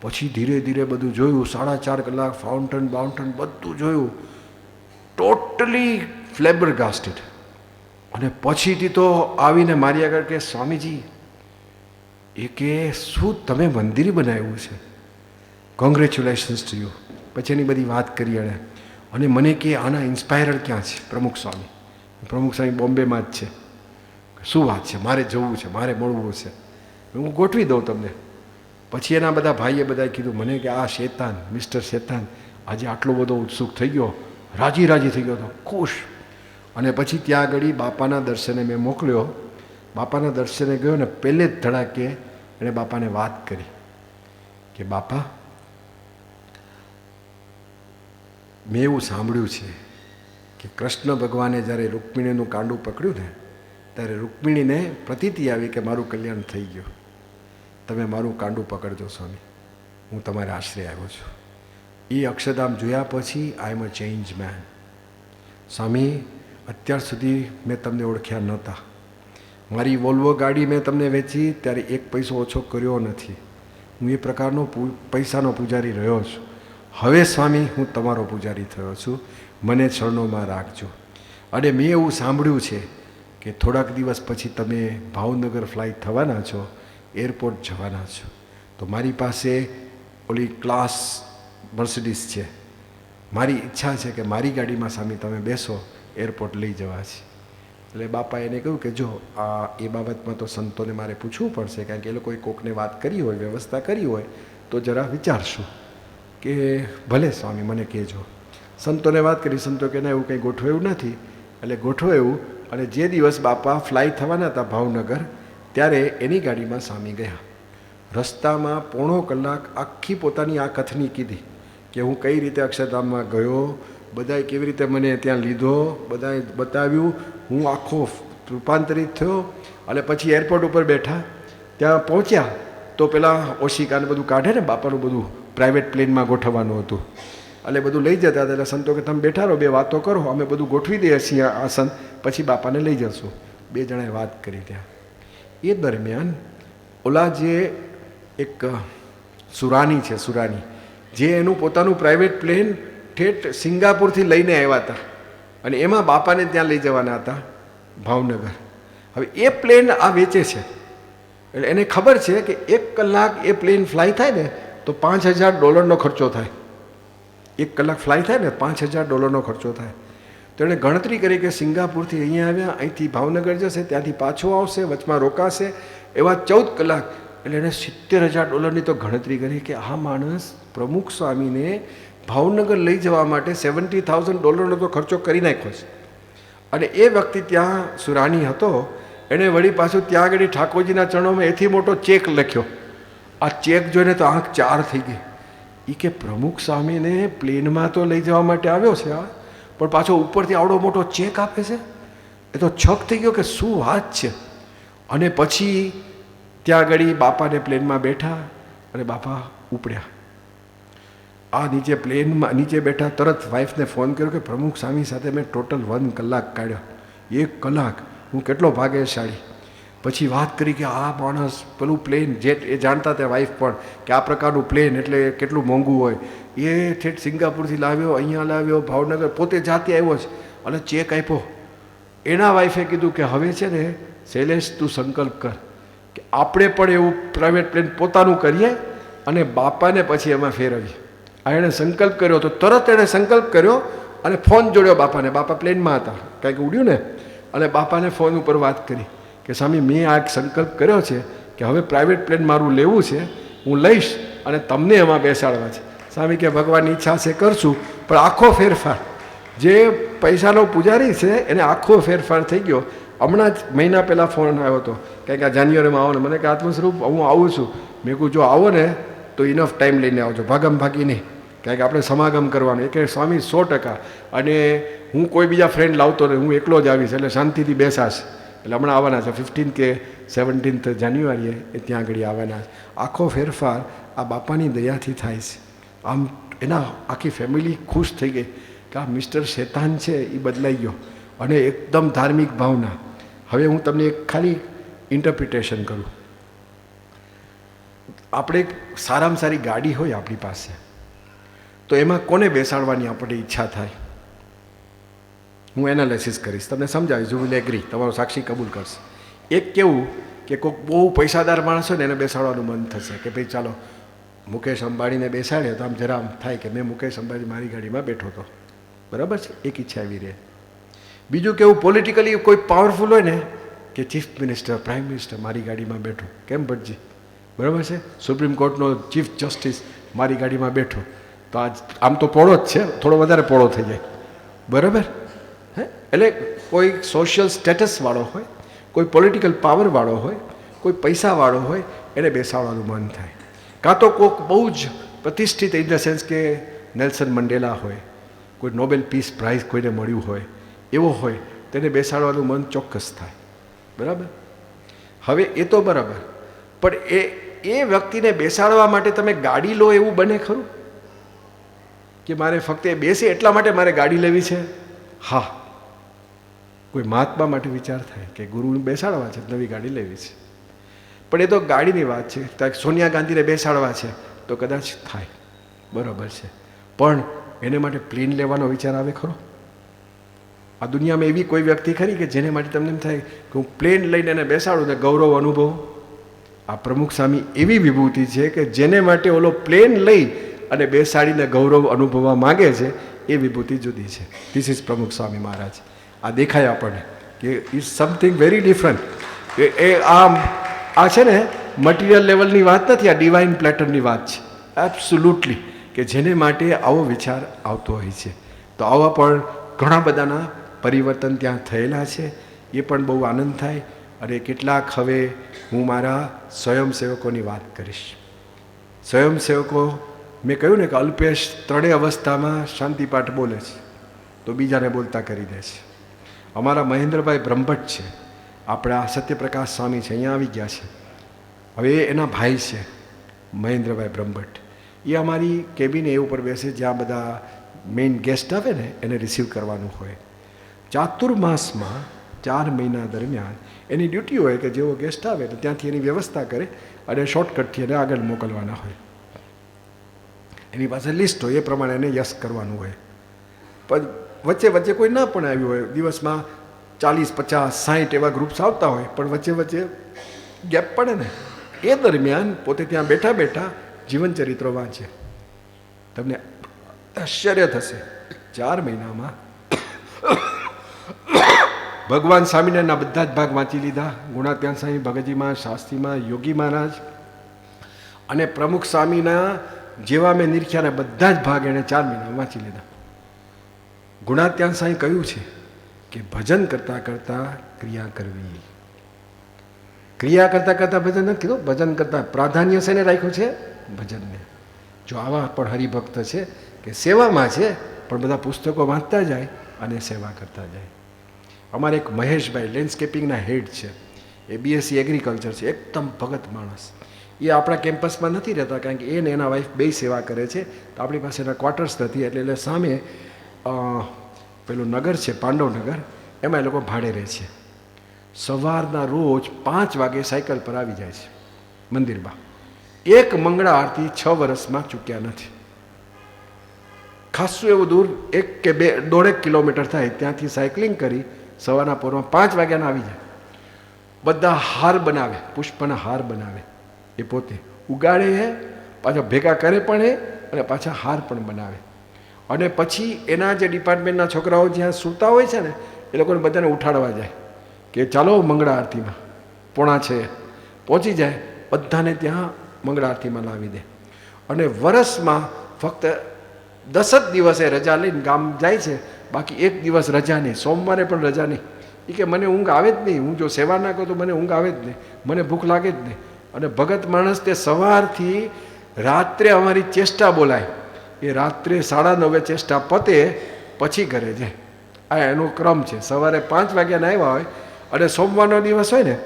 પછી ધીરે ધીરે બધું જોયું, 4.5 કલાક ફાઉન્ટન બાઉન્ટન બધું જોયું, ટોટલી ફ્લેબરગાસ્ટેડ. અને પછીથી તો આવીને મારી આગળ કે સ્વામીજી, એ કે શું તમે મંદિર બનાવ્યું છે, કોંગ્રેચ્યુલેશન્સ ટુ યુ. પછી એની બધી વાત કરી એણે. અને મને કે આના ઇન્સ્પાયરર ક્યાં છે? પ્રમુખ સ્વામી. પ્રમુખ સ્વામી બોમ્બેમાં જ છે. શું વાત છે, મારે જવું છે, મારે મળવું છે, હું ગોઠવી દઉં તમને. પછી એના બધા ભાઈએ બધાએ કીધું મને કે આ શેતાન, મિસ્ટર શેતાન આજે આટલો બધો ઉત્સુક થઈ ગયો, રાજી થઈ ગયો હતો, ખુશ. અને પછી ત્યાં આગળ બાપાના દર્શને મેં મોકલ્યો. બાપાના દર્શને ગયો ને પહેલે જ ધડાકે એણે બાપાને વાત કરી કે બાપા, મેં એવું સાંભળ્યું છે કે કૃષ્ણ ભગવાને જ્યારે રૂકમિણીનું કાંડું પકડ્યું ને ત્યારે રૂકમિણીને પ્રતીતિ આવી કે મારું કલ્યાણ થઈ ગયું, તમે મારું કાંડું પકડજો સ્વામી, હું તમારા આશરે આવ્યો છું. એ અક્ષરધામ જોયા પછી આઈ એમ અ ચેન્જ મેન. સ્વામી, અત્યાર સુધી મેં તમને ઓળખ્યા નહોતા. મારી વોલ્વો ગાડી મેં તમને વેચી ત્યારે 1 પૈસો ઓછો કર્યો નથી. હું એ પ્રકારનો પૈસાનો પૂજારી રહ્યો છું. હવે સ્વામી હું તમારો પૂજારી થયો છું, મને ચરણોમાં રાખજો. અને મેં એવું સાંભળ્યું છે કે થોડાક દિવસ પછી તમે ભાવનગર ફ્લાઇટ થવાના છો, એરપોર્ટ જવાના છો. તો મારી પાસે ઓલી ક્લાસ મર્સિડીઝ છે. મારી ઈચ્છા છે કે મારી ગાડીમાં સ્વામી તમે બેસો, એરપોર્ટ લઈ જવા છે. એટલે બાપાએ એને કહ્યું કે જો એ બાબતમાં તો સંતોને મારે પૂછવું પડશે, કારણ કે એ લોકોએ કોકને વાત કરી હોય, વ્યવસ્થા કરી હોય તો જરા વિચારશું. કે ભલે સ્વામી મને કહેજો. સંતોને વાત કરી. સંતો કે ના એવું કંઈ ગોઠવાયું નથી. એટલે ગોઠવાયું. અને જે દિવસ બાપા ફ્લાઇટ થવાના હતા ભાવનગર, ત્યારે એની ગાડીમાં સ્વામી ગયા. રસ્તામાં 1.5 કલાક આખી પોતાની આ કથની કીધી કે હું કઈ રીતે અક્ષરધામમાં ગયો, બધાએ કેવી રીતે મને ત્યાં લીધો, બધાએ બતાવ્યું, હું આખો રૂપાંતરિત થયો. અને પછી એરપોર્ટ ઉપર બેઠા, ત્યાં પહોંચ્યા તો પેલા ઓશિકાને બધું કાઢે ને, બાપાનું બધું પ્રાઇવેટ પ્લેનમાં ગોઠવવાનું હતું. એટલે બધું લઈ જતા હતા. એટલે સંતો કે તમે બેઠા રહો, બે વાતો કરો, અમે બધું ગોઠવી દઈએ છીએ આસન, પછી બાપાને લઈ જશું. બે જણાએ વાત કરી ત્યાં. એ દરમિયાન ઓલા જે એક સુરાની છે, સુરાની, જે એનું પોતાનું પ્રાઇવેટ પ્લેન ઠેઠ સિંગાપુરથી લઈને આવ્યા હતા અને એમાં બાપાને ત્યાં લઈ જવાના હતા ભાવનગર. હવે એ પ્લેન આ વેચે છે. એટલે એને ખબર છે કે 1 કલાક એ પ્લેન ફ્લાય થાય ને તો $5000 ખર્ચો થાય. 1 કલાક ફ્લાય થાય ને $5000 ખર્ચો થાય. તો એણે ગણતરી કરી કે સિંગાપુરથી અહીંયા આવ્યા, અહીંથી ભાવનગર જશે, ત્યાંથી પાછો આવશે, વચમાં રોકાશે, એવા 14 કલાક. એટલે એણે $70,000ની તો ગણતરી કરી કે આ માણસ પ્રમુખ સ્વામીને ભાવનગર લઈ જવા માટે $70,000 તો ખર્ચો કરી નાખ્યો છે. અને એ વ્યક્તિ ત્યાં સુરાણી હતો, એણે વળી પાછું ત્યાં આગળ ઠાકોરજીના ચરણોમાં એથી મોટો ચેક લખ્યો. આ ચેક જોઈને તો આંખ 4 થઈ ગઈ. એ કે પ્રમુખ સ્વામીને પ્લેનમાં તો લઈ જવા માટે આવ્યો છે આ, પણ પાછો ઉપરથી આવડો મોટો ચેક આપે છે. એ તો છક થઈ ગયો કે શું વાત છે. અને પછી ત્યાં આગળ બાપાને પ્લેનમાં બેઠા અને બાપા ઉપડ્યા. આ નીચે પ્લેનમાં નીચે બેઠા, તરત વાઈફને ફોન કર્યો કે પ્રમુખ સ્વામી સાથે મેં ટોટલ 1 કલાક કાઢ્યો. 1 કલાક હું કેટલો ભાગ્યશાળી. પછી વાત કરી કે આ માણસ પેલું પ્લેન જેટ, એ જાણતા હતા વાઈફ પણ કે આ પ્રકારનું પ્લેન એટલે કેટલું મોંઘું હોય. એ ઠેઠ સિંગાપુરથી લાવ્યો, અહીંયા લાવ્યો, ભાવનગર પોતે જાતે આવ્યો છે અને ચેક આપ્યો. એના વાઈફે કીધું કે હવે છે ને શૈલેષ, તું સંકલ્પ કર કે આપણે પણ એવું પ્રાઇવેટ પ્લેન પોતાનું કરીએ અને બાપાને પછી એમાં ફેરવીએ. આ એણે સંકલ્પ કર્યો તો તરત એણે સંકલ્પ કર્યો અને ફોન જોડ્યો બાપાને. બાપા પ્લેનમાં હતા, કાંઈક ઉડ્યું ને, અને બાપાને ફોન ઉપર વાત કરી કે સ્વામી મેં આ સંકલ્પ કર્યો છે કે હવે પ્રાઇવેટ પ્લેન મારું લેવું છે, હું લઈશ અને તમને એમાં બેસાડવા છે. સ્વામી કે ભગવાનની ઈચ્છા છે કરશું, પણ આખો ફેરફાર, જે પૈસાનો પૂજારી છે એને આખો ફેરફાર થઈ ગયો. હમણાં જ મહિના પહેલાં ફોન આવ્યો હતો કંઈક આ જાન્યુઆરીમાં આવો ને, મને કે આત્મસ્વરૂપ હું આવું છું. મેં કહું જો આવો ને તો ઇનફ ટાઈમ લઈને આવજો, ભાગમ ભાગી નહીં, કારણ કે આપણે સમાગમ કરવાનું. એ કે સ્વામી 100%, અને હું કોઈ બીજા ફ્રેન્ડ લાવતો નહીં, હું એકલો જ આવીશ, એટલે શાંતિથી બેસાશ. એટલે હમણાં આવવાના છે 15 કે 17 જાન્યુઆરીએ એ ત્યાં આગળ આવવાના છે. આખો ફેરફાર આ બાપાની દયાથી થાય છે. આમ એના આખી ફેમિલી ખુશ થઈ ગઈ કે આ મિસ્ટર શેતાન છે એ બદલાઈ ગયો, અને એકદમ ધાર્મિક ભાવના. હવે હું તમને એક ખાલી ઇન્ટરપ્રિટેશન કરું. આપણે એક સારામાં સારી ગાડી હોય આપણી પાસે, તો એમાં કોને બેસાડવાની આપણી ઈચ્છા થાય? હું એનાલિસિસ કરીશ, તમને સમજાવીશ. યુ વિલ એગ્રી, તમારો સાક્ષી કબૂલ કરશે. એક કેવું કે કોઈક બહુ પૈસાદાર માણસ હોય ને એને બેસાડવાનું મન થશે કે ભાઈ ચાલો મુકેશ અંબાણીને બેસાડે તો આમ જરા આમ થાય કે મેં મુકેશ અંબાણી મારી ગાડીમાં બેઠો હતો, બરાબર છે, એક ઈચ્છા એવી રહે. બીજું કેવું પોલિટિકલી કોઈ પાવરફુલ હોય ને કે ચીફ મિનિસ્ટર, પ્રાઇમ મિનિસ્ટર મારી ગાડીમાં બેઠો, કેમ ભટ્ટજી, બરાબર છે, સુપ્રીમ કોર્ટનો ચીફ જસ્ટિસ મારી ગાડીમાં બેઠો, તો આમ તો પોળો જ છે, થોડો વધારે પોળો થઈ જાય, બરાબર હે. એટલે કોઈ સોશિયલ સ્ટેટસવાળો હોય, કોઈ પોલિટિકલ પાવરવાળો હોય, કોઈ પૈસાવાળો હોય, એને બેસાડવાનું મન થાય. કાં તો કોઈક બહુ જ પ્રતિષ્ઠિત ઇન ધ સેન્સ કે નેલ્સન મંડેલા હોય, કોઈ નોબેલ પીસ પ્રાઇઝ કોઈને મળ્યું હોય, એવો હોય, તેને બેસાડવાનું મન ચોક્કસ થાય, બરાબર. હવે એ તો બરાબર, પણ એ વ્યક્તિને બેસાડવા માટે તમે ગાડી લો એવું બને ખરું? કે મારે ફક્ત એ બેસે એટલા માટે મારે ગાડી લેવી છે? હા, કોઈ મહાત્મા માટે વિચાર થાય કે ગુરુને બેસાડવા છે, નવી ગાડી લેવી છે, પણ એ તો ગાડીની વાત છે. ત્યાં સોનિયા ગાંધીને બેસાડવા છે તો કદાચ થાય, બરાબર છે, પણ એને માટે પ્લેન લેવાનો વિચાર આવે ખરો? આ દુનિયામાં એવી કોઈ વ્યક્તિ ખરી કે જેને માટે તમને એમ થાય કે હું પ્લેન લઈને એને બેસાડું ને ગૌરવ અનુભવ? આ પ્રમુખ સ્વામી એવી વિભૂતિ છે કે જેને માટે ઓલો પ્લેન લઈ અને બેસાડીને ગૌરવ અનુભવવા માગે છે, એ વિભૂતિ જુદી છે. ધીસ ઇઝ પ્રમુખ સ્વામી મહારાજ. આ દેખાય આપણને કે ઇઝ સમથિંગ વેરી ડિફરન્ટ. એ આ છે ને મટીરિયલ લેવલની વાત નથી, આ ડિવાઇન પ્લેટરની વાત છે, એબ્સોલ્યુટલી, કે જેને માટે આવો વિચાર આવતો હોય છે. તો આવા પણ ઘણા બધાના પરિવર્તન ત્યાં થયેલા છે, એ પણ બહુ આનંદ થાય. અને કેટલાક હવે હું મારા સ્વયંસેવકોની વાત કરીશ. સ્વયંસેવકો, મેં કહ્યું ને કે અલ્પેશ 3 અવસ્થામાં શાંતિપાઠ બોલે છે તો બીજાને બોલતા કરી દે છે. અમારા મહેન્દ્રભાઈ બ્રહ્મભટ્ટ છે, આપણા સત્યપ્રકાશ સ્વામી છે, અહીંયા આવી ગયા છે. હવે એના ભાઈ છે મહેન્દ્રભાઈ બ્રહ્મભટ્ટ, એ અમારી કેબિન એ ઉપર બેસે જ્યાં બધા મેઇન ગેસ્ટ આવે ને એને રિસીવ કરવાનું હોય. ચાતુર્માસમાં 4 મહિના દરમિયાન એની ડ્યુટી હોય કે જેવો ગેસ્ટ આવે તો ત્યાંથી એની વ્યવસ્થા કરે અને શોર્ટકટથી એને આગળ મોકલવાના હોય. એની પાસે લિસ્ટ હોય, એ પ્રમાણે એને યસ કરવાનું હોય. પણ વચ્ચે વચ્ચે કોઈ ના પણ આવ્યું હોય, દિવસમાં 40, 50, 60 એવા ગ્રુપ્સ આવતા હોય, પણ વચ્ચે વચ્ચે ગેપ પડે ને, એ દરમિયાન પોતે ત્યાં બેઠા બેઠા જીવનચરિત્રો વાંચે. તમને આશ્ચર્ય થશે, 4 મહિનામાં ભગવાન સ્વામિનારાયણના બધા જ ભાગ વાંચી લીધા. ગુણાત્યાન સ્વામી, ભગતજીમાં, શાસ્ત્રીમાં, યોગી મહારાજ અને પ્રમુખ સ્વામીના જેવા મેં નિરખ્યાના બધા જ ભાગ એણે 4 મહિનામાં વાંચી લીધા. ગુણાત્યાન સ્વામી કહ્યું છે કે ભજન કરતાં કરતાં ક્રિયા કરવી. ક્રિયા કરતાં કરતાં ભજન નથી કીધું, ભજન કરતાં પ્રાધાન્ય શેને રાખ્યું છે? ભજનને. જો આવા પણ હરિભક્ત છે કે સેવામાં છે પણ બધા પુસ્તકો વાંચતા જાય અને સેવા કરતા જાય. અમારે એક મહેશભાઈ લેન્ડસ્કેપિંગના હેડ છે, એ BSc એગ્રીકલ્ચર છે, એકદમ ભગત માણસ. એ આપણા કેમ્પસમાં નથી રહેતા કારણ કે એને એના વાઈફ 2 સેવા કરે છે, તો આપણી પાસે એના ક્વાર્ટર્સ નથી, એટલે સામે પેલું નગર છે પાંડવનગર, એમાં એ લોકો ભાડે રહે છે. સવારના રોજ 5 વાગે સાયકલ પર આવી જાય છે મંદિરમાં. એક મંગળા આરતી 6 વર્ષમાં ચૂક્યા નથી. ખાસું એવું દૂર 1 કે 1.5 કિલોમીટર થાય, ત્યાંથી સાયકલિંગ કરી સવારના પોરમાં 5 વાગ્યાના આવી જાય. બધા હાર બનાવે, પુષ્પના હાર બનાવે, એ પોતે ઉગાડે છે, પાછા ભેગા કરે પણ અને પાછા હાર પણ બનાવે. અને પછી એના જે ડિપાર્ટમેન્ટના છોકરાઓ જ્યાં સૂતા હોય છે ને, એ લોકોને બધાને ઉઠાડવા જાય કે ચાલો મંગળા આરતીમાં 6:45 પહોંચી જાય, બધાને ત્યાં મંગળા આરતીમાં લાવી દે. અને વર્ષમાં ફક્ત 10 જ દિવસે રજા લઈને ગામ જાય છે, બાકી 1 દિવસ રજા નહીં, સોમવારે પણ રજા નહીં. એ કે મને ઊંઘ આવે જ નહીં, હું જો સેવા ના કરું તો મને ઊંઘ આવે જ નહીં, મને ભૂખ લાગે જ નહીં. અને ભગત માણસ તે સવારથી રાત્રે અમારી ચેષ્ટા બોલાય, એ રાત્રે 9:30 ચેષ્ટા પતે પછી ઘરે જાય. આ એનો ક્રમ છે. સવારે 5 વાગ્યાના આવ્યા હોય અને સોમવારનો દિવસ હોય ને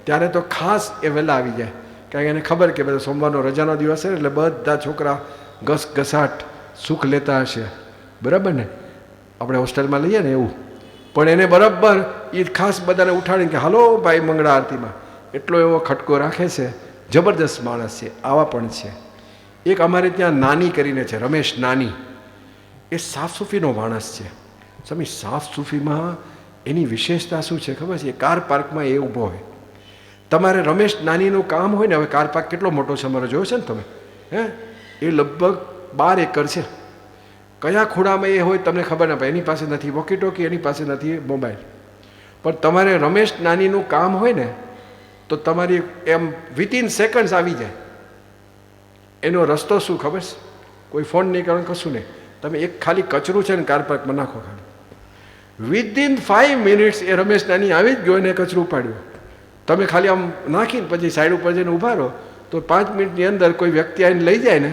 ત્યારે તો ખાસ એ વહેલા આવી જાય, કારણ કે એને ખબર કે બધા સોમવારનો રજાનો દિવસ છે એટલે બધા છોકરા ઘસઘસાટ સુખ લેતા હશે, બરાબર ને? આપણે હોસ્ટેલમાં લઈએ ને એવું. પણ એને બરાબર એ ખાસ બધાને ઉઠાડીને કે હાલો ભાઈ મંગળા આરતીમાં, એટલો એવો ખટકો રાખે છે. જબરદસ્ત માણસ છે. આવા પણ છે. એક અમારે ત્યાં નાની કરીને છે, રમેશ નાની, એ સાફ સૂફીનો માણસ છે. સ્વામી સાફ સૂફીમાં એની વિશેષતા શું છે ખબર છે? કાર પાર્કમાં એ ઊભો હોય, તમારે રમેશ નાનીનું કામ હોય ને, હવે કાર પાર્ક કેટલો મોટો છે અમારો, જોયો છે ને તમે? એ લગભગ 12 એકર છે. કયા ખૂણામાં એ હોય તમને ખબર ના પડે. એની પાસે નથી વોકી ટોકી, એની પાસે નથી મોબાઈલ, પણ તમારે રમેશ નાનીનું કામ હોય ને તો તમારી એમ વિધિન સેકન્ડ્સ આવી જાય. એનો રસ્તો શું ખબર છે? કોઈ ફોન નહીં કરવાનું, કશું નહીં. તમે એક ખાલી કચરું છે ને કાર પાર્કમાં નાખો, ખાલી વિધિન 5 મિનિટ્સ એ રમેશ નાની આવી જ ગયો અને કચરું ઉપાડ્યું. તમે ખાલી આમ નાખીને પછી સાઈડ ઉપર જઈને ઊભા રહો તો 5 મિનિટની અંદર કોઈ વ્યક્તિ આવીને લઈ જાય ને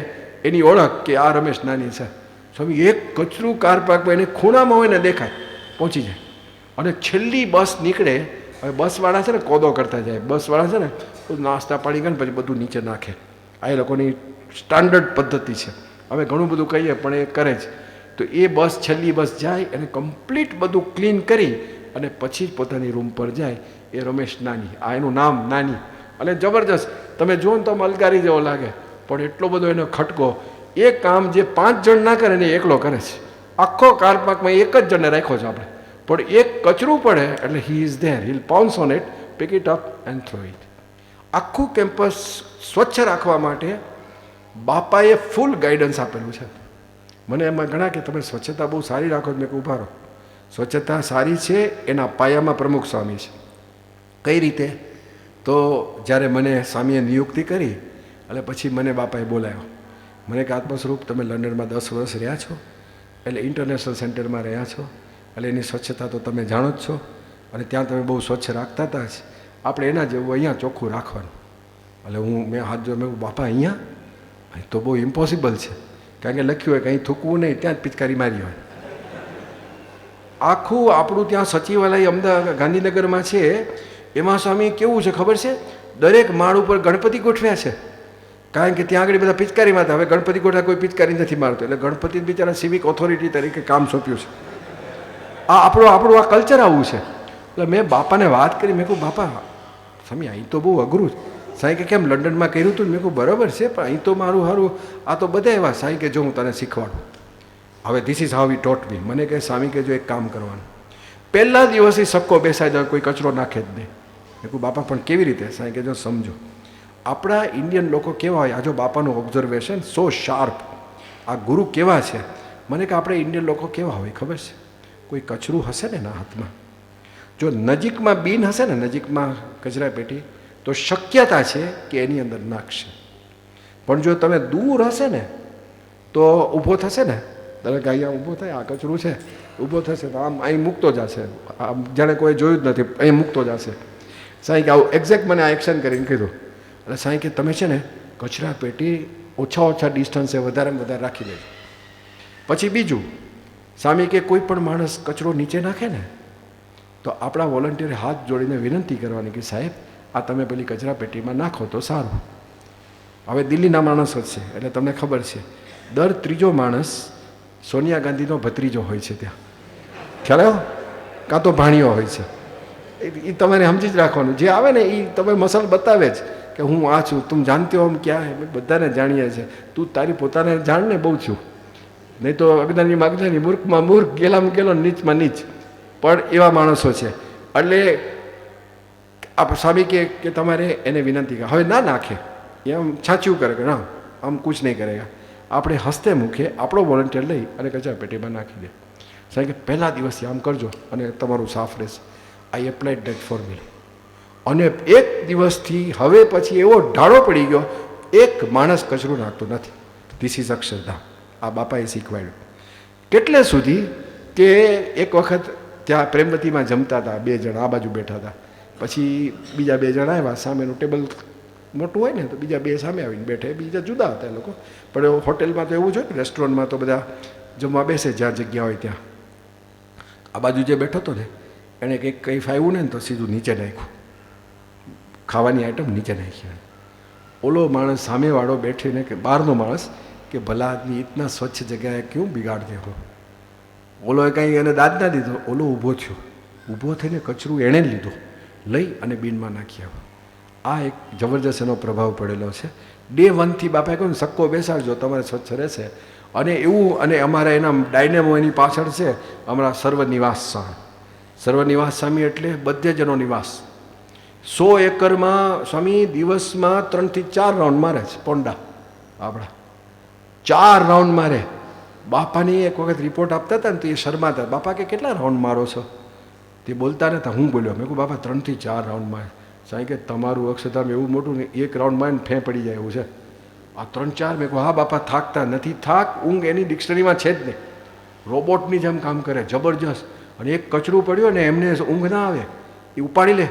એની ઓળખ કે આ રમેશ નાની છે. સ્વામી એક કચરું કાર પાર્કમાં એને ખૂણામાં હોય ને દેખાય, પહોંચી જાય. અને છેલ્લી બસ નીકળે, હવે બસવાળા છે ને કોદો કરતા જાય, બસવાળા છે ને નાસ્તા પાણી કરે પછી બધું નીચે નાખે. આ એ લોકોની સ્ટાન્ડર્ડ પદ્ધતિ છે. હવે ઘણું બધું કહીએ પણ એ કરે જ. તો એ બસ છેલ્લી બસ જાય અને કમ્પ્લીટ બધું ક્લીન કરી અને પછી જ પોતાની રૂમ પર જાય. એ રમેશ નાની, આ એનું નામ નાની. અને જબરજસ્ત, તમે જુઓ ને તો અલગારી જેવો લાગે, પણ એટલો બધો એનો ખટકો. એ કામ જે 5 જણ ના કરે ને એકલો કરે છે. આખો કાર પાર્કમાં એક જ જણને રાખ્યો છે આપણે, પણ એક કચરું પડે એટલે he is there, he'll pounce on it, pick it up and throw it. આખું કેમ્પસ સ્વચ્છ રાખવા માટે બાપાએ ફૂલ ગાઈડન્સ આપેલું છે. મને એમાં ઘણા કે તમે સ્વચ્છતા બહુ સારી રાખો, મેં કહું ઉભા રહો. સ્વચ્છતા સારી છે એના પાયામાં પ્રમુખ સ્વામી છે. કઈ રીતે? તો જ્યારે મને સ્વામીએ નિયુક્તિ કરી એટલે પછી મને બાપાએ બોલાવ્યો. મને કે આત્મસ્વરૂપ, તમે લંડનમાં 10 વર્ષ રહ્યા છો, એટલે ઇન્ટરનેશનલ સેન્ટરમાં રહ્યા છો, એટલે એની સ્વચ્છતા તો તમે જાણો જ છો, અને ત્યાં તમે બહુ સ્વચ્છ રાખતા હતા જ. આપણે એના જેવું અહીંયા ચોખ્ખું રાખવાનું. એટલે મેં હાથ જોયો, મેં બાપા અહીંયા તો બહુ ઇમ્પોસિબલ છે, કારણ કે લખ્યું હોય કે અહીં થૂકવું નહીં, ત્યાં જ પિચકારી મારી હોય. આખું આપણું ત્યાં સચિવાલય અમદાવાદ ગાંધીનગરમાં છે, એમાં સ્વામી કેવું છે ખબર છે? દરેક માળ ઉપર ગણપતિ ગોઠવ્યા છે. કારણ કે ત્યાં આગળ બધા પિચકારી મારતા. હવે ગણપતિ ગોઠા કોઈ પિચકારી નથી મારતો, એટલે ગણપતિ બિચારા સિવિક ઓથોરિટી તરીકે કામ સોંપ્યું છે. આપણું આ કલ્ચર આવું છે. એટલે મેં બાપાને વાત કરી, મેં કહું બાપા સ્વામી અહીં તો બહુ અઘરું છે. સાંઈ કે કેમ લંડનમાં કર્યું હતું? મેં કહું બરાબર છે, પણ અહીં તો મારું સારું આ તો બધા એવા. સાંઈ કે જો હું તને શીખવાડું. હવે this is how he taught me. મને કહે સ્વામી કે જો એક કામ કરવાનું, પહેલા દિવસથી સક્કો બેસાઈ જાય, કોઈ કચરો નાખે જ નહીં. મેં કહું બાપા પણ કેવી રીતે? સાંઈ કે જો સમજો, આપણા ઇન્ડિયન લોકો કેવા હોય, આ જો બાપાનું ઓબ્ઝર્વેશન સો શાર્પ. આ ગુરુ કેવા છે, મને કે આપણે ઇન્ડિયન લોકો કેવા હોય ખબર છે? કોઈ કચરું હશે ને એના હાથમાં, જો નજીકમાં બિન હશે ને, નજીકમાં કચરા પેટી, તો શક્યતા છે કે એની અંદર નાખશે. પણ જો તમે દૂર હશે ને તો ઊભો થશે ને, દરેક અહીંયા ઊભો થાય, આ કચરું છે, ઊભો થશે તો આમ અહીં મૂકતો જશે, આમ જાણે કોઈ જોયું જ નથી, અહીં મૂકતો જશે. સાંઈ કે આવું એક્ઝેક્ટ મને આ એક્શન કરીને કીધું. એટલે સાંઈ કે તમે છે ને કચરા પેટી ઓછા ડિસ્ટન્સે વધારે રાખી લેજો. પછી બીજું, સ્વામી કે કોઈ પણ માણસ કચરો નીચે નાખે ને તો આપણા વોલન્ટિયરે હાથ જોડીને વિનંતી કરવાની કે સાહેબ આ તમે પેલી કચરા પેટીમાં નાખો તો સારું. હવે દિલ્હીના માણસો જ છે એટલે તમને ખબર છે, દર ત્રીજો માણસ સોનિયા ગાંધીનો ભત્રીજો હોય છે ત્યાં, ખ્યાલ આવ્યો? કાં તો ભાણિયો હોય છે. એ તમારે સમજી જ રાખવાનું. જે આવે ને એ તમે મસલ બતાવે જ કે હું આ છું, તું જાણતી હો ક્યાં હે, બધાને જાણીએ છીએ, તું તારી પોતાને જાણ ને બહુ છું. નહીં તો અજ્ઞાની માગજાની, મૂર્ખમાં મૂર્ખ, ગેલામાં ગેલો, નીચમાં નીચ. પણ એવા માણસો છે. એટલે આપ સ્વામી કે તમારે એને વિનંતી કરે, હવે ના નાખે, એમ છાંચ્યું કરે કે ના આમ કુછ નહીં કરેગા, આપણે હસ્તે મૂકીએ, આપણો વોલન્ટિયર લઈ અને કચરા પેટીમાં નાખી દે. સાહેબ કે પહેલા દિવસથી આમ કરજો અને તમારું સાફ રહેશે. આઈ એપ્લાઇડ ડેટ ફોર મી. અને એક દિવસથી હવે પછી એવો ઢાળો પડી ગયો, એક માણસ કચરું નાખતો નથી. This is Akshardham. આ બાપાએ શીખવાડ્યું. કેટલે સુધી કે એક વખત ત્યાં પ્રેમવતીમાં જમતા હતા, 2 જણ આ બાજુ બેઠા હતા. પછી બીજા 2 જણ આવ્યા, સામેનું ટેબલ મોટું હોય ને તો બીજા 2 સામે આવીને બેઠે, બીજા જુદા હતા એ લોકો. પણ હોટેલમાં તો એવું જ હોય ને, રેસ્ટોરન્ટમાં તો બધા જમવા બેસે જ્યાં જગ્યા હોય ત્યાં. આ બાજુ જે બેઠો હતો ને એણે કંઈ ફાવ્યું ને તો સીધું નીચે નાખ્યું, ખાવાની આઈટમ નીચે નાખી. ઓલો માણસ સામેવાળો બેઠીને કે બહારનો માણસ કે ભલા આદમી ઇતના સ્વચ્છ જગ્યાએ ક્યું બિગાડ દે હો. ઓલોએ કંઈ એને દાદ ના દીધો. ઓલો ઊભો થયો, ઊભો થઈને કચરું એણે લીધો, લઈ અને બિનમાં નાખી આવ્યો. આ એક જબરજસ્ત એનો પ્રભાવ પડેલો છે. ડે 1થી બાપાએ કહ્યું સક્કો બેસાડજો, તમારે સ્વચ્છ રહેશે. અને એવું, અને અમારા એના ડાયનેમો એની પાછળ છે અમારા સર્વનિવાસ સ્વામી. સર્વનિવાસ સ્વામી એટલે બધે જનો નિવાસ. 100 એકરમાં સ્વામી દિવસમાં 3 થી 4 રાઉન્ડ મારે છે. પોંડા આપણા 4 રાઉન્ડ મારે. બાપાની એક વખત રિપોર્ટ આપતા હતા ને તો એ શરમાતા, બાપા કે કેટલા રાઉન્ડ મારો છો? તે બોલતા નતા. હું બોલ્યો, મેં કહું બાપા 3 થી 4 રાઉન્ડ મારે. સાંઈ કે તમારું અક્ષરધામ એવું મોટું ને, 1 રાઉન્ડ મારીને ફે પડી જાય એવું છે. આ 3-4. મેં કહું હા બાપા થાકતા નથી. થાક ઊંઘ એની ડિક્શનરીમાં છે જ નહીં. રોબોટની જેમ કામ કરે, જબરજસ્ત. અને એક કચરું પડ્યું ને એમને ઊંઘ ના આવે, એ ઉપાડી લે.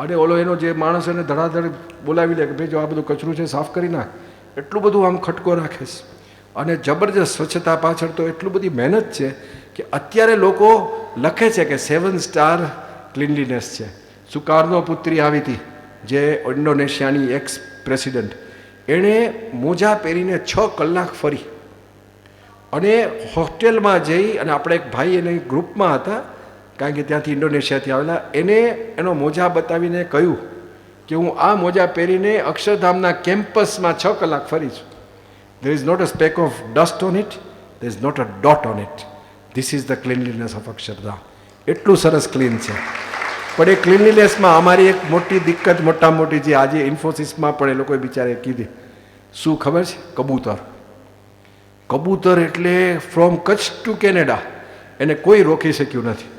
અને ઓલો એનો જે માણસ એને ધડાધડ બોલાવી લે કે ભાઈ જો આ બધું કચરું છે સાફ કરી નાખ. એટલું બધું આમ ખટકો રાખે છે. અને જબરજસ્ત સ્વચ્છતા પાછળ તો એટલું બધી મહેનત છે કે અત્યારે લોકો લખે છે કે 7 સ્ટાર ક્લીનલીનેસ છે. સુકાર્નો પુત્રી આવી હતી, જે ઇન્ડોનેશિયાની એક્સ પ્રેસિડન્ટ, એણે મોજા પહેરીને 6 કલાક ફરી અને હોસ્ટેલમાં જઈ, અને આપણે એક ભાઈ એને ગ્રુપમાં હતા કારણ કે ત્યાંથી ઇન્ડોનેશિયાથી આવેલા, એને એનો મોજા બતાવીને કહ્યું કે હું આ મોજા પહેરીને અક્ષરધામના કેમ્પસમાં 6 કલાક ફરીશ. There is not a speck of dust on it, there is not a dot on it. This is the cleanliness of Akshardham. એટલું સરસ ક્લીન છે. પણ એ ક્લીનલીનેસમાં અમારી એક મોટી દિક્કત, મોટા મોટી જે આજે ઇન્ફોસિસમાં પણ એ લોકોએ બિચારે કીધી, શું ખબર છે? કબૂતર. કબૂતર એટલે ફ્રોમ કચ્છ ટુ કેનેડા એને કોઈ રોકી શક્યું નથી.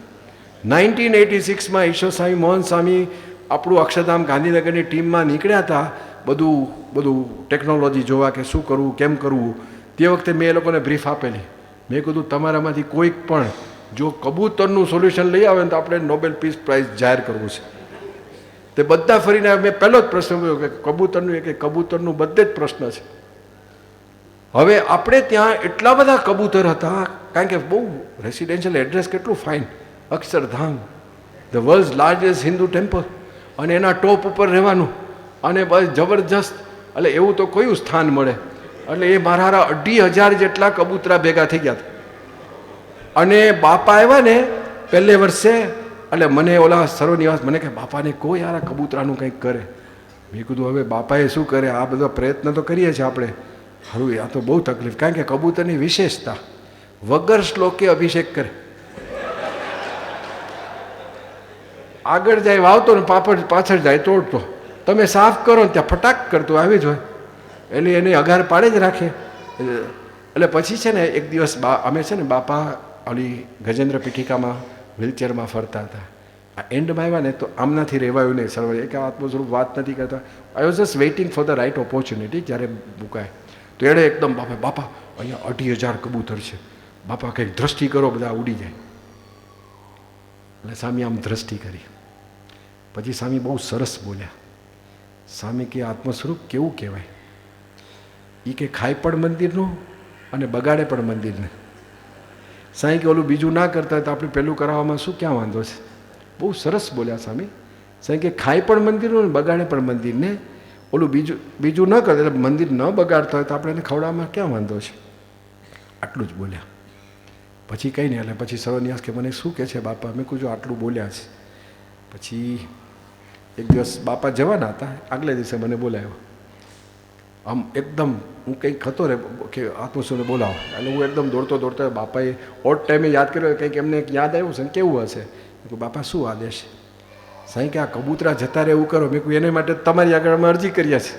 1986માં ઈશ્વર સ્વામી, મોહન સ્વામી આપણું અક્ષરધામ ગાંધીનગરની ટીમમાં નીકળ્યા હતા બધું ટેકનોલોજી જોવા કે શું કરવું, કેમ કરવું. તે વખતે મેં એ લોકોને બ્રીફ આપેલી. મેં કીધું તમારામાંથી કોઈક પણ જો કબૂતરનું સોલ્યુશન લઈ આવે ને તો આપણે નોબેલ પીસ પ્રાઇઝ જાહેર કરવું છે. તે બધા ફરીને મેં પહેલો જ પ્રશ્ન કહ્યો કે કબૂતરનું, કે કબૂતરનું બધે જ પ્રશ્ન છે. હવે આપણે ત્યાં એટલા બધા કબૂતર હતા કારણ કે બહુ રેસિડેન્શિયલ એડ્રેસ કેટલું fine, Akshardham, the world's largest Hindu temple, અને એના ટોપ ઉપર રહેવાનું, અને બસ જબરજસ્ત. એટલે એવું તો કયું સ્થાન મળે. એટલે એ મારા 2,500 જેટલા કબૂતરા ભેગા થઈ ગયા હતા. અને બાપા આવ્યા ને પહેલે વર્ષે, એટલે મને ઓલા સર્વનિવાસ મને કે બાપાને કોઈ યાર આ કબૂતરાનું કંઈક કરે. મેં કીધું હવે બાપાએ શું કરે, આ બધો પ્રયત્ન તો કરીએ છીએ આપણે. સારું, આ તો બહુ તકલીફ, કારણ કે કબૂતરની વિશેષતા વગર શ્લોકે અભિષેક કરે. આગળ જાય વાવતો ને પાછળ જાય તોડતો. તમે સાફ કરો ને ત્યાં ફટાક કરતો આવી જ હોય, એટલે એને અગાર પાડે જ રાખે. એટલે પછી છે ને એક દિવસ અમે છે ને બાપા ઓલી ગજેન્દ્ર પીઠિકામાં વ્હીલચેરમાં ફરતા હતા. આ એન્ડમાં આવ્યા ને તો આમનાથી રહેવાયું નહીં. સર્વ એક આત્મ સ્વરૂપ વાત નથી કરતા. I was just waiting for the right opportunity. જ્યારે મુકાય તો એણે એકદમ બાપા અહીંયા 2,500 કબૂતર છે, બાપા કંઈક દ્રષ્ટિ કરો, બધા ઉડી જાય. એટલે સ્વામી આમ દ્રષ્ટિ કરી. પછી સ્વામી બહુ સરસ બોલ્યા. સ્વામી કે આત્મ સ્વરૂપ કેવું કહેવાય? એ કે ખાય પણ મંદિરનું અને બગાડે પણ મંદિરને. સાંઈ કે ઓલું બીજું ના કરતા હોય તો આપણે પેલું કરાવવામાં શું ક્યાં વાંધો છે? બહુ સરસ બોલ્યા સ્વામી. સાંઈ કે ખાય પણ મંદિરનું અને બગાડે પણ મંદિરને, ઓલું બીજું ન કરે એટલે મંદિર ન બગાડતા હોય તો આપણે એને ખવડાવવામાં ક્યાં વાંધો છે? આટલું જ બોલ્યા. પછી કંઈ નહીં. એટલે પછી સર્વન્યાસ કે મને શું કહે છે બાપા? મેં કીધું આટલું બોલ્યા છે. પછી એક દિવસ બાપા જવાના હતા, આગલે દિવસે મને બોલાવ્યો. આમ એકદમ હું કંઈક હતો રે કે આત્મસ્વને બોલાવો, એટલે હું એકદમ દોડતો બાપાએ ઓટ ટાઈમે યાદ કર્યો, કંઈક એમને યાદ આવ્યું છે ને કેવું હશે. મેં કહું બાપા શું આદેશ? સાંઈ કે આ કબૂતરા જતા રહે એવું કરો. મેં કહું એને માટે તમારી આગળ અમે અરજી કર્યા છે.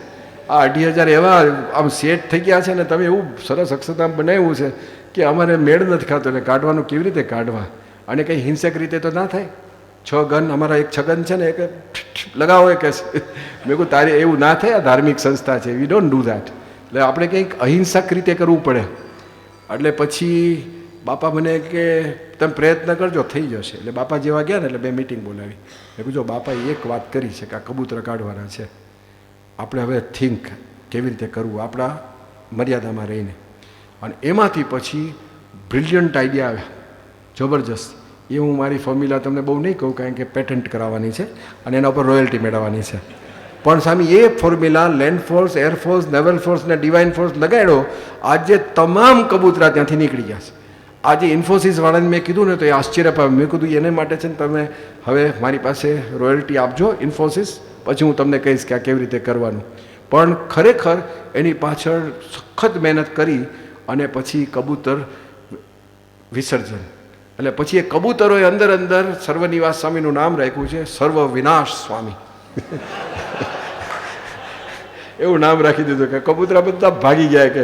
આ 2,500 એવા આમ સેટ થઈ ગયા છે ને તમે એવું સરસ અક્ષરધામ બનાવ્યું છે કે અમારે મેળ નથી ખાતો, એટલે કાઢવાનું કેવી રીતે કાઢવા? અને કંઈ હિંસક રીતે તો ના થાય? 6 ગન અમારા એક છગન છે ને એક લગાવો કે મેં કહું તારે એવું ના થાય, આ ધાર્મિક સંસ્થા છે, વી ડોન્ટ ડુ ધેટ. એટલે આપણે કંઈક અહિંસક રીતે કરવું પડે. એટલે પછી બાપા મને કે તમે પ્રયત્ન કરજો થઈ જશે. એટલે બાપા જેવા ગયા ને એટલે 2 મિટિંગ બોલાવી. મેં કીધું બાપાએ એક વાત કરી છે કે આ કબૂતર કાઢવાના છે, આપણે હવે થિંક કેવી રીતે કરવું આપણા મર્યાદામાં રહીને. અને એમાંથી પછી બ્રિલિયન્ટ આઈડિયા આવ્યા, જબરજસ્ત. એ હું મારી ફોર્મ્યુલા તમને બહુ નહીં કહું, કારણ કે પેટન્ટ કરાવવાની છે અને એના ઉપર રોયલ્ટી મેળવવાની છે. પણ સ્વામી એ formula land force, air force, naval force ને ડિવાઇન ફોર્સ લગાડ્યો. આજે તમામ કબૂતરા ત્યાંથી નીકળી ગયા છે. આજે ઇન્ફોસિસ વાળાને મેં કીધું ને તો એ આશ્ચર્ય પામ્યું. મેં કીધું એને માટે છે ને તમે હવે મારી પાસે રોયલ્ટી આપજો ઇન્ફોસિસ, પછી હું તમને કહીશ કે આ કેવી રીતે કરવાનું. પણ ખરેખર એની પાછળ સખત મહેનત કરી અને પછી કબૂતર વિસર્જન. એટલે પછી એ કબૂતરોએ અંદર સર્વનિવાસ સ્વામીનું નામ રાખ્યું છે, સર્વ વિનાશ સ્વામી. એવું નામ રાખી દીધું કે કબૂતરા બધા ભાગી ગયા. કે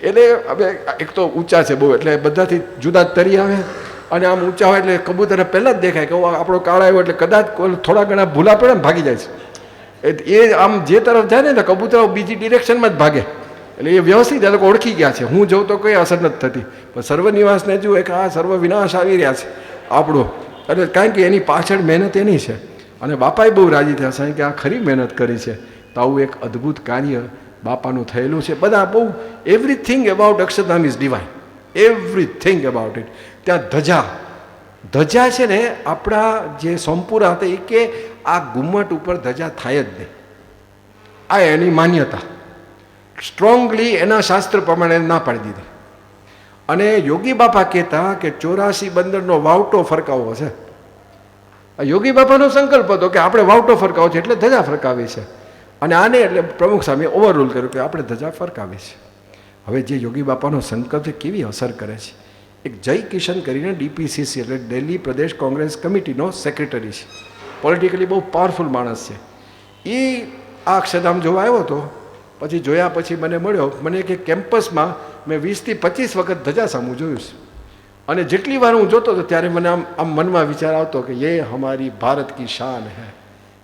એટલે હવે એક તો ઊંચા છે બહુ, એટલે બધાથી જુદા તરી આવે અને આમ ઊંચા હોય એટલે કબૂતરને પહેલાં જ દેખાય કે આપણો કાળ આવ્યો, એટલે કદાચ થોડા ઘણા ભૂલા પડે ને ભાગી જાય છે. એ આમ જે તરફ જાય ને તો કબૂતરો બીજી ડિરેક્શનમાં જ ભાગે. એટલે એ વ્યવસ્થિત એ લોકો ઓળખી ગયા છે. હું જઉં તો કંઈ અસર નથી થતી, પણ સર્વનિવાસને જુએ કે આ સર્વ વિનાશ આવી રહ્યા છે આપણો. એટલે કારણ કે એની પાછળ મહેનત એની છે. અને બાપાએ બહુ રાજી થયા સાહેબ કે આ ખરી મહેનત કરી છે. તો આવું એક અદ્ભુત કાર્ય બાપાનું થયેલું છે. બધા બહુ everything about Akshardham is divine, everything about it. ત્યાં ધજા છે ને આપણા જે સોમપુરા હતા એ કે આ ગુમ્મટ ઉપર ધજા થાય જ નહીં, આ એની માન્યતા સ્ટ્રોંગલી એના શાસ્ત્ર પ્રમાણે ના પાડી દીધી. અને યોગી બાપા કહેતા કે 84 બંદરનો વાવટો ફરકાવો છે. યોગી બાપાનો સંકલ્પ હતો કે આપણે વાવટો ફરકાવો છે એટલે ધજા ફરકાવી છે. અને આને એટલે પ્રમુખ સ્વામીએ ઓવરરૂલ કર્યું કે આપણે ધજા ફરકાવી છે. હવે જે યોગી બાપાનો સંકલ્પ છે કેવી અસર કરે છે. એક જય કિશન કરીને DPCC એટલે દિલ્હી પ્રદેશ કોંગ્રેસ કમિટીનો સેક્રેટરી છે, પોલિટિકલી બહુ પાવરફુલ માણસ છે. એ આ અક્ષરધામ જોવા આવ્યો હતો. પછી જોયા પછી મને મળ્યો. મને કે કેમ્પસમાં મેં 20 થી 25 વખત ધજા સામું જોયું છે. અને જેટલી વાર હું જોતો હતો ત્યારે મને આમ મનમાં વિચાર આવતો કે ये हमारी भारत की शान है,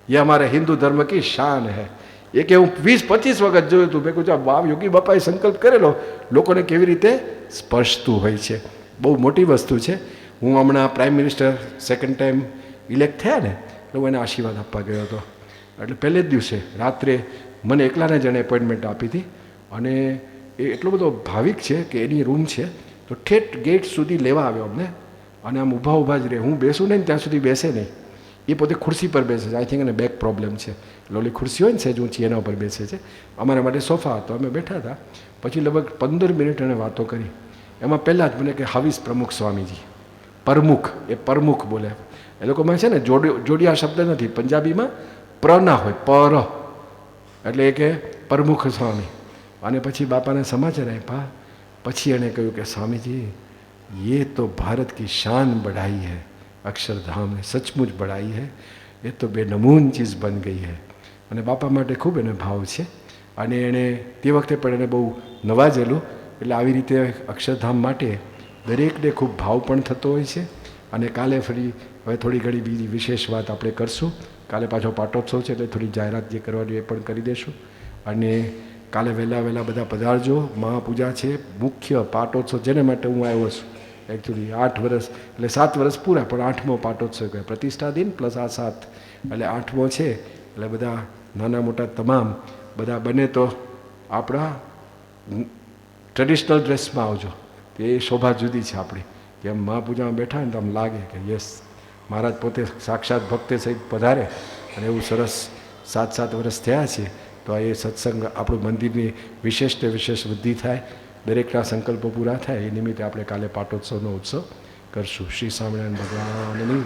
ये हमारे हिंदू धर्म की शान है. એ કે હું 20-25 વખત જોયું હતું. મેં કહ્યું વાવ, યોગી બાપાએ સંકલ્પ કરેલો લોકોને કેવી રીતે સ્પર્શતું હોય છે. બહુ મોટી વસ્તુ છે. હું હમણાં prime minister second time elect થયા ને એટલે હું એને આશીર્વાદ આપવા ગયો હતો. એટલે પહેલે જ દિવસે રાત્રે મને એકલાને જ એને એપોઇન્ટમેન્ટ આપી હતી. અને એ એટલો બધો ભાવિક છે કે એની રૂમ છે તો ઠેઠ ગેટ સુધી લેવા આવ્યો અમને. અને આમ ઊભા જ રહે, હું બેસું નહીં ત્યાં સુધી બેસે નહીં. એ પોતે ખુરશી પર બેસે છે. આઈ થિંક એને બેક પ્રોબ્લેમ છે. લોલી ખુરશી હોય ને સહેજ ઊંચી એના ઉપર બેસે છે. અમારા માટે સોફા હતો, અમે બેઠા હતા. પછી લગભગ 15 મિનિટ એને વાતો કરી. એમાં પહેલાં જ મને કે હાવીસ પ્રમુખ સ્વામીજી. પ્રમુખ, એ પ્રમુખ બોલે. એ લોકોમાં છે ને જોડિયા શબ્દ નથી, પંજાબીમાં પ્ર ના હોય, પર, એટલે એ કે પ્રમુખ સ્વામી. અને પછી બાપાને સમાચાર આપ્યા. પછી એણે કહ્યું કે સ્વામીજી, ये तो भारत की शान बढ़ाई है, अक्षरधाम ने सचमुच बढ़ाई है, ये तो बेनमून चीज़ बन गई है. અને બાપા માટે ખૂબ એને ભાવ છે. અને એણે તે વખતે પણ એને બહુ નવાજેલું. એટલે આવી રીતે અક્ષરધામ માટે દરેકને ખૂબ ભાવ પણ થતો હોય છે. અને કાલે ફરી હવે થોડી ઘણી બીજી વિશેષ વાત આપણે કરશું. કાલે પાછો પાટોત્સવ છે એટલે થોડી જાહેરાત જે કરવાની એ પણ કરી દઈશું. અને કાલે વહેલા બધા પધારજો. મહાપૂજા છે, મુખ્ય પાટોત્સવ જેને માટે હું આવ્યો છું. એકચ્યુઅલી 8 વર્ષ એટલે 7 વર્ષ પૂરા, પણ 8મો પાટોત્સવ કહેવાય. પ્રતિષ્ઠા દિન પ્લસ આ 7 એટલે 8મો છે. એટલે બધા નાના મોટા તમામ બધા બને તો આપણા ટ્રેડિશનલ ડ્રેસમાં આવજો. એ શોભા જુદી છે આપણી. કે એમ મહાપૂજામાં બેઠા ને તો આમ લાગે કે યસ, મહારાજ પોતે સાક્ષાત ભક્તે સહિત પધારે. અને એવું સરસ 7 વર્ષ થયા છે. તો એ સત્સંગ આપણું મંદિરની વિશેષ વૃદ્ધિ થાય, દરેકના સંકલ્પો પૂરા થાય. એ નિમિત્તે આપણે કાલે પાટોત્સવનો ઉત્સવ કરશું. શ્રી સ્વામિનારાયણ ભગવાનની